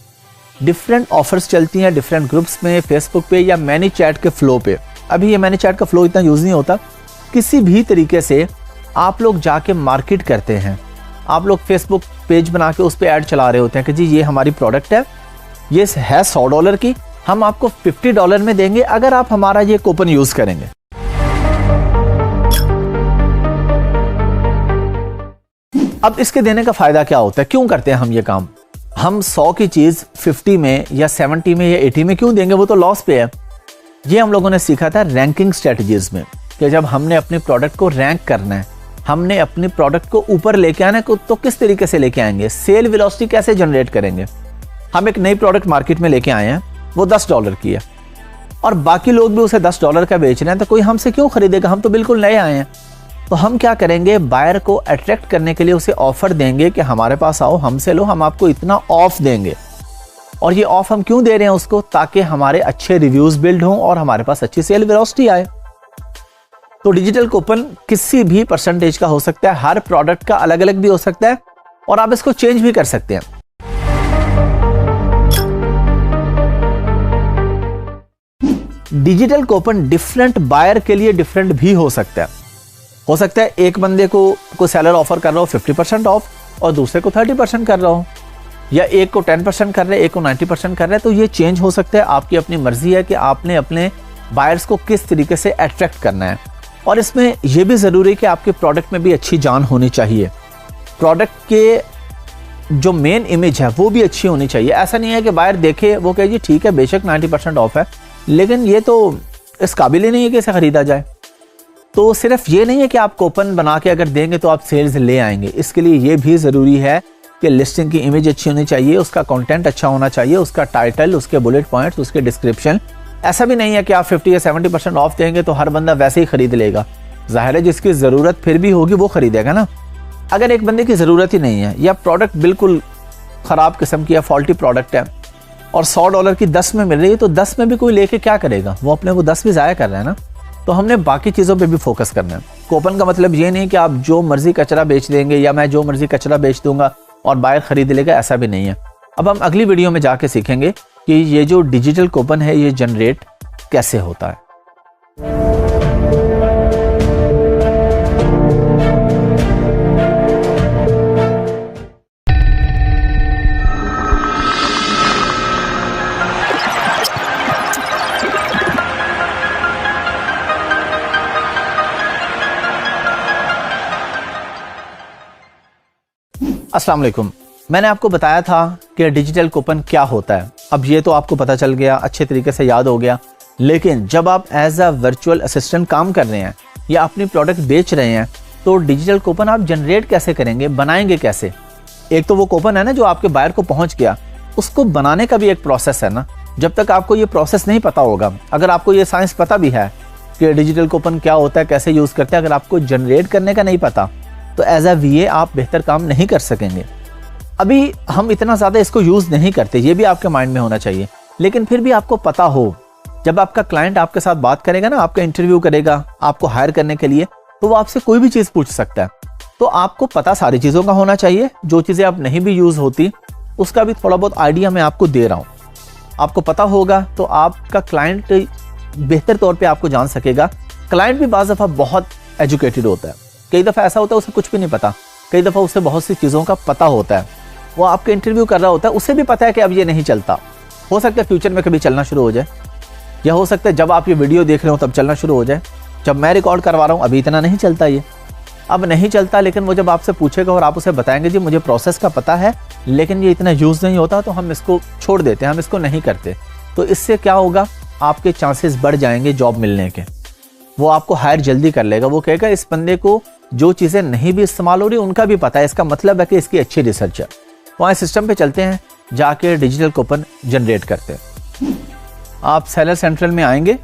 डिफरेंट ऑफर्स चलती हैं डिफरेंट ग्रुप्स में, फेसबुक पे या मैनी चैट के फ्लो पे। अभी ये मैनी चैट का फ्लो इतना यूज नहीं होता। किसी भी तरीके से आप लोग जाके मार्केट करते हैं, आप लोग फेसबुक पेज बना के उस पर ऐड चला रहे होते हैं कि जी ये हमारी प्रोडक्ट है, ये है $100 की, हम आपको $50 में देंगे अगर आप हमारा ये कूपन यूज करेंगे। अब इसके देने का फायदा क्या होता है? क्यों करते हैं हम ये काम? हम 100 की चीज 50 में या 70 में या 80 में क्यों देंगे? वो तो लॉस पे है। ये हम लोगों ने सीखा था रैंकिंग स्ट्रेटजीज में कि जब हमने अपने प्रोडक्ट को रैंक करना है, हमने अपने प्रोडक्ट को ऊपर लेके आना है, तो किस तरीके से लेके आएंगे, सेल वेलोसिटी कैसे जनरेट करेंगे। हम एक नई प्रोडक्ट मार्केट में लेके आए हैं, वो $10 की है और बाकी लोग भी उसे $10 का बेच रहे हैं, तो कोई हमसे क्यों खरीदेगा? हम तो बिल्कुल नए आए हैं। तो हम क्या करेंगे, बायर को अट्रैक्ट करने के लिए उसे ऑफर देंगे कि हमारे पास आओ, हमसे लो, हम आपको इतना ऑफ देंगे। और ये ऑफ हम क्यों दे रहे हैं उसको? ताकि हमारे अच्छे रिव्यूज बिल्ड हों और हमारे पास अच्छी सेल वेलोसिटी आए। तो डिजिटल कूपन किसी भी परसेंटेज का हो सकता है, हर प्रोडक्ट का अलग अलग भी हो सकता है और आप इसको चेंज भी कर सकते हैं। डिजिटल कूपन डिफरेंट बायर के लिए डिफरेंट भी हो सकता है। एक बंदे को सेलर ऑफर कर रहा हो 50% ऑफ और दूसरे को 30% कर रहा हो, या एक को 10% कर रहे हैं, एक को 90% कर रहे हैं। तो ये चेंज हो सकता है, आपकी अपनी मर्जी है कि आपने अपने बायर्स को किस तरीके से अट्रैक्ट करना है। और इसमें यह भी जरूरी है कि आपके प्रोडक्ट में भी अच्छी जान होनी चाहिए, प्रोडक्ट के जो मेन इमेज है वो भी अच्छी होनी चाहिए। ऐसा नहीं है कि बायर देखे वो कहे जी ठीक है बेशक 90% ऑफ है, लेकिन ये तो इस काबिल ही नहीं है कि इसे खरीदा जाए। तो सिर्फ ये नहीं है कि आप कूपन बना के अगर देंगे तो आप सेल्स ले आएंगे। इसके लिए ये भी ज़रूरी है कि लिस्टिंग की इमेज अच्छी होनी चाहिए, उसका कंटेंट अच्छा होना चाहिए, उसका टाइटल, उसके बुलेट पॉइंट्स, उसके डिस्क्रिप्शन। ऐसा भी नहीं है कि आप 50 या 70% ऑफ देंगे तो हर बंदा वैसे ही खरीद लेगा। जाहिर है जिसकी ज़रूरत फिर भी होगी वो खरीदेगा ना। अगर एक बंदे की ज़रूरत ही नहीं है या प्रोडक्ट बिल्कुल ख़राब किस्म की या फॉल्टी प्रोडक्ट है और $100 की 10 में मिल रही है, तो 10 में भी कोई लेके क्या करेगा? वो अपने वो 10 भी ज़ाया कर रहा है ना। तो हमने बाकी चीज़ों पे भी फोकस करना है। कूपन का मतलब ये नहीं कि आप जो मर्जी कचरा बेच देंगे या मैं जो मर्जी कचरा बेच दूंगा और बायर खरीद लेगा, ऐसा भी नहीं है। अब हम अगली वीडियो में जाके सीखेंगे कि ये जो डिजिटल कूपन है ये जनरेट कैसे होता है। अस्सलाम वालेकुम। मैंने आपको बताया था कि डिजिटल कूपन क्या होता है। अब ये तो आपको पता चल गया, अच्छे तरीके से याद हो गया। लेकिन जब आप एज अ वर्चुअल असिस्टेंट काम कर रहे हैं या अपनी प्रोडक्ट बेच रहे हैं तो डिजिटल कूपन आप जनरेट कैसे करेंगे, बनाएंगे कैसे? एक तो वो कूपन है ना जो आपके बायर को पहुंच गया, उसको बनाने का भी एक प्रोसेस है ना। जब तक आपको ये प्रोसेस नहीं पता होगा, अगर आपको ये साइंस पता भी है कि डिजिटल कूपन क्या होता है, कैसे यूज़ करते हैं, अगर आपको जनरेट करने का नहीं पता तो एज अ वीए आप बेहतर काम नहीं कर सकेंगे। अभी हम इतना ज़्यादा इसको यूज़ नहीं करते, ये भी आपके माइंड में होना चाहिए। लेकिन फिर भी आपको पता हो, जब आपका क्लाइंट आपके साथ बात करेगा ना, आपका इंटरव्यू करेगा आपको हायर करने के लिए, तो वो आपसे कोई भी चीज़ पूछ सकता है। तो आपको पता सारी चीज़ों का होना चाहिए। जो चीज़ें अब नहीं भी यूज़ होती उसका भी थोड़ा बहुत आइडिया मैं आपको दे रहा हूँ। आपको पता होगा तो आपका क्लाइंट बेहतर तौर पे आपको जान सकेगा। क्लाइंट भी बाज़ दफ़ा बहुत एजुकेटेड होता है, कई दफ़ा ऐसा होता है उसे कुछ भी नहीं पता, कई दफ़ा उसे बहुत सी चीज़ों का पता होता है। वो आपके इंटरव्यू कर रहा होता है, उसे भी पता है कि अब ये नहीं चलता, हो सकता है फ्यूचर में कभी चलना शुरू हो जाए, या हो सकता है जब आप ये वीडियो देख रहे हो तब चलना शुरू हो जाए। जब मैं रिकॉर्ड करवा रहा हूँ अभी इतना नहीं चलता, ये अब नहीं चलता। लेकिन वो जब आपसे पूछेगा और आप उसे बताएंगे जी मुझे प्रोसेस का पता है लेकिन ये इतना यूज़ नहीं होता, तो हम इसको छोड़ देते हैं, हम इसको नहीं करते। तो इससे क्या होगा, आपके चांसेस बढ़ जाएंगे जॉब मिलने के। वो आपको हायर जल्दी कर लेगा। वो कहेगा इस बंदे को जो चीज़ें नहीं भी इस्तेमाल हो रही उनका भी पता है, इसका मतलब है कि इसकी अच्छी रिसर्च है। वहाँ सिस्टम पे चलते हैं, जाके डिजिटल कूपन जनरेट करते हैं। आप सेलर सेंट्रल में आएंगे।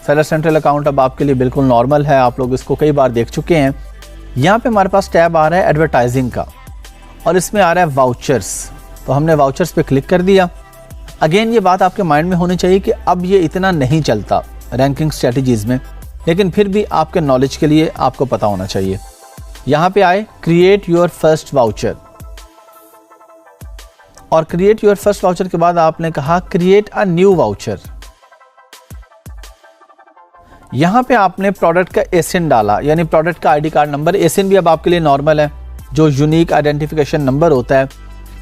सेलर सेंट्रल अकाउंट अब आपके लिए बिल्कुल नॉर्मल है, आप लोग इसको कई बार देख चुके हैं। यहाँ पे हमारे पास टैब आ रहा है एडवर्टाइजिंग का और इसमें आ रहा है वाउचर्स। तो हमने वाउचर्स पे क्लिक कर दिया। अगेन ये बात आपके माइंड में होनी चाहिए कि अब ये इतना नहीं चलता रैंकिंग स्ट्रेटजीज में, लेकिन फिर भी आपके नॉलेज के लिए आपको पता होना चाहिए। यहाँ पे आए क्रिएट योर फर्स्ट वाउचर, और क्रिएट योर फर्स्ट वाउचर के बाद आपने कहा क्रिएट अ न्यू वाउचर। यहां पे आपने प्रोडक्ट का एसिन डाला, यानी प्रोडक्ट का आईडी कार्ड नंबर। एसिन भी अब आपके लिए नॉर्मल है, जो यूनिक आइडेंटिफिकेशन नंबर होता है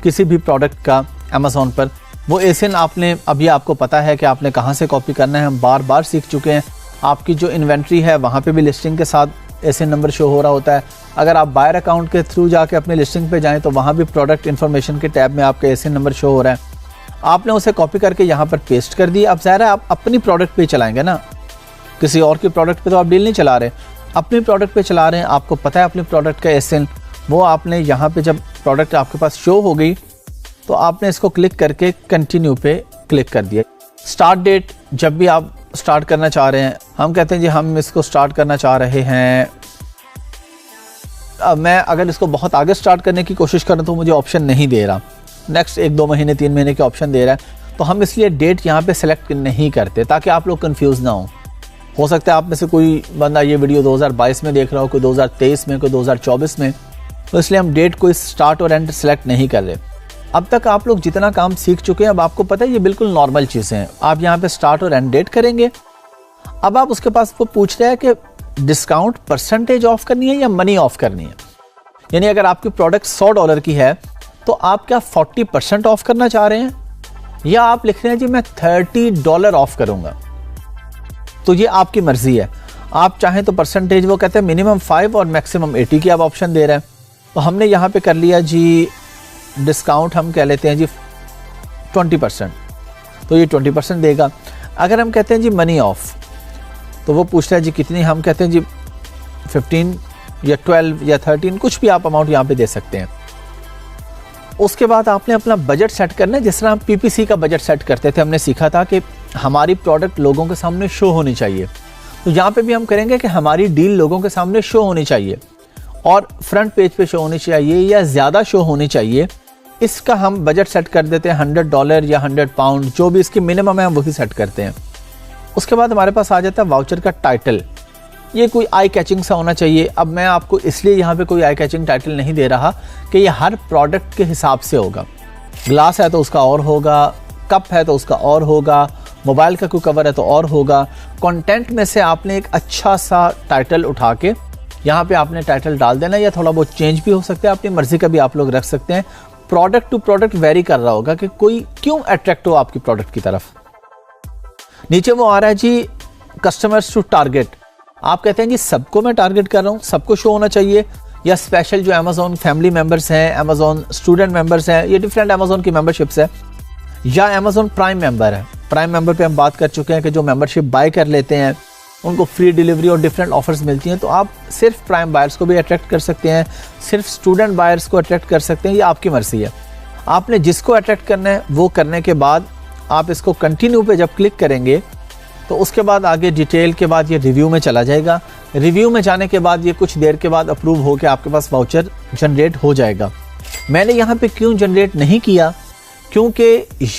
किसी भी प्रोडक्ट का अमेज़ॉन पर, वो एसिन आपने अभी आपको पता है कि आपने कहां से कॉपी करना है। हम बार बार सीख चुके हैं। आपकी जो इन्वेंट्री है वहां पे भी लिस्टिंग के साथ एसिन नंबर शो हो रहा होता है। अगर आप बायर अकाउंट के थ्रू जाके अपने लिस्टिंग पे जाएं तो वहाँ भी प्रोडक्ट इन्फॉर्मेशन के टैब में आपका एसिन नंबर शो हो रहा है। आपने उसे कॉपी करके यहाँ पर पेस्ट कर दिया। अब ज़ाहिर है आप अपनी प्रोडक्ट पे चलाएंगे ना, किसी और की प्रोडक्ट पे तो आप डील नहीं चला रहे, अपनी प्रोडक्ट पे चला रहे हैं। आपको पता है अपनी प्रोडक्ट का एसिन, वो आपने यहाँ पे जब प्रोडक्ट आपके पास शो हो गई तो आपने इसको क्लिक करके कंटिन्यू पे क्लिक कर दिया। स्टार्ट डेट जब भी आप स्टार्ट करना चाह रहे हैं, हम कहते हैं जी हम इसको स्टार्ट करना चाह रहे हैं। अब मैं अगर इसको बहुत आगे स्टार्ट करने की कोशिश करूँ तो मुझे ऑप्शन नहीं दे रहा, नेक्स्ट 1-2 महीने 3 महीने के ऑप्शन दे रहा है। तो हम इसलिए डेट यहाँ पे सेलेक्ट नहीं करते ताकि आप लोग कंफ्यूज ना हो सकता है आप में से कोई बंदा ये वीडियो 2022 में देख रहा हो, कोई 2023 में, कोई 2024 में, तो इसलिए हम डेट को स्टार्ट और एंड सेलेक्ट नहीं कर रहे। अब तक आप लोग जितना काम सीख चुके हैं अब आपको पता है ये बिल्कुल नॉर्मल चीज़ें हैं। आप यहाँ पे स्टार्ट और एंड डेट करेंगे। अब आप उसके पास वो पूछ रहे हैं कि डिस्काउंट परसेंटेज ऑफ करनी है या मनी ऑफ करनी है, यानी अगर आपकी प्रोडक्ट $100 की है तो आप क्या 40% ऑफ करना चाह रहे हैं, या आप लिख रहे हैं जी मैं $30 ऑफ करूंगा। तो ये आपकी मर्जी है। आप चाहें तो परसेंटेज वो कहते हैं मिनिमम 5 और मैक्सिमम 80 की आप ऑप्शन दे रहे हैं। तो हमने यहाँ पे कर लिया जी डिस्काउंट, हम कह लेते हैं जी 20%, तो ये 20% देगा। अगर हम कहते हैं जी मनी ऑफ तो वो पूछता है जी कितनी, हम कहते हैं जी 15 या 12 या 13, कुछ भी आप अमाउंट यहाँ पे दे सकते हैं। उसके बाद आपने अपना बजट सेट करना है, जिस तरह हम पीपीसी का बजट सेट करते थे। हमने सीखा था कि हमारी प्रोडक्ट लोगों के सामने शो होनी चाहिए, तो यहाँ पे भी हम करेंगे कि हमारी डील लोगों के सामने शो होनी चाहिए और फ्रंट पेज पे शो होनी चाहिए या ज़्यादा शो होनी चाहिए। इसका हम बजट सेट कर देते हैं $100 या £100, जो भी इसकी मिनिमम है हम वही सेट करते हैं। उसके बाद हमारे पास आ जाता है वाउचर का टाइटल। ये कोई आई कैचिंग सा होना चाहिए। अब मैं आपको इसलिए यहाँ पे कोई आई कैचिंग टाइटल नहीं दे रहा कि ये हर प्रोडक्ट के हिसाब से होगा। ग्लास है तो उसका और होगा, कप है तो उसका और होगा, मोबाइल का कोई कवर है तो और होगा। कंटेंट में से आपने एक अच्छा सा टाइटल उठा के यहाँ पे आपने टाइटल डाल देना, या थोड़ा बहुत चेंज भी हो सकता है, अपनी मर्जी का भी आप लोग रख सकते हैं। प्रोडक्ट टू प्रोडक्ट वेरी कर रहा होगा कि कोई क्यों अट्रैक्ट हो आपकी प्रोडक्ट की तरफ। नीचे वो आ रहा है जी कस्टमर्स टू टारगेट। आप कहते हैं जी सबको मैं टारगेट कर रहा हूँ, सबको शो होना चाहिए, या स्पेशल जो अमेजोन फैमिली मेंबर्स हैं, अमेजोन स्टूडेंट मेंबर्स हैं, ये डिफरेंट अमेजोन की मेंबरशिप्स है, या अमेजोन प्राइम मेंबर है। प्राइम मेंबर पे हम बात कर चुके हैं कि जो मेंबरशिप बाय कर लेते हैं उनको फ्री डिलीवरी और डिफरेंट ऑफर्स मिलती हैं। तो आप सिर्फ प्राइम बायर्स को भी अट्रैक्ट कर सकते हैं, सिर्फ स्टूडेंट बायर्स को अट्रैक्ट कर सकते हैं, ये आपकी मर्जी है। आपने जिसको अट्रैक्ट करना है वो करने के बाद आप इसको कंटिन्यू पे जब क्लिक करेंगे तो उसके बाद आगे डिटेल के बाद ये रिव्यू में चला जाएगा। रिव्यू में जाने के बाद ये कुछ देर के बाद अप्रूव होकर आपके पास वाउचर जनरेट हो जाएगा। मैंने यहाँ पे क्यों जनरेट नहीं किया, क्योंकि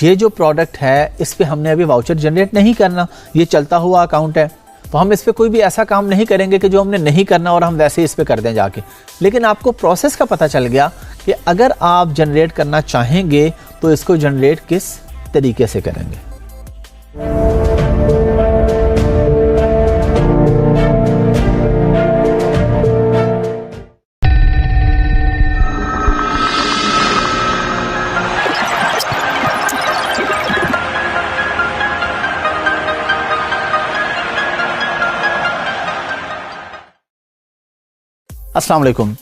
ये जो प्रोडक्ट है इस पर हमने अभी वाउचर जनरेट नहीं करना, ये चलता हुआ अकाउंट है, तो हम इस पर कोई भी ऐसा काम नहीं करेंगे कि जो हमने नहीं करना और हम वैसे इस पर कर दें जाके। लेकिन आपको प्रोसेस का पता चल गया कि अगर आप जनरेट करना चाहेंगे तो इसको जनरेट किस तरीके से करेंगे। अस्सलाम वालेकुम।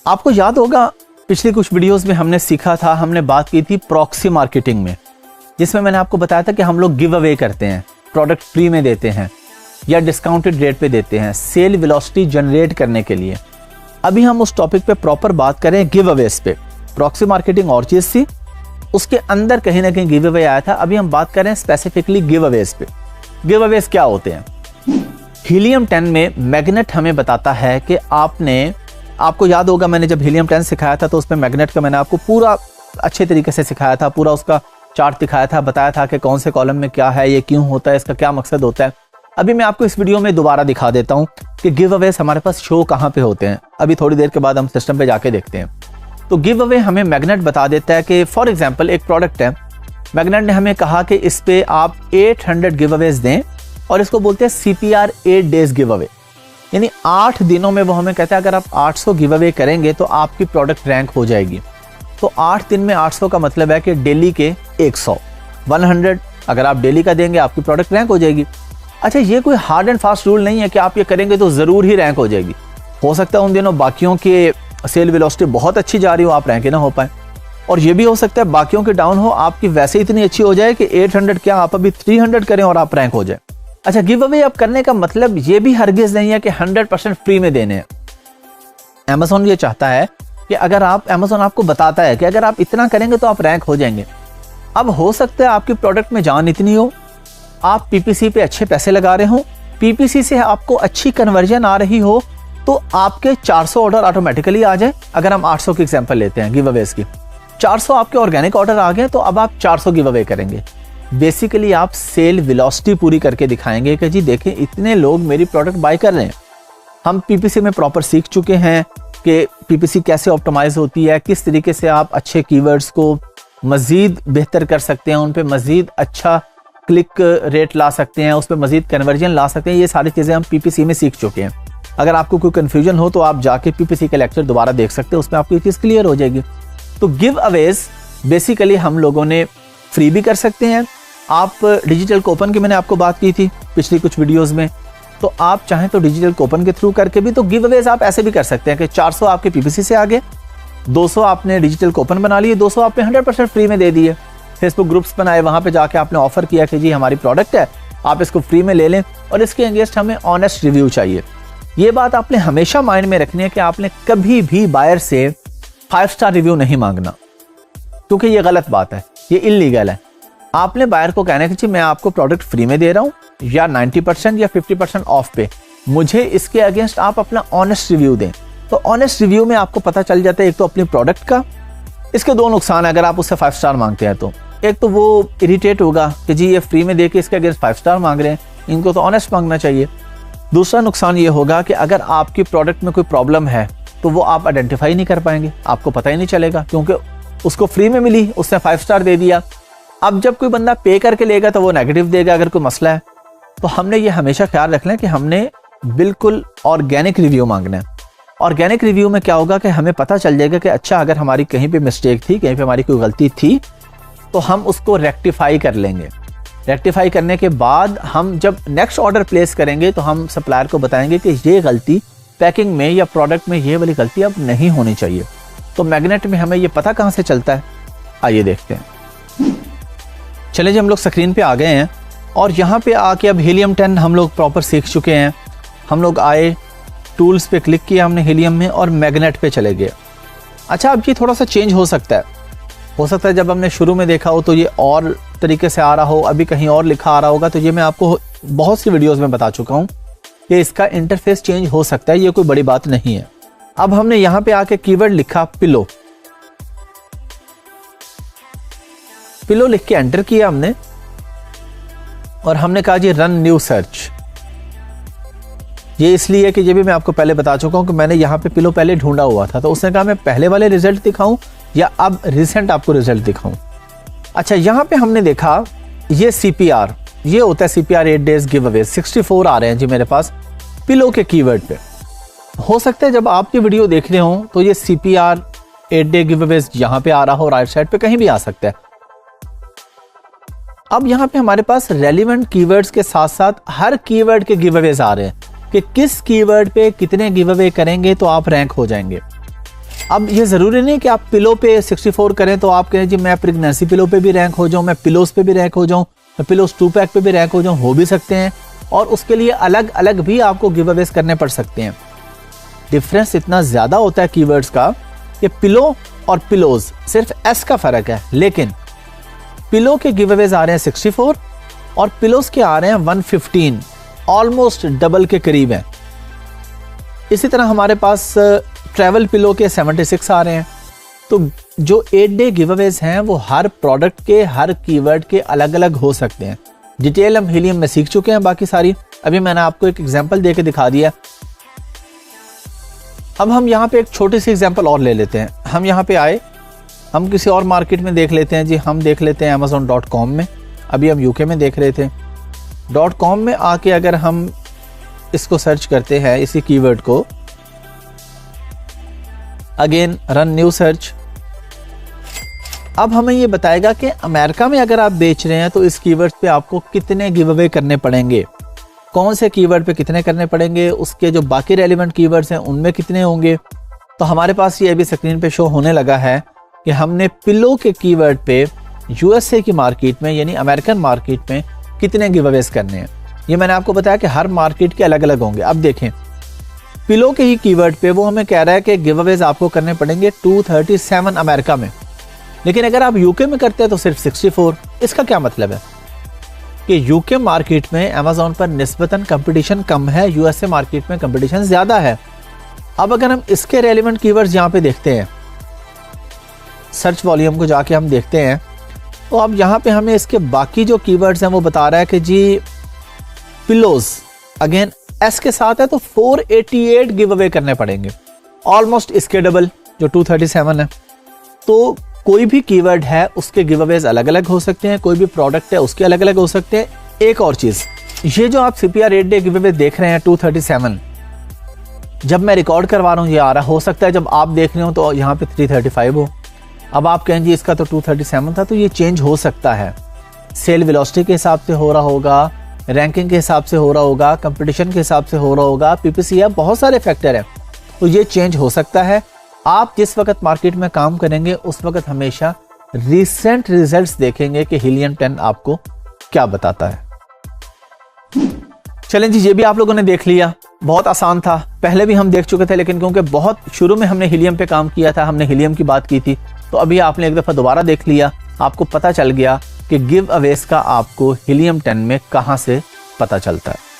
आपको याद होगा पिछली कुछ वीडियोस में हमने सीखा था, हमने बात की थी प्रॉक्सी मार्केटिंग में, जिसमें मैंने आपको बताया था कि हम लोग गिव अवे करते हैं, प्रोडक्ट फ्री में देते हैं या डिस्काउंटेड रेट पे देते हैं सेल वेलोसिटी जनरेट करने के लिए। अभी हम उस टॉपिक पे प्रॉपर बात करें गिव अवेज पे। प्रॉक्सी मार्केटिंग और चीज थी, उसके अंदर कहीं ना कहीं गिव अवे आया था। अभी हम बात करें स्पेसिफिकली गिव अवेज पे। गिव अवेज क्या होते हैं? हीलियम 10 में मैग्नेट हमें बताता है कि आपको याद होगा मैंने जब हीलियम 10 सिखाया था तो उसमें मैग्नेट का मैंने आपको पूरा अच्छे तरीके से सिखाया था, पूरा उसका चार्ट दिखाया था, बताया था कि कौन से कॉलम में क्या है, ये क्यों होता है, इसका क्या मकसद होता है। अभी मैं आपको इस वीडियो में दोबारा दिखा देता हूँ कि गिव अवेज हमारे पास शो कहाँ पे होते हैं। अभी थोड़ी देर के बाद हम सिस्टम पे जाके देखते हैं। तो गिव अवे हमें मैग्नेट बता देता है कि फॉर एग्जाम्पल एक प्रोडक्ट है, मैग्नेट ने हमें कहा कि इस पे आप 800 गिव अवेज दें और इसको बोलते हैं CPR 8 डेज गिव अवे, यानी 8 दिनों में वो हमें कहता है अगर आप 800 गिव अवे करेंगे तो आपकी प्रोडक्ट रैंक हो जाएगी। तो 8 दिन में 800 का मतलब है कि डेली के 100 अगर आप डेली का देंगे आपकी प्रोडक्ट रैंक हो जाएगी। अच्छा, ये कोई हार्ड एंड फास्ट रूल नहीं है कि आप ये करेंगे तो जरूर ही रैंक हो जाएगी। हो सकता है उन दिनों बाकियों के सेल वेलोसिटी बहुत अच्छी जा रही हो, आप रैंक ही ना हो पाए, और ये भी हो सकता है बाकियों की डाउन हो, आपकी वैसे इतनी अच्छी हो जाए कि 800 क्या आप अभी 300 करें और आप रैंक हो जाए। अच्छा, गिव अवे आप करने का मतलब ये भी हरगिज नहीं है कि 100% फ्री में देने हैं। अमेज़न ये चाहता है कि अगर अमेज़न आपको बताता है कि अगर आप इतना करेंगे तो आप रैंक हो जाएंगे। अब हो सकता है आपकी प्रोडक्ट में जान इतनी हो, आप PPC पे अच्छे पैसे लगा रहे हो, PPC से आपको अच्छी कन्वर्जन आ रही हो, तो आपके 400 ऑर्डर ऑटोमेटिकली आ जाए। अगर हम 800 की एग्जांपल लेते हैं गिव अवेज की, 400 आपके ऑर्गेनिक ऑर्डर आ गए तो अब आप 400 गिव अवे करेंगे। बेसिकली आप सेल वेलोसिटी पूरी करके दिखाएंगे कि जी देखें इतने लोग मेरी प्रोडक्ट बाय कर रहे हैं। हम PPC में प्रॉपर सीख चुके हैं कि PPC कैसे ऑप्टिमाइज होती है, किस तरीके से आप अच्छे कीवर्ड्स को मजीद बेहतर कर सकते हैं, उन पे मजीद अच्छा क्लिक रेट ला सकते हैं, उस पर मजीद कन्वर्जन ला सकते हैं। ये सारी चीज़ें हम PPC में सीख चुके हैं। अगर आपको कोई कन्फ्यूजन हो तो आप जाके PPC के लेक्चर दोबारा देख सकते हैं, उसमें आपकी चीज़ क्लियर हो जाएगी। तो गिव अवेज बेसिकली हम लोगों ने फ्री भी कर सकते हैं। आप डिजिटल कूपन की मैंने आपको बात की थी पिछली कुछ वीडियोस में, तो आप चाहें तो डिजिटल कूपन के थ्रू करके भी तो गिव अवेज आप ऐसे भी कर सकते हैं कि 400 आपके PPC से आगे, 200 आपने डिजिटल कूपन बना लिए, 200 आपने 100% फ्री में दे दिए। फेसबुक ग्रुप्स बनाए, वहां पे जाके आपने ऑफर किया कि जी हमारी प्रोडक्ट है, आप इसको फ्री में ले लें और इसके अगेंस्ट हमें ऑनेस्ट रिव्यू चाहिए। ये बात आपने हमेशा माइंड में रखनी है कि आपने कभी भी बायर से 5 स्टार रिव्यू नहीं मांगना, क्योंकि ये गलत बात है, ये इलीगल है। आपने बायर को कहना है कि मैं आपको प्रोडक्ट फ्री में दे रहा हूं या 90% या 50% ऑफ पे, मुझे इसके अगेंस्ट आप अपना ऑनेस्ट रिव्यू दें। तो ऑनेस्ट रिव्यू में आपको पता चल जाता है एक तो अपनी प्रोडक्ट का, इसके 2 नुकसान है अगर आप उससे 5 स्टार मांगते हैं तो। एक तो वो इरिटेट होगा कि जी ये फ्री में दे के इसके अगेंस्ट 5 स्टार मांग रहे हैं, इनको तो ऑनेस्ट मांगना चाहिए। दूसरा नुकसान ये होगा कि अगर आपकी प्रोडक्ट में कोई प्रॉब्लम है तो वो आप आइडेंटिफाई नहीं कर पाएंगे, आपको पता ही नहीं चलेगा, क्योंकि उसको फ्री में मिली, उसने 5 स्टार दे दिया। अब जब कोई बंदा पे करके लेगा तो वो नेगेटिव देगा अगर कोई मसला है। तो हमने ये हमेशा ख्याल रखना है कि हमने बिल्कुल ऑर्गेनिक रिव्यू मांगना है। ऑर्गेनिक रिव्यू में क्या होगा कि हमें पता चल जाएगा कि अच्छा अगर हमारी कहीं पे मिस्टेक थी, कहीं पे हमारी कोई गलती थी, तो हम उसको रेक्टिफाई कर लेंगे। रेक्टिफाई करने के बाद हम जब नेक्स्ट ऑर्डर प्लेस करेंगे तो हम सप्लायर को बताएंगे कि ये गलती पैकिंग में या प्रोडक्ट में ये वाली गलती अब नहीं होनी चाहिए। तो मैग्नेट में हमें ये पता कहाँ से चलता है, आइए देखते हैं। चलिए जी, हम लोग स्क्रीन पे आ गए हैं और यहाँ पे आके अब हीलियम 10 हम लोग प्रॉपर सीख चुके हैं। हम लोग आए, टूल्स पे क्लिक किया हमने हीलियम में और मैग्नेट पे चले गए। अच्छा, अब ये थोड़ा सा चेंज हो सकता है जब हमने शुरू में देखा हो तो ये और तरीके से आ रहा हो, अभी कहीं और लिखा आ रहा होगा। तो ये मैं आपको बहुत सी वीडियोस में बता चुका हूँ कि इसका इंटरफेस चेंज हो सकता है, ये कोई बड़ी बात नहीं है। अब हमने यहाँ पे आके कीवर्ड लिखा पिलो, पिलो लिख के एंटर किया हमने और हमने कहा जी रन न्यू सर्च। ये इसलिए कि ये भी मैं आपको पहले बता चुका हूं कि मैंने यहाँ पे पिलो पहले ढूंढा हुआ था, तो उसने कहा मैं पहले वाले रिजल्ट दिखाऊं या अब रिसेंट आपको रिजल्ट दिखाऊं। अच्छा, यहाँ पे हमने देखा ये CPR, ये होता है CPR 8 days गिव अवे। 64 आ रहे हैं जी मेरे पास पिलो के कीवर्ड पे। हो सकता है जब आप ये वीडियो देख रहे हो तो ये CPR 8 day गिव अवे यहाँ पे आ रहा हो, राइट साइड पे कहीं भी आ सकता है। अब यहाँ पे हमारे पास रेलिवेंट कीवर्ड्स के साथ साथ हर कीवर्ड के गिव अवेज आ रहे हैं कि किस कीवर्ड पे कितने गिव अवे करेंगे तो आप रैंक हो जाएंगे। अब ये जरूरी नहीं कि आप पिलो पे 64 करें तो आप कहें जी मैं प्रेगनेंसी पिलो पे भी रैंक हो जाऊं, मैं पिलोस पे भी रैंक हो जाऊं, मैं पिलोस 2 पैक पे भी रैंक हो जाऊं, हो भी सकते हैं। और उसके लिए अलग अलग भी आपको गिव अवेज करने पड़ सकते हैं। डिफरेंस इतना ज्यादा होता है कीवर्ड्स का कि पिलो और पिलोज सिर्फ एस का फर्क है, लेकिन पिलो के गिव अवेज आ रहे हैं 64 और पिलोस के आ रहे हैं 115, ऑलमोस्ट डबल के करीब है। इसी तरह हमारे पास ट्रैवल पिलो के 76 आ रहे हैं। तो जो 8 डे गिव अवेज हैं वो हर प्रोडक्ट के हर कीवर्ड के अलग अलग हो सकते हैं। डिटेल हम हीलियम में सीख चुके हैं, बाकी सारी अभी मैंने आपको एक एग्जांपल देके दिखा दिया। अब हम यहाँ पे एक छोटी सी एग्जांपल और ले लेते हैं। हम यहाँ पे आए, हम किसी और मार्केट में देख लेते हैं जी। हम देख लेते हैं Amazon.com में, अभी हम UK में देख रहे थे। .com में आके अगर हम इसको सर्च करते हैं, इसी कीवर्ड को, अगेन रन न्यू सर्च। अब हमें ये बताएगा कि अमेरिका में अगर आप बेच रहे हैं तो इस कीवर्ड पे आपको कितने गिव अवे करने पड़ेंगे, कौन से कीवर्ड पे कितने करने पड़ेंगे, उसके जो बाकी रेलिवेंट कीवर्ड्स हैं उनमें कितने होंगे। तो हमारे पास ये अभी स्क्रीन पे शो होने लगा है कि हमने पिलो के कीवर्ड पे USA की मार्केट में यानी अमेरिकन मार्केट में कितने गिव अवेज करने हैं। ये मैंने आपको बताया कि हर मार्केट के अलग अलग होंगे। अब देखें, पिलो के ही कीवर्ड पे वो हमें कह रहा है कि गिव अवेज आपको करने पड़ेंगे 237 अमेरिका में, लेकिन अगर आप UK में करते हैं तो सिर्फ 64। इसका क्या मतलब है कि UK मार्केट में Amazon पर निस्बतन कंपटीशन कम है, USA मार्केट में कंपटीशन ज्यादा है। अब अगर हम इसके रेलिवेंट कीवर्ड्स यहाँ पे देखते हैं, सर्च वॉल्यूम को जाके हम देखते हैं, तो अब यहाँ पे हमें इसके बाकी जो कीवर्ड्स हैं वो बता रहा है कि जी पिलोज अगेन एस के साथ है तो 488 गिव अवे करने पड़ेंगे, ऑलमोस्ट इसके डबल जो 237 है। तो कोई भी कीवर्ड है उसके गिव अवेज अलग अलग हो सकते हैं, कोई भी प्रोडक्ट है उसके अलग अलग हो सकते हैं। एक और चीज, ये जो आप CPR 8 डे गिव अवे देख रहे हैं 237, जब मैं रिकॉर्ड करवा रहा हूँ ये आ रहा, हो सकता है जब आप देख रहे हो तो यहाँ पे 335 हो। अब आप कहें जी इसका तो 237 था, तो ये चेंज हो सकता है। सेल वेलोसिटी के हिसाब से हो रहा होगा, रैंकिंग के हिसाब से हो रहा होगा, कंपटीशन के हिसाब से हो रहा होगा, PPC है, बहुत सारे फैक्टर है, तो ये चेंज हो सकता है। आप जिस वक्त मार्केट में काम करेंगे उस वक्त हमेशा रिसेंट रिजल्ट्स देखेंगे कि हीलियम 10 आपको क्या बताता है। चलें जी, ये भी आप लोगों ने देख लिया, बहुत आसान था, पहले भी हम देख चुके थे, लेकिन क्योंकि बहुत शुरू में हमने हीलियम पे काम किया था, हमने हीलियम की बात की थी, तो अभी आपने एक दफा दोबारा देख लिया, आपको पता चल गया कि गिव अवेज का आपको हीलियम 10 में कहां से पता चलता है।